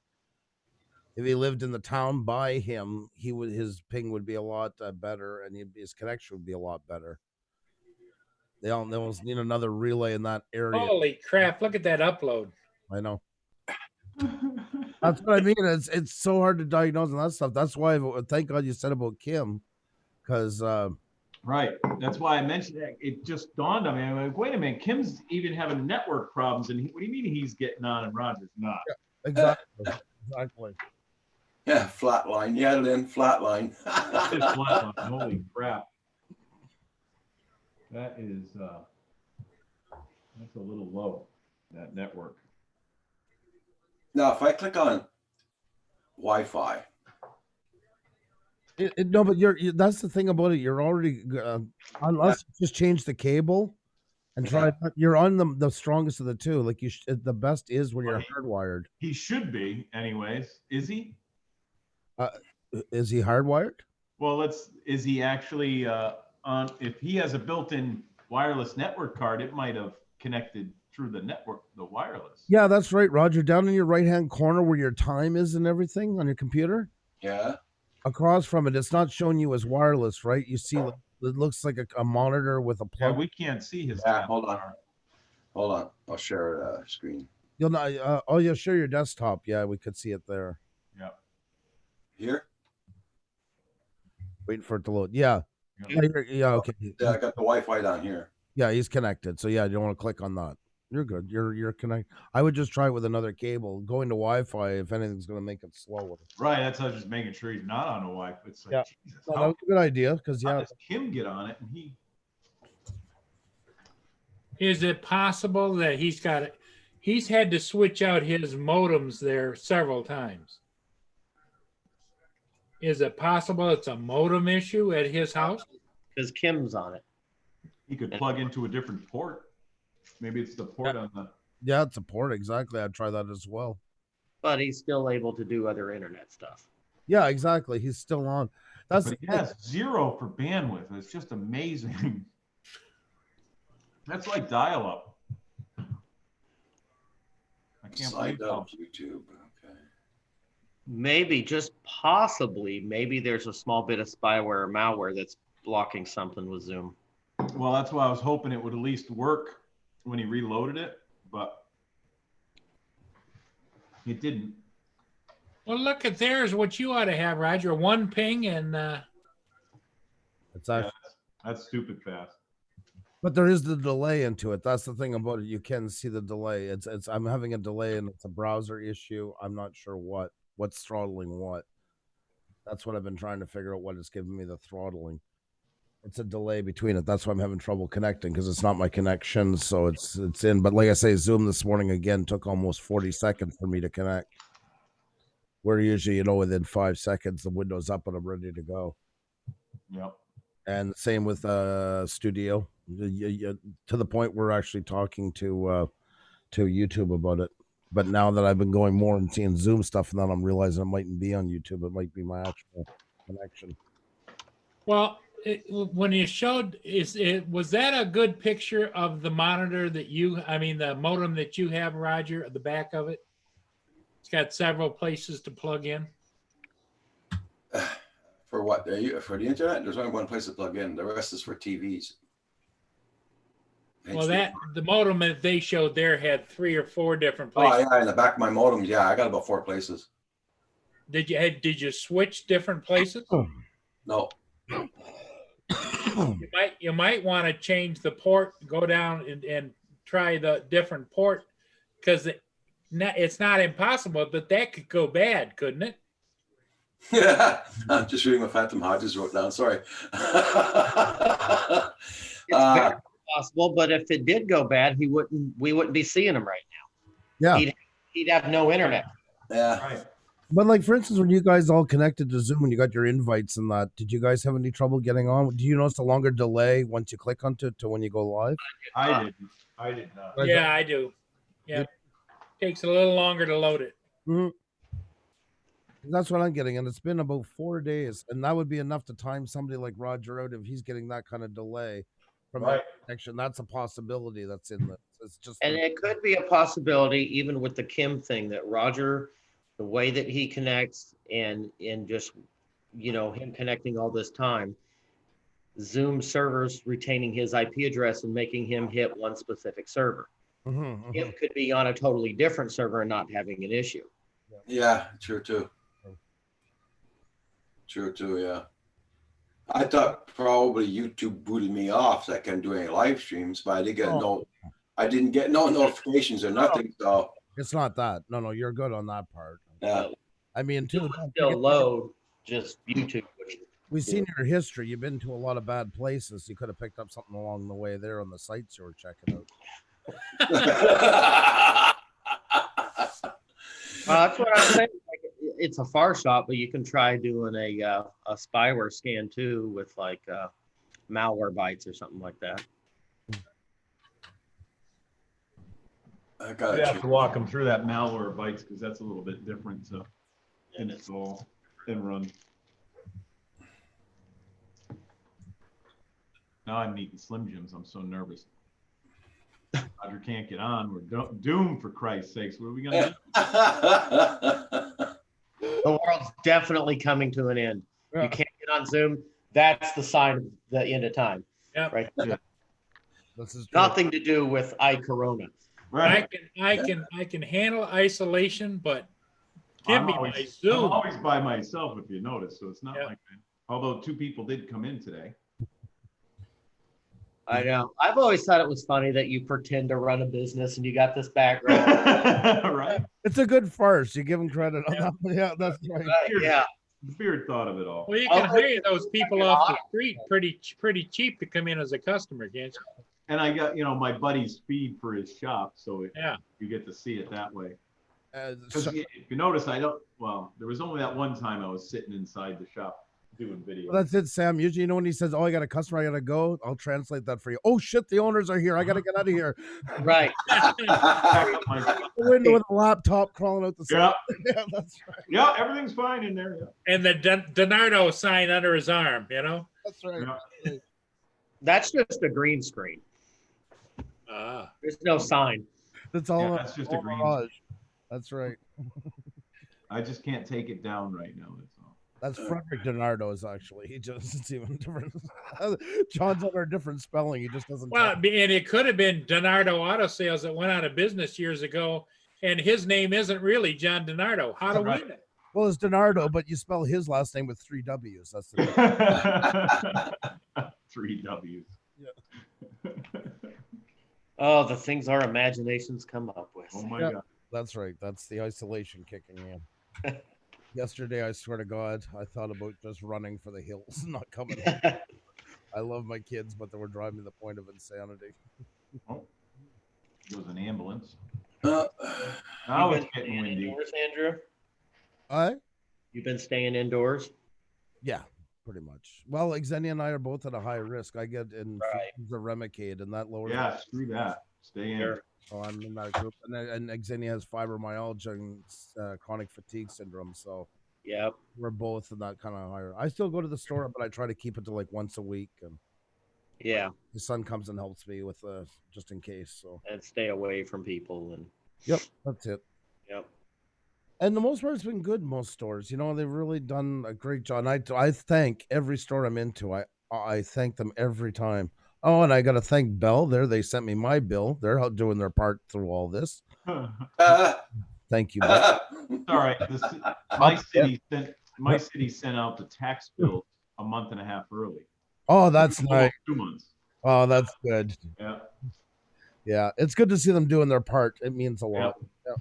If he lived in the town by him, his ping would be a lot better, and his connection would be a lot better. They almost need another relay in that area. Holy crap, look at that upload. I know. That's what I mean. It's so hard to diagnose and that stuff. That's why thank God you said about Kim, because Right. That's why I mentioned that. It just dawned on me. I'm like, wait a minute. Kim's even having network problems. And what do you mean he's getting on and Roger's not? exactly. Yeah, flatline. You had it in flatline. It's flatline. Holy crap. That is, that's a little low, that network. Now, if I click on Wi-Fi, No, but that's the thing about it. You're already unless you just change the cable and try. You're on the strongest of the two. Like the best is when you're hardwired. He should be, anyways. Is he? Is he hardwired? Well, is he actually on? If he has a built-in wireless network card, it might have connected through the network, the wireless. Yeah, that's right, Roger. Down in your right-hand corner where your time is and everything on your computer. yeah. Across from it, it's not showing you as wireless, right? You see, it looks like a monitor with a Yeah, plug. we can't see his. Yeah, hold on. Hold on. I'll share screen. You'll not. Oh, you'll share your desktop. Yeah, we could see it there. Yeah. Here? Waiting for it to load. Yeah. Yeah. Okay. Yeah, I got the Wi-Fi down here. Yeah, he's connected. So yeah, you don't want to click on that. You're good. You're connected. I would just try it with another cable. Going to Wi-Fi, if anything's going to make it slower. Right. That's I was just making sure he's not on a Wi-Fi. It's like, Yeah. Jesus, No, that how was a good idea because how yeah, does Kim get on it? And he. Is it possible that he's had to switch out his modems there several times? Is it possible it's a modem issue at his house? because Kim's on it. He could plug into a different port. Maybe it's the port on the. Yeah, it's a port. Exactly. I'd try that as well. But he's still able to do other internet stuff. Yeah, exactly. He's still on. That's But he has 0 for bandwidth. It's just amazing. That's like dial-up. I can't believe Signed how. up YouTube. Okay. Maybe, just possibly, maybe there's a small bit of spyware or malware that's blocking something with Zoom. Well, that's why I was hoping it would at least work when he reloaded it, but it didn't. Well, look at there's what you ought to have, Roger. One ping and it's actually, That's stupid fast. but there is the delay into it. That's the thing about it. You can see the delay. It's I'm having a delay and it's a browser issue. I'm not sure what's throttling what. That's what I've been trying to figure out, what is giving me the throttling. It's a delay between it. That's why I'm having trouble connecting, because it's not my connection. So it's in. But like I say, Zoom this morning again took almost 40 seconds for me to connect. Where usually, within 5 seconds, the window's up and I'm ready to go. Yep. And same with Studio, to the point we're actually talking to YouTube about it. But now that I've been going more and seeing Zoom stuff, and then I'm realizing it mightn't be on YouTube. It might be my actual connection. well, when you showed, was that a good picture of the monitor that the modem that you have, Roger, at the back of it? It's got several places to plug in. For what? For the internet? There's only one place to plug in. The rest is for TVs. Well, HDMI. the modem that they showed there had 3 or 4 different Oh places. yeah, in the back of my modem. Yeah, I got about 4 places. Did you switch different places? No. You might want to change the port, go down and try the different port, because it's not impossible that could go bad, couldn't it? Yeah, I'm just reading what Phantom Hodges wrote down. Sorry. It's very possible, but if it did go bad, we wouldn't be seeing him right now. Yeah. He'd have no internet. Yeah. Right. But like, for instance, when you guys all connected to Zoom and you got your invites and that, did you guys have any trouble getting on? Do you notice a longer delay once you click onto it to when you go live? I did not. Yeah, I do. Yeah. Takes a little longer to load it. Mhm. That's what I'm getting, and it's been about 4 days, and that would be enough to time somebody like Roger out if he's getting that kind of delay from Right. that connection. That's a possibility that's in the. It's just. And it could be a possibility, even with the Kim thing, that Roger, the way that he connects and just, him connecting all this time, Zoom servers retaining his IP address and making him hit one specific server. Mhm, Kim mhm. could be on a totally different server and not having an issue. Yeah, true too. True too, yeah. I thought probably YouTube booted me off so I couldn't do any live streams, but I didn't get no notifications or nothing. So It's not that. No, you're good on that part. yeah. I mean, too. don't Still forget- load just YouTube. We've seen your history. You've been to a lot of bad places. You could have picked up something along the way there on the sites you were checking out. That's what I'm saying. Like, it's a far shot, but you can try doing a spyware scan too with malware bytes or something like that. I I'd got have it. to walk them through that malware bytes because that's a little bit different to install and run. Now I'm eating Slim Jims. I'm so nervous. Roger can't get on. We're doomed, for Christ's sakes. What are we gonna do? The world's definitely coming to an end. Yeah. You can't get on Zoom. That's the sign of the end of time. Yeah. Right. This is true. Nothing to do with iCorona. Right. I can handle isolation, but give I'm me my always, I'm Zoom. always by myself, if you notice. So it's not Yeah. like that. Although 2 people did come in today. I know. I've always thought it was funny that you pretend to run a business and you got this background. Right? It's a good farce. You give him credit on that. Yeah, that's right. Right, yeah. Beard thought of it all. Well, you can Oh, hire those people off the street pretty cheap to come in as a customer, can't you? And I got, my buddy's feed for his shop, so Yeah. you get to see it that way. So- Because if you notice, there was only that one time I was sitting inside the shop. doing video. Well, that's it, Sam. Usually, you know, when he says, "Oh, I got a customer, I gotta go," I'll translate that for you. Oh shit, the owners are here. I gotta get out of here. Right. Pack up my- The window with a laptop crawling out the yeah, side. Yeah, that's right. yeah, everything's fine in there. Yeah. And the Donardo sign under his arm, you know? That's right. Yeah. That's just a green screen. Ah. There's no sign. That's all. Yeah, that's just a green mirage. That's right. I just can't take it down right now. That's all. That's Frederick Donardo's actually. He just it's even different. John's under a different spelling. He just doesn't. Well, and it could have been Donardo Auto Sales that went out of business years ago, and his name isn't really John Donardo. How do we Right. know? Well, it's Donardo, but you spell his last name with 3 W's. That's the 3 W's. Oh, the things our imaginations come up with. Oh my Yeah. god. That's right. That's the isolation kicking in. Yesterday, I swear to God, I thought about just running for the hills, and not coming home. I love my kids, but they were driving me to the point of insanity. Oh, it was an ambulance. Uh, Now You it's been getting staying windy. indoors, Andrew? I You've been staying indoors? Yeah, pretty much. Well, Xenia and I are both at a high risk. I get in Right. the Remicade, and that lowers. Yeah, screw that. Stay in. Sure. So I'm in that group, and Xenia has fibromyalgia and chronic fatigue syndrome. So Yep. we're both in that kind of higher. I still go to the store, but I try to keep it to like once a week, and Yeah. the son comes and helps me with just in case. So And stay away from people and yep, that's it. yep. And the most part, it's been good. Most stores, you know, they've really done a great job. And I thank every store I'm into. I thank them every time. Oh, and I got to thank Bell. They sent me my bill. They're out doing their part through all this. Thank you, Bell. All right. My city sent out the tax bill a month and a half early. Oh, that's Almost nice. 2 months. Oh, that's good. Yeah. Yeah, it's good to see them doing their part. It means a lot. Yeah.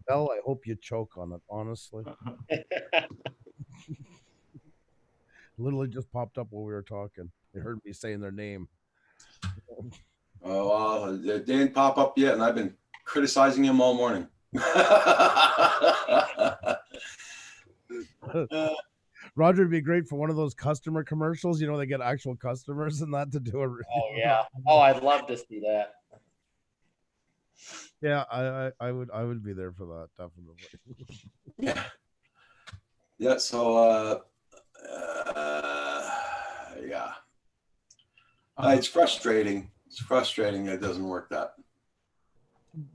Bell, I hope you choke on it. Honestly, literally just popped up while we were talking. They heard me saying their name. Oh, well, it didn't pop up yet, and I've been criticizing him all morning. Roger would be great for one of those customer commercials. You know, they get actual customers and that to do a. Oh yeah. Oh, I'd love to see that. Yeah, I would be there for that definitely. Yeah. Yeah. So, yeah. It's frustrating. It's frustrating that it doesn't work that.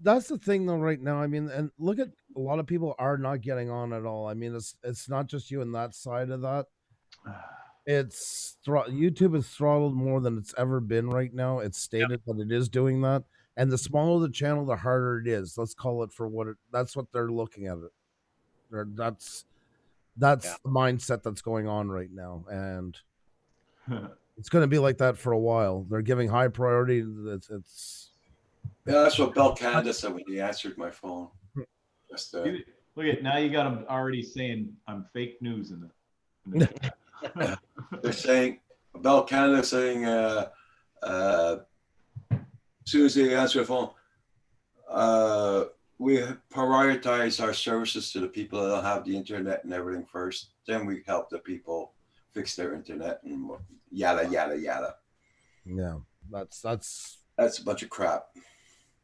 That's the thing though right now. I mean, and look at a lot of people are not getting on at all. I mean, it's not just you and that side of that. It's YouTube is throttled more than it's ever been right now. It's stated that it is doing that. And the smaller the channel, the harder it is. Let's call it for what that's what they're looking at it. That's the mindset that's going on right now. And it's going to be like that for a while. They're giving high priority. Yeah, that's what Bell Canada said when he answered my phone. Just, Look at now you got him already saying I'm fake news in it. they're saying Bell Canada saying as soon as they answer the phone, we prioritize our services to the people that don't have the internet and everything first. Then we help the people fix their internet and yada yada yada. Yeah, that's a bunch of crap.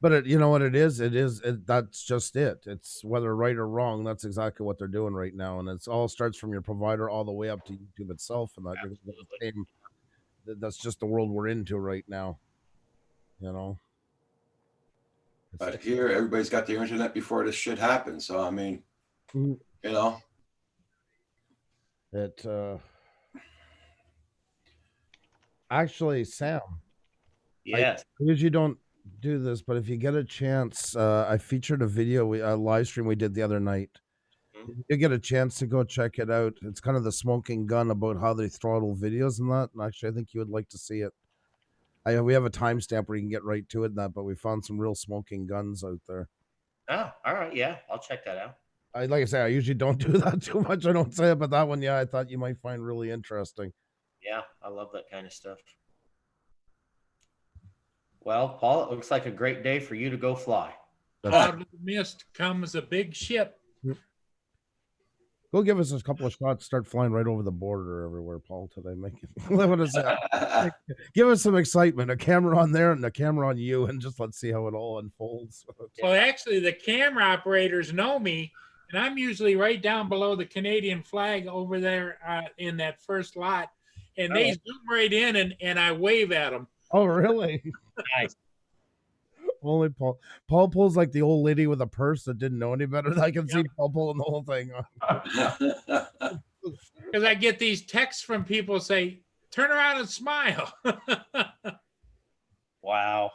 But you know what it is? That's just it. It's whether right or wrong. That's exactly what they're doing right now, and it's all starts from your provider all the way up to YouTube itself, and that's just the world we're into right now. You know. But here, everybody's got their internet before this shit happened. So I mean, you know, it. Actually, Sam. Yes. I usually don't do this, but if you get a chance, I featured a video, a live stream we did the other night. If you get a chance to go check it out, it's kind of the smoking gun about how they throttle videos and that. And actually, I think you would like to see it. We have a timestamp where you can get right to it and that, but we found some real smoking guns out there. Oh, all right. Yeah, I'll check that out. Like I say, I usually don't do that too much. I don't say it, but that one, yeah, I thought you might find really interesting. Yeah, I love that kind of stuff. Well, Paul, it looks like a great day for you to go fly. Out of the mist comes a big ship. Go give us a couple of shots. Start flying right over the border everywhere, Paul. Today, make it. Let us give us some excitement. A camera on there and a camera on you, and just let's see how it all unfolds. Well, actually, the camera operators know me, and I'm usually right down below the Canadian flag over there in that first lot, and they zoom right in, and I wave at them. Oh, really? Nice. Only Paul. Paul pulls like the old lady with a purse that didn't know any better. I can see Paul pulling the whole thing. Because I get these texts from people say, "Turn around and smile." Wow.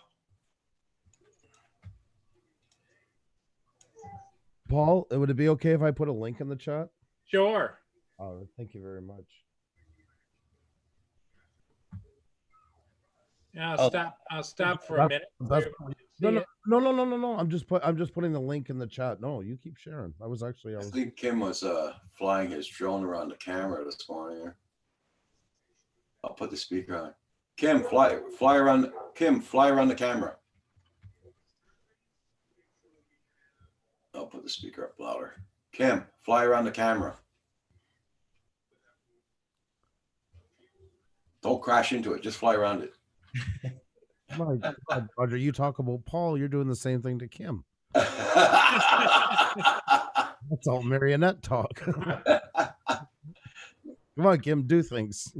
Paul, would it be okay if I put a link in the chat? Sure. Oh, thank you very much. I'll stop for a minute. No. I'm just putting the link in the chat. No, you keep sharing. I think Kim was flying his drone around the camera this morning. I'll put the speaker on. Kim, fly around. Kim, fly around the camera. I'll put the speaker up louder. Kim, fly around the camera. Don't crash into it. Just fly around it. My God, Roger, you talk about Paul, you're doing the same thing to Kim. That's all marionette talk. Come on, Kim, do things.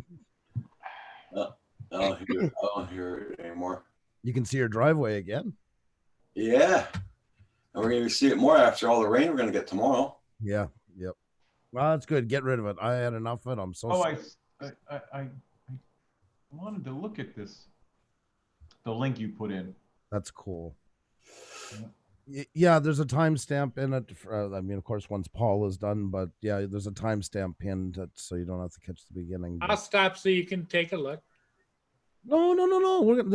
I don't hear it anymore. You can see your driveway again. Yeah. And we're going to see it more after all the rain we're going to get tomorrow. Yeah. Yep. Well, that's good. Get rid of it. I had enough of it. I'm so sorry. I wanted to look at this. The link you put in. That's cool. Yeah, there's a timestamp in it. I mean, of course, once Paul is done, but yeah, there's a timestamp pinned so you don't have to catch the beginning. I'll stop so you can take a look. No.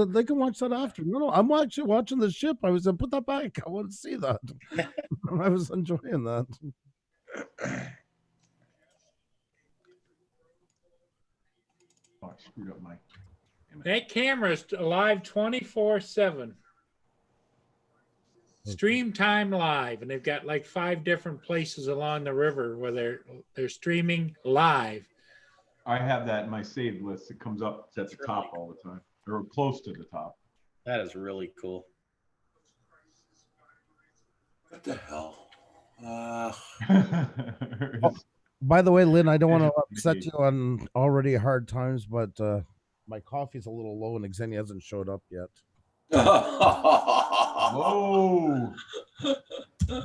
They can watch that after. No. I'm watching the ship. I was gonna put that back. I want to see that. I was enjoying that. Oh, I screwed up my. That camera's alive 24/7. Stream time live, and they've got like 5 different places along the river where they're streaming live. I have that in my saved list. It comes up. It's at the top all the time, or close to the top. That is really cool. What the hell? By the way, Lynn, I don't want to upset you on already hard times, but my coffee's a little low and Xenia hasn't showed up yet. Whoa.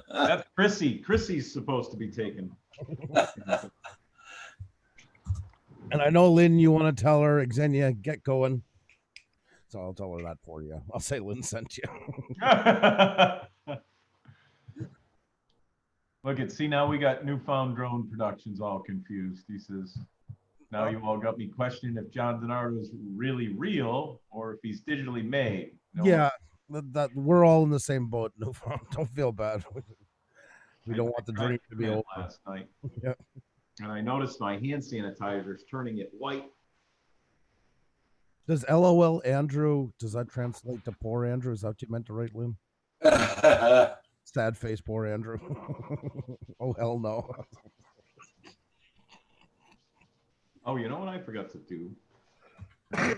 That's Chrissy. Chrissy's supposed to be taken. And I know, Lynn, you want to tell her, Xenia, get going. So I'll tell her that for you. I'll say Lynn sent you. Look at, see, now we got Newfound Drone Productions all confused. He says, now you all got me questioning if John DiNardo is really real or if he's digitally made. No, Yeah, that we're all in the same boat. No, don't feel bad. We don't want the dream to be over. Last night. Yeah. And I noticed my hand sanitizer is turning it white. Does LOL Andrew, does that translate to poor Andrew? Is that what you meant to write, Lynn? Sad face, poor Andrew. Oh, hell no. Oh, you know what I forgot to do? I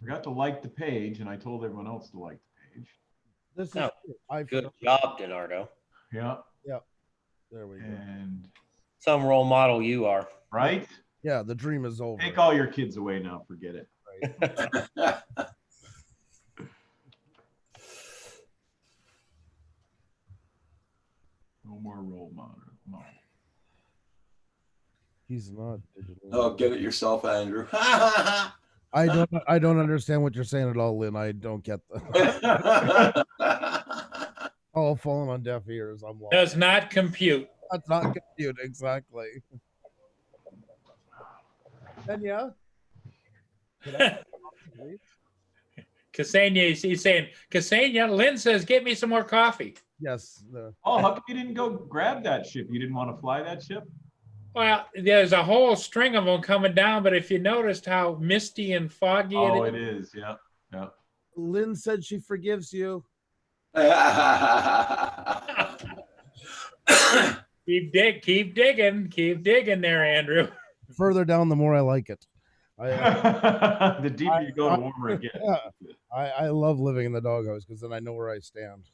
forgot to like the page, and I told everyone else to like the page. This is Oh, I Good job, DiNardo. Yeah. There we go. And Some role model you are. right? Yeah, the dream is over. Take all your kids away now. Forget it. No more role model. No. He's not digital. Oh, get it yourself, Andrew. I don't understand what you're saying at all, Lynn. I don't get that. All falling on deaf ears. I'm lost. Does not compute. That's not compute, exactly. Kenya? Ksenia, he's saying, Ksenia, Lynn says, get me some more coffee. Yes. Oh, how come you didn't go grab that ship? You didn't want to fly that ship? Well, there's a whole string of them coming down, but if you noticed how misty and foggy Oh, it it is. Yeah. Yeah. Lynn said she forgives you. Keep digging there, Andrew. Further down, the more I like it. The deeper you go, the warmer it gets. Yeah. I love living in the doghouse because then I know where I stand.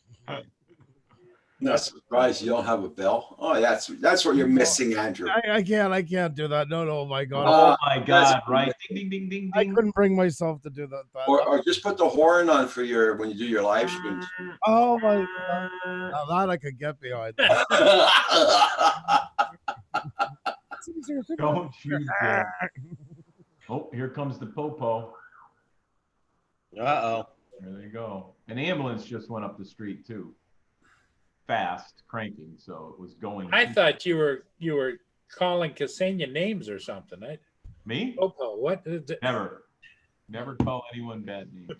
Not surprised you don't have a bell. Oh, that's what you're missing, Andrew. I can't do that. No, my God. Oh my that's- God! Right? Ding, ding, ding, ding, I ding. couldn't bring myself to do that. Or just put the horn on for when you do your live streams. Oh my God. Now that I could get behind. Don't you dare. Oh, here comes the popo. Uh-oh. There you go. An ambulance just went up the street too. Fast, cranking, so it was going. I thought you were calling Ksenia names or something. Me? Popo, what? Never call anyone bad names.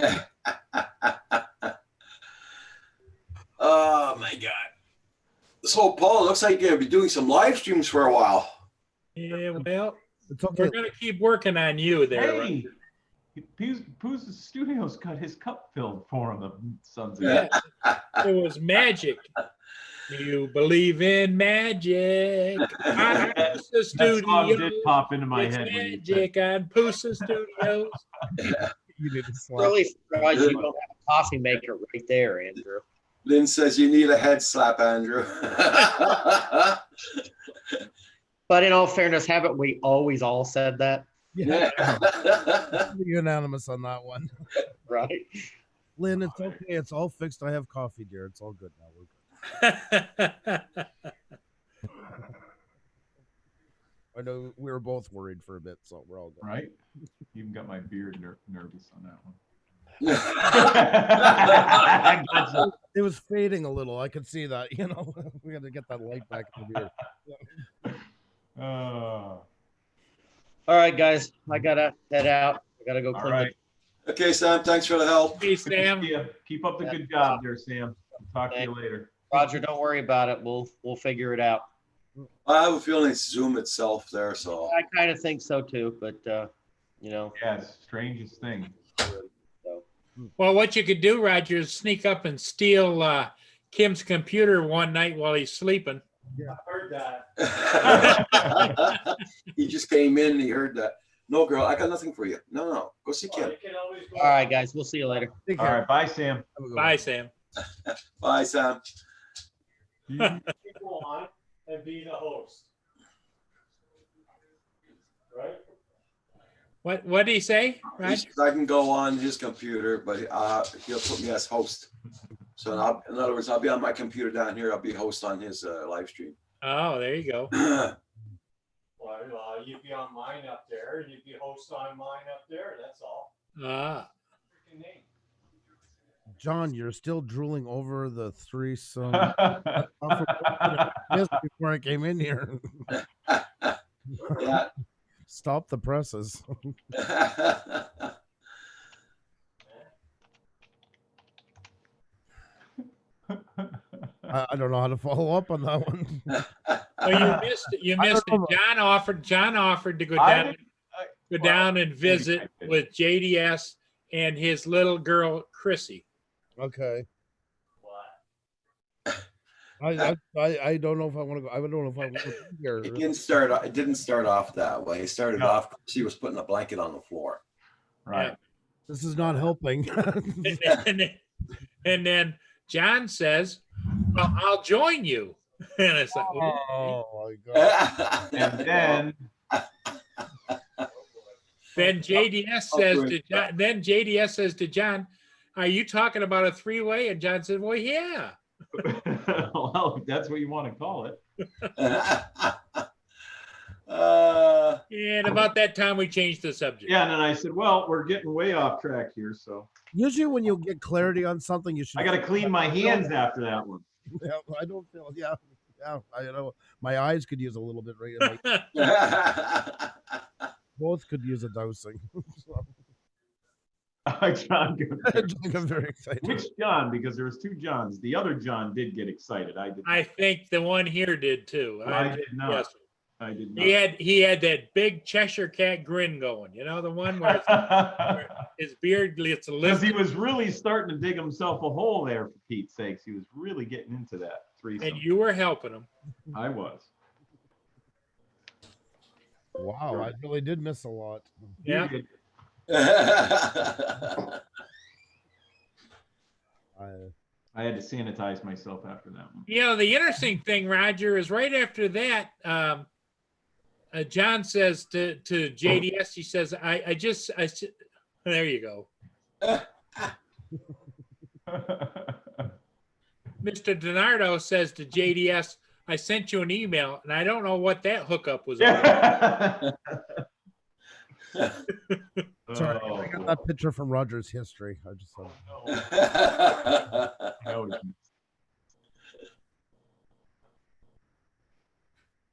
Oh my God. So Paul, it looks like you're gonna be doing some live streams for a while. Yeah, well, It's okay. we're gonna keep working on you there. Hey, Pooh's Studios got his cup filled for him. The sons of Yeah. It was magic. You believe in magic. On Pusa That song did Studios. pop into my It's head. When you said, magic on Pusa Studios. You need to slap. Really surprised you don't have a coffee maker right there, Andrew. Lynn says you need a head slap, Andrew. But in all fairness, haven't we always all said that? Yeah, unanimous on that one. Right? Lynn, it's okay. It's all fixed. I have coffee, dear. It's all good now. We're good. I know we were both worried for a bit, so we're all good. right? Even got my beard nervous on that one. Gotcha. It was fading a little. I could see that. You know, we had to get that light back in the beard. Oh, All right, guys. I gotta head out. I gotta go all clean right. Okay, Sam, thanks for the help. Hey, Sam. Yeah, keep up the good job there, Sam. Talk to you later. Roger, don't worry about it. We'll figure it out. I have a feeling it's Zoom itself there, so. I kind of think so too, but you know. Yes, strangest thing. Well, what you could do, Roger, is sneak up and steal Kim's computer one night while he's sleeping. I heard that. He just came in and he heard that. No, girl, I got nothing for you. No, go see Well, Kim. you can always go All right, guys. We'll see you later. Take All care. right, bye, Sam. Have a good one. Bye, Sam. Bye, Sam. go on and be the host. Right? What did he say, He Roger? says I can go on his computer, but he'll put me as host. So in other words, I'll be on my computer down here. I'll be host on his live stream. Oh, there you go. Well, you'd be on mine up there, and you'd be host on mine up there. That's all. Ah, Freaking name. John, you're still drooling over the threesome Yes, before I came in here. Yeah. Stop the presses. I don't know how to follow up on that one. well, you missed it. You I missed don't it. know. John offered to go I down, didn't- go well, down and maybe visit I did. with JDS and his little girl Chrissy. Okay. What? I don't know if I want to go. I don't know if I want to be here. It didn't start off that way. It started No. off, she was putting a blanket on the floor. Right. This is not helping. And then John says, well, I'll join you. And it's like, Oh my god. And then JDS says to John, John, are you talking about a three-way? And John said, well, yeah. well, that's what you want to call it. And about that time, we changed the subject. Yeah, and then I said, well, we're getting way off track here, so Usually, when you get clarity on something, you should. I got to clean my hands after that one. Yeah, I don't feel. Yeah. I know my eyes could use a little bit. Right. Like, both could use a dosing. John, I'm very excited. which John? Because there was two Johns. The other John did get excited. I did. I think the one here did too. I did not. Yes. I did not. He had that big Cheshire cat grin going. You know, the one where his beard gets Because he lifted, was really starting to dig himself a hole there, for Pete's sakes. He was really getting into that threesome. and you were helping him. I was. Wow, I really did miss a lot. Yeah. You did. I had to sanitize myself after that one. You know, the interesting thing, Roger, is right after that, John says to JDS, he says, there you go. Mr. DiNardo says to JDS, I sent you an email, and I don't know what that hookup was about. Sorry, Oh, I got that picture from Roger's history. I just saw it. I always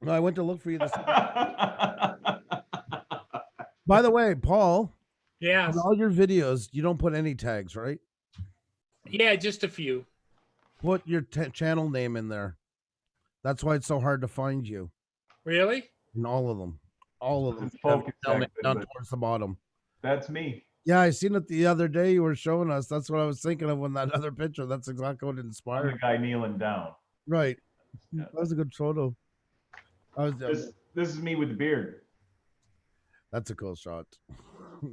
No, I went to look for you this. By the way, Paul, Yeah. in all your videos, you don't put any tags, right? Yeah, just a few. Put your channel name in there. That's why it's so hard to find you Really? in all of them. All of them. It's focus Down active, towards the bottom. That's me. Yeah, I seen it the other day. You were showing us. That's what I was thinking of when that other picture. That's exactly what I'm inspired. the guy kneeling down. Right. Yeah. That was a good photo. I was. This is me with the beard. That's a cool shot.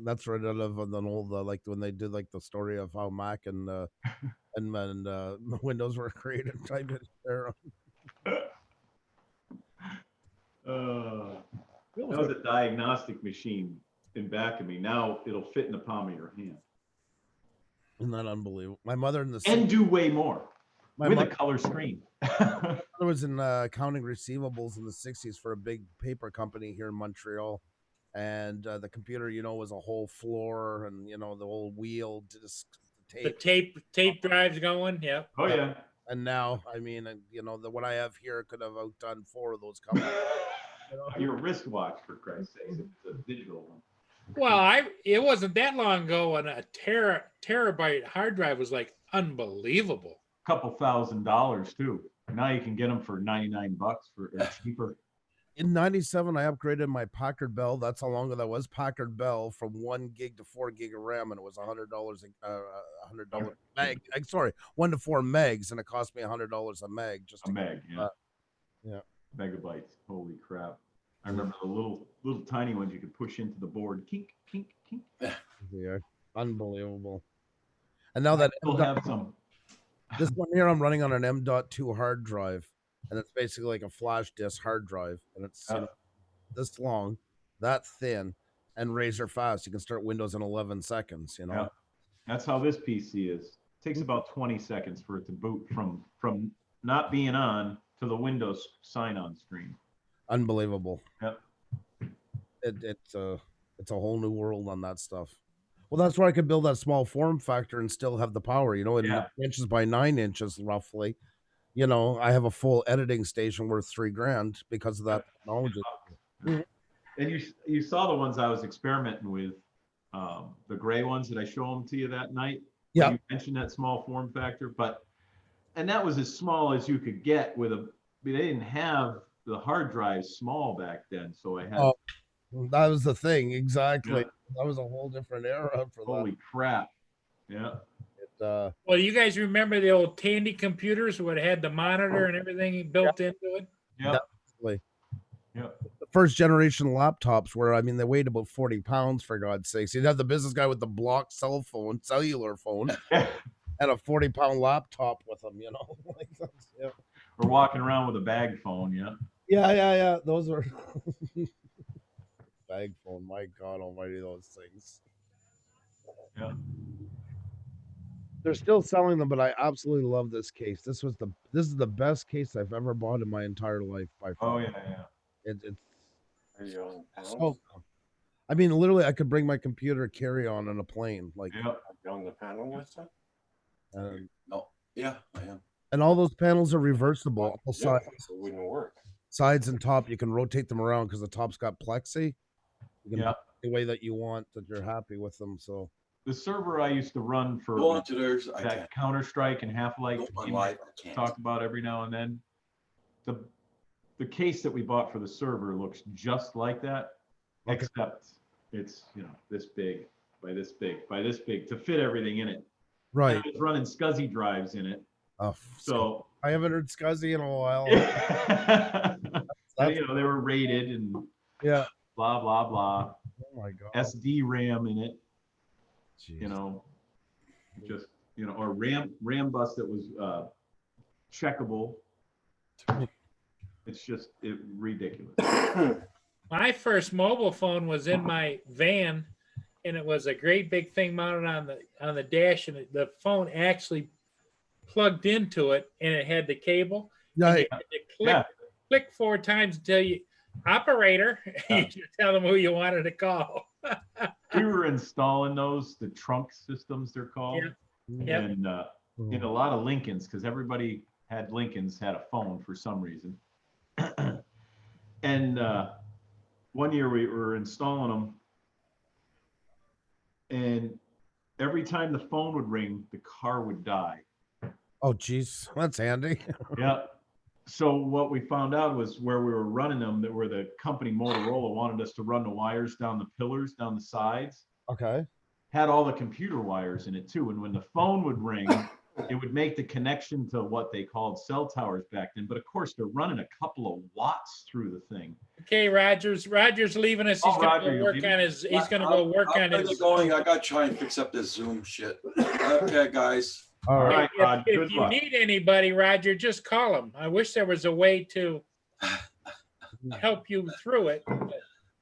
That's right out of an old like when they did like the story of how Mac and Windows were created. Type it there. That was a diagnostic machine in back of me. Now it'll fit in the palm of your hand Isn't that unbelievable? My mother in the and do way more my with a mother color screen. was in accounting receivables in the 60s for a big paper company here in Montreal. And the computer, was a whole floor and, the whole wheel, disc, The tape. tape drive's going. Yep. Oh yeah. And now, I mean, what I have here could have outdone 4 of those companies. Your wristwatch, for Christ's sake, it's a digital one. Well, it wasn't that long ago when a terabyte hard drive was like unbelievable. Couple $1,000 too. Now you can get them for $99 or cheaper. In 97, I upgraded my Packard Bell. That's how long ago that was. Packard Bell from 1 gig to 4 gig of RAM, and it was $100. $100 meg. Sorry, 1 to 4 megs, and it cost me $100 a meg. Just A meg, yeah. Yeah. Megabytes. Holy crap! I remember the little tiny ones you could push into the board. Kink, kink, kink. Yeah, unbelievable. And now that We'll have some. this one here, I'm running on an M.2 hard drive, and it's basically like a flash disk hard drive, and it's this long, that thin, and razor fast. You can start Windows in 11 seconds. Yeah. That's how this PC is. It takes about 20 seconds for it to boot from not being on to the Windows sign-on screen. Unbelievable. Yep. It's a whole new world on that stuff. Well, that's where I could build that small form factor and still have the power. In inches by 9 inches roughly. I have a full editing station worth $3,000 because of that technology. And you saw the ones I was experimenting with, the gray ones that I showed them to you that night. Yeah. You mentioned that small form factor, and that was as small as you could get with they didn't have the hard drives small back then, so I had. Oh, that was the thing, exactly. Yeah. That was a whole different era for Holy crap! Yeah. that. Well, you guys remember the old Tandy computers where it had the monitor and everything built into it? Yeah. Definitely. Yeah. The first generation laptops were, they weighed about 40 pounds, for God's sakes. You'd have the business guy with the block cellular phone, and a 40-pound laptop with him, like that's, yeah. We're walking around with a bag phone, yeah. Yeah. Those are bag phone. My God Almighty, those things. Yeah. They're still selling them, but I absolutely love this case. This is the best case I've ever bought in my entire life by far. Oh yeah. It's Are you on panels? so. Literally, I could bring my computer carry on a plane, like. Yeah. Are you on the panel list? And, No, yeah, I am. and all those panels are reversible. All Yeah, sides, it wouldn't work. sides and top. You can rotate them around because the top's got plexi. You can Yeah. the way that you want, that you're happy with them. So The server I used to run for Go on to theirs. I that can't. Counter-Strike and Half-Life Go on game live. I can't. talk about every now and then. The the case that we bought for the server looks just like that, Okay. except it's, you know, this big by this big by this big to fit everything in it. Right. And I was running SCSI drives in it. Oh, So, I haven't heard Scuzzy in a while. and, you know, they were rated and Yeah. blah, blah, blah. Oh my god. SD RAM in it, Jeez. you know, just, you know, or RAM bus that was checkable. It's just ridiculous. My first mobile phone was in my van, and it was a great big thing mounted on the dash, and the phone actually plugged into it, and it had the cable. Yeah. And you had to Yeah. click 4 times until you operator. You should tell them who you wanted to call. We were installing those, the trunk systems they're called. Yep. And in a lot of Lincolns, because everybody had Lincolns had a phone for some reason. And one year we were installing them, and every time the phone would ring, the car would die. Oh, geez, that's handy. Yeah. So what we found out was where we were running them, that where the company Motorola wanted us to run the wires down the pillars, down the sides, Okay. had all the computer wires in it too. And when the phone would ring, it would make the connection to what they called cell towers back then. But of course, they're running a couple of watts through the thing. Okay, Roger's leaving us. He's Oh, gonna Roger, go you're work leaving? on his. He's gonna go work on I'm his. going. I gotta try and fix up this Zoom shit. Okay, guys. All All right. right, Rod, If good you luck. need anybody, Roger, just call him. I wish there was a way to help you through it.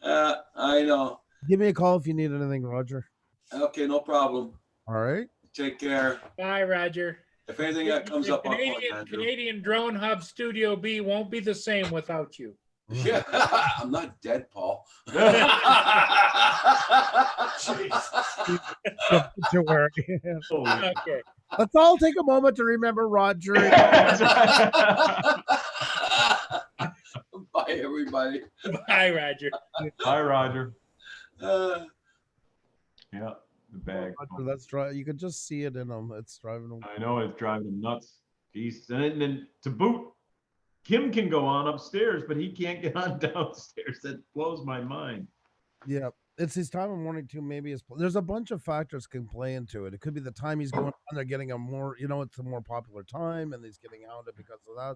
I know. Give me a call if you need anything, Roger. Okay, no problem. All right. Take care. Bye, Roger. If anything that comes The up, I'll call you, Canadian, Andrew. Canadian Drone Hub Studio B won't be the same without you. Yeah, I'm not dead, Paul. Don't you worry. Holy- Okay. Let's all take a moment to remember Roger. Bye, everybody. Bye, Roger. Hi, Roger. Uh, Yeah, the bag. Roger, that's right. You can just see it in them. It's driving them. I know it's driving him nuts. Jeez. And then to boot, Kim can go on upstairs, but he can't get on downstairs. That blows my mind. Yeah. It's his time of morning too. Maybe there's a bunch of factors can play into it. It could be the time he's going on. They're getting a more, it's a more popular time, and he's getting hounded because of that.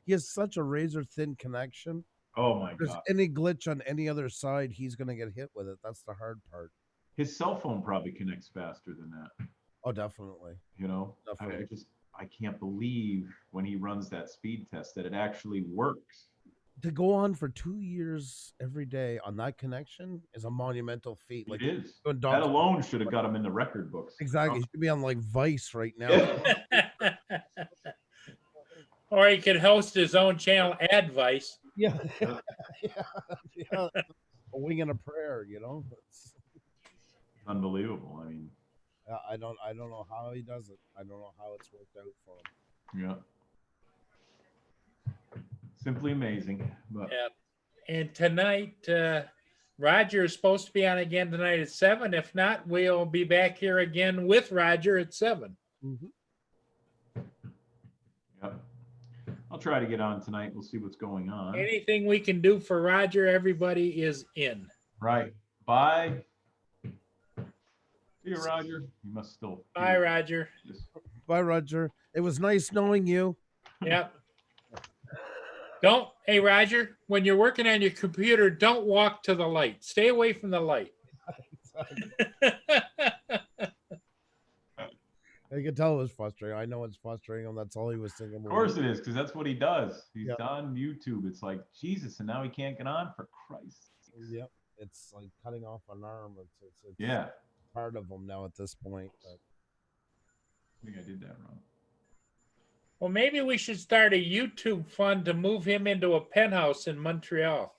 He has such a razor thin connection. Oh my If there's God. any glitch on any other side, he's gonna get hit with it. That's the hard part. His cell phone probably connects faster than that. Oh, definitely. You know, Definitely. I can't believe when he runs that speed test that it actually works. To go on for 2 years every day on that connection is a monumental feat. Like It is. doing That Dr. alone should have got him in the record books. Exactly. He should be on like Vice right now. Or he could host his own channel, Advice. Yeah. Yeah. A wing and a prayer, It's, Unbelievable. I mean, I don't know how he does it. I don't know how it's worked out for him. yeah. Simply amazing. But Yeah. And tonight, Roger is supposed to be on again tonight at 7. If not, we'll be back here again with Roger at 7. yeah. I'll try to get on tonight. We'll see what's going on. Anything we can do for Roger, everybody is in. Right. Bye. See you, Roger. You must still. Bye, Roger. Bye, Roger. It was nice knowing you. Yep. Hey, Roger, when you're working on your computer, don't walk to the light. Stay away from the light. You can tell it was frustrating. I know it's frustrating him. That's all he was thinking. Of course it is, because that's what he does. He's Yep. on YouTube. It's like, Jesus, and now he can't get on for Christ. Yep. It's like cutting off an arm. It's Yeah. part of him now at this point. But I think I did that wrong. Well, maybe we should start a YouTube fund to move him into a penthouse in Montreal.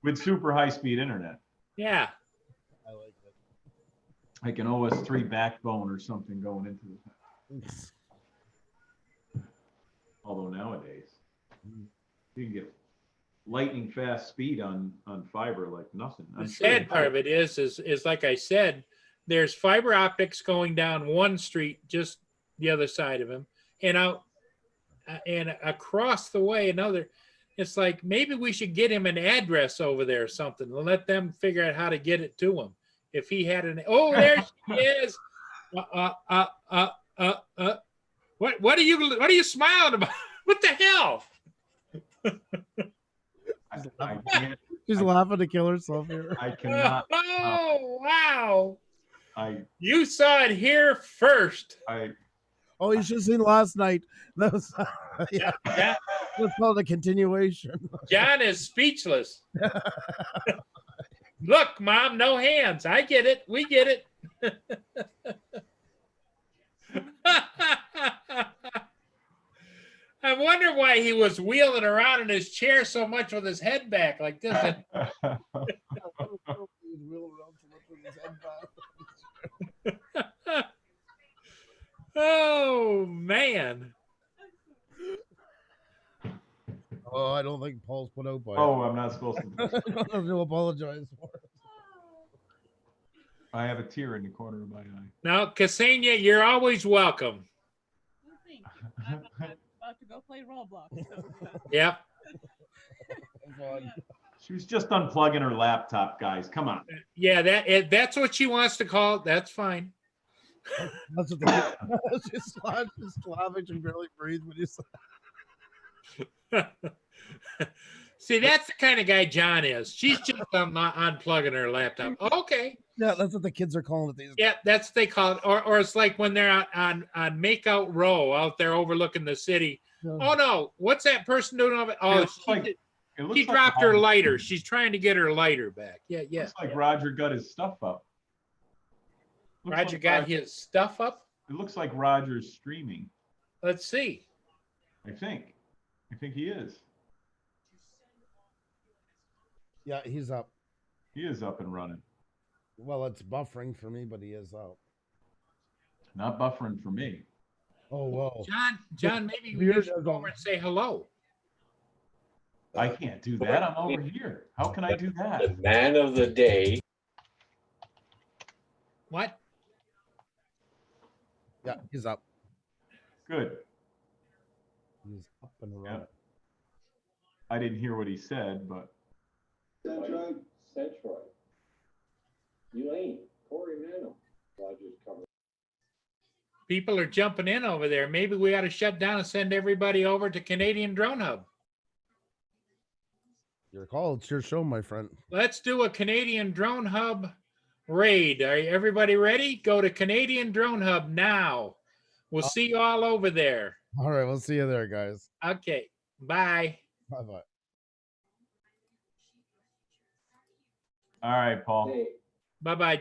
With super high-speed internet. Yeah. I like it. Like an OS3 backbone or something going into the. Although nowadays, you can get lightning fast speed on fiber like nothing. The sad part of it is like I said, there's fiber optics going down one street, just the other side of him, and out and across the way another. It's like maybe we should get him an address over there or something and let them figure out how to get it to him. If he had an, oh, there she is. What are you smiling about? What the hell? I can't. She's laughing to kill herself here. I cannot. Oh, wow. I. You saw it here first. Oh, you should have seen last night. That was yeah. That, That's called a continuation. John is speechless. Look, Mom, no hands. I get it. We get it. I wonder why he was wheeling around in his chair so much with his head back like this. Oh, man. Oh, I don't think Paul's put out by Oh, I'm not supposed to. it. I don't have to apologize for it. I have a tear in the corner of my eye. Now, Ksenia, you're always welcome. I'm about to go play Roblox. So. Yep. She was just unplugging her laptop, guys. Come on. Yeah, that's what she wants to call it. That's fine. That's what the she's laughing. She barely breathes when you say. See, that's the kind of guy John is. She's just unplugging her laptop. Okay. Yeah, that's what the kids are calling it these days. Yeah, that's what they call it. Or it's like when they're on Makeout Row out there overlooking the city. Oh no, what's that person doing over? Oh, she dropped her lighter. She's trying to get her lighter back. Yeah. Looks like Roger got his stuff up. Roger got his stuff up. It looks like Roger's streaming. Let's see. I think he is. Yeah, he's up. He is up and running. Well, it's buffering for me, but he is up. Not buffering for me. Oh, whoa. John, maybe we should go over and say hello. I can't do that. I'm over here. How can I do that? The man of the day. What? Yeah, he's up. Good. He's up and running. Yeah. I didn't hear what he said, but. Centroid. Elaine, Corey Mano. Rogers covered. People are jumping in over there. Maybe we ought to shut down and send everybody over to Canadian Drone Hub. Your call. It's your show, my friend. Let's do a Canadian Drone Hub raid. Are everybody ready? Go to Canadian Drone Hub now. We'll see you all over there. All right, we'll see you there, guys. Okay. Bye. Bye-bye. All right, Paul. Bye-bye.